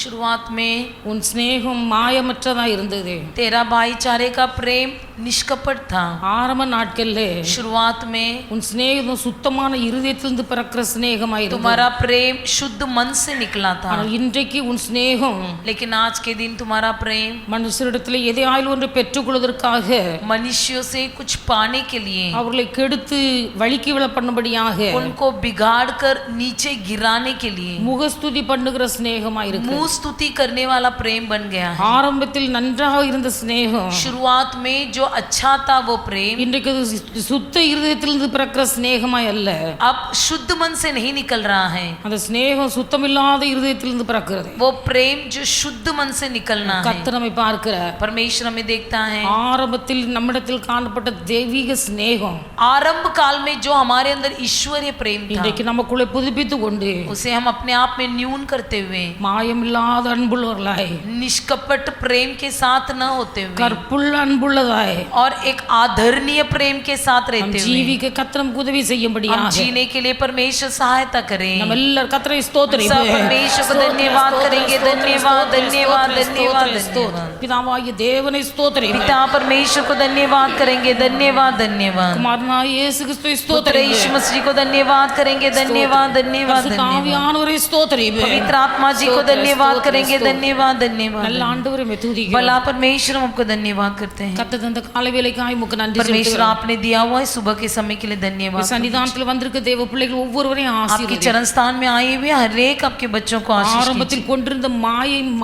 शुरुआत में உன் ஸ்நேகம் மாயமற்றதா இருந்தது. तेरा भाईचारे का प्रेम निष्कपट था. ஆரம்ப நாட்களில் शुरुआत में உன் ஸ்நேகம் சுத்தமான இருதயத்திலிருந்து பிறக்கிற ஸ்நேகமாய் இருந்தது. तुम्हारा प्रेम शुद्ध मन से निकला था. ஆனால் இன்றைக்கு உன் ஸ்நேகம் लेकिन आज के दिन तुम्हारा प्रेम மனுஷரிடத்தில் எதையாயிலும் ஒன்றை பெற்றுக்கொள்வதற்காக मनुष्यों से कुछ पाने के लिए, அவர்களை கெடுத்து வழிக்கு விழ பண்ணும்படியாக उनको बिगाड़ कर नीचे गिराने के लिए முகஸ்துதி பண்ணுகிற ஸ்நேகமாய் இருக்கு. मुंह स्तुति करने वाला प्रेम बन गया है. ஆரம்பத்தில் நன்றாக இருந்த ஸ்நேகம் शुरुआत में जो अच्छा था वो प्रेम இன்றைக்கு அது சுத்த இருதயத்திலிருந்து பிறக்கிற ஸ்நேகமாய் அல்ல. अब शुद्ध मन से नहीं निकल रहा है. அந்த ஸ்நேகம் சுத்தமில்லாத இருதயத்திலிருந்து பிறக்கிறது. वो प्रेम जो शुद्ध मन से निकलना है. கர்த்தர் நம்மை பார்க்கிறார். परमेश्वर हमें देखता है. ஆரம்பத்தில் நம்மிடத்தில் காணப்பட்ட தெய்வீக ஸ்நேகம் आरंभ काल में जो हमारे अंदर ईश्वरीय प्रेम था, இன்றைக்கு நமக்குள்ளே புதுப்பித்து கொண்டு उसे हम अपने आप में न्यून करते हुए மாயமில்லாத அன்புள்ளவர்களாய், निष्कपट प्रेम के साथ न होते हुए கற்புள்ள அன்புள்ளதாய் और एक आदरणीय प्रेम के साथ நம் रहते हुए ஜீவிக்க கர்த்தர் நமக்கு உதவி हम செய்யும்படியாக जीने के लिए परमेश्वर सहायता करें. நம்ம எல்லாரும் கர்த்தரை ஸ்தோத்திரிப்போம். सब परमेश्वर को धन्यवाद करेंगे. धन्यवाद धन्यवाद धन्यवाद धन्यवाद. பிதாவாகிய தேவனை ஸ்தோத்திரிப்போம். पिता परमेश्वर को धन्यवाद करेंगे. धन्यवाद धन्यवाद. குமாரனாகிய இயேசு கிறிஸ்துவை पुत्र ஸ்தோத்திரிப்போம். यीशु मसीह को धन्यवाद करेंगे. धन्यवाद धन्यवाद பரிசுத்த धन्यवाद. ஆவியானவரை ஸ்தோத்திரிப்போம். पवित्र आत्मा जी को धन्यवाद करेंगे. धन्यवाद धन्यवाद. நல்ல ஆண்டவரை துதிக்கிறோம். भला परमेश्वर हम आपको धन्यवाद करते हैं. கர்த்தர் தந்த காலை வேளைக்காய் உமக்கு நன்றி परमेश्वर செலுத்துகிறோம். आपने दिया हुआ है सुबह के समय के लिए धन्यवाद. சன்னிதானத்தில் வந்திருக்க தேவ பிள்ளைகள் ஒவ்வொருவரையும் आपके ஆசீர்வதியும். चरण स्थान में आए हुए हर एक आपके बच्चों को आशीष कीजिए. ஆரம்பத்தில் கொண்டிருந்த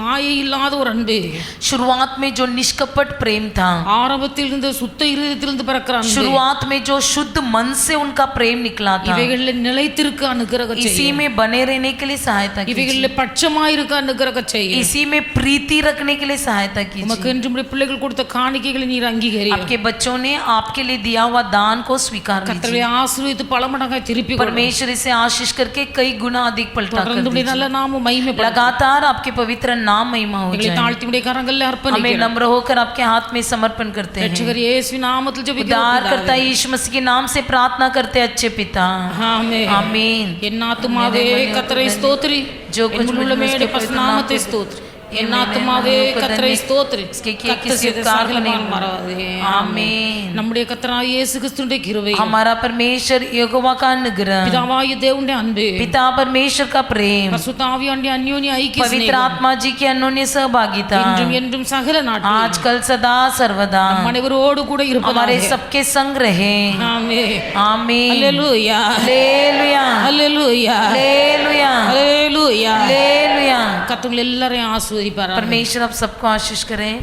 மாயை இல்லாத ஒரு அன்பு, शुरुआत में जो निष्कपट प्रेम था, ஆரம்பத்தில் இருந்த சுத்த இருதயத்திலிருந்து பிறக்கிற அன்பு, शुरुआत में जो शुद्ध मन से उनका प्रेम निकला था, இவைகளில் நிலைத்திருக்க அனுக்கிரகம் इसी செய்யும். में बने रहने के लिए सहायता कीजिए. இவைகளில் பட்சமாயிருக்க அனுக்கிரகம் செய்யும். इसी में प्रीति रखने के लिए सहायता உமக்கு कीजिए. என்று உம்முடைய பிள்ளைகள் கொடுத்த காணிக்கைகளை நீர் அங்கீகரியும். आपके बच्चों ने आपके लिए दिया हुआ दान को स्वीकार கர்த்தரை कीजिए. ஆசீர்வதித்து பல மடங்காய் திருப்பி கொடுங்க. परमेश्वर इसे आशीष करके कई गुना अधिक पलटा कर தொடர்ந்து உம்முடைய நல்ல दीजिए. நாமம் மகிமைப்படும். लगातार आपके पवित्र नाम महिमा हो எங்களை जाए. தாழ்த்தி உம்முடைய கரங்களில் हमें அர்ப்பணிக்கிறோம். नम्र होकर आपके हाथ में समर्पण करते हैं. ரட்சகர் இயேசுவின் நாமத்தில் ஜெபிக்கிறோம் उद्धार करता பிதாவே. यीशु मसीह के नाम से प्रार्थना करते अच्छे पिता. ஆமென். आमीन. என் ஆத்துமாவே கர்த்தரை ஸ்தோத்திரி. जो कुछ என் உள்ளமே मुझे அவருடைய பரிசுத்த நாமத்தை ஸ்தோத்திரி. என் ஆத்துமாவே கர்த்தரை ஸ்தோத்திரி. கர்த்தர் செய்த சகலமான மறவாதே. आमीन. நம்முடைய கர்த்தராகிய இயேசு கிறிஸ்துவின் கிருபை, हमारा परमेश्वर यहोवा का अनुग्रह, பிதாவாகிய தேவனுடைய அன்பு, पिता परमेश्वर का प्रेम, பரிசுத்த ஆவியானவருடைய அந்யோன்ய ஐக்கிய पवित्र ஸ்நேகம் आत्मा जी की अनन्य सहभागिता இன்றும் என்றும் சகல நாட்களிலும் आजकल सदा सर्वदा நம் அனைவரோடு கூட हमारे இருப்பதாக. सबके संग रहे. ஆமென். आमीन. அல்லேலூயா. हालेलुया. அல்லேலூயா. हालेलुया. அல்லேலூயா. हालेलुया. கர்த்தர் எல்லாரையும் ஆசீர்வதிப்பாராக. परमेश्वर आप सबको आशीष करें.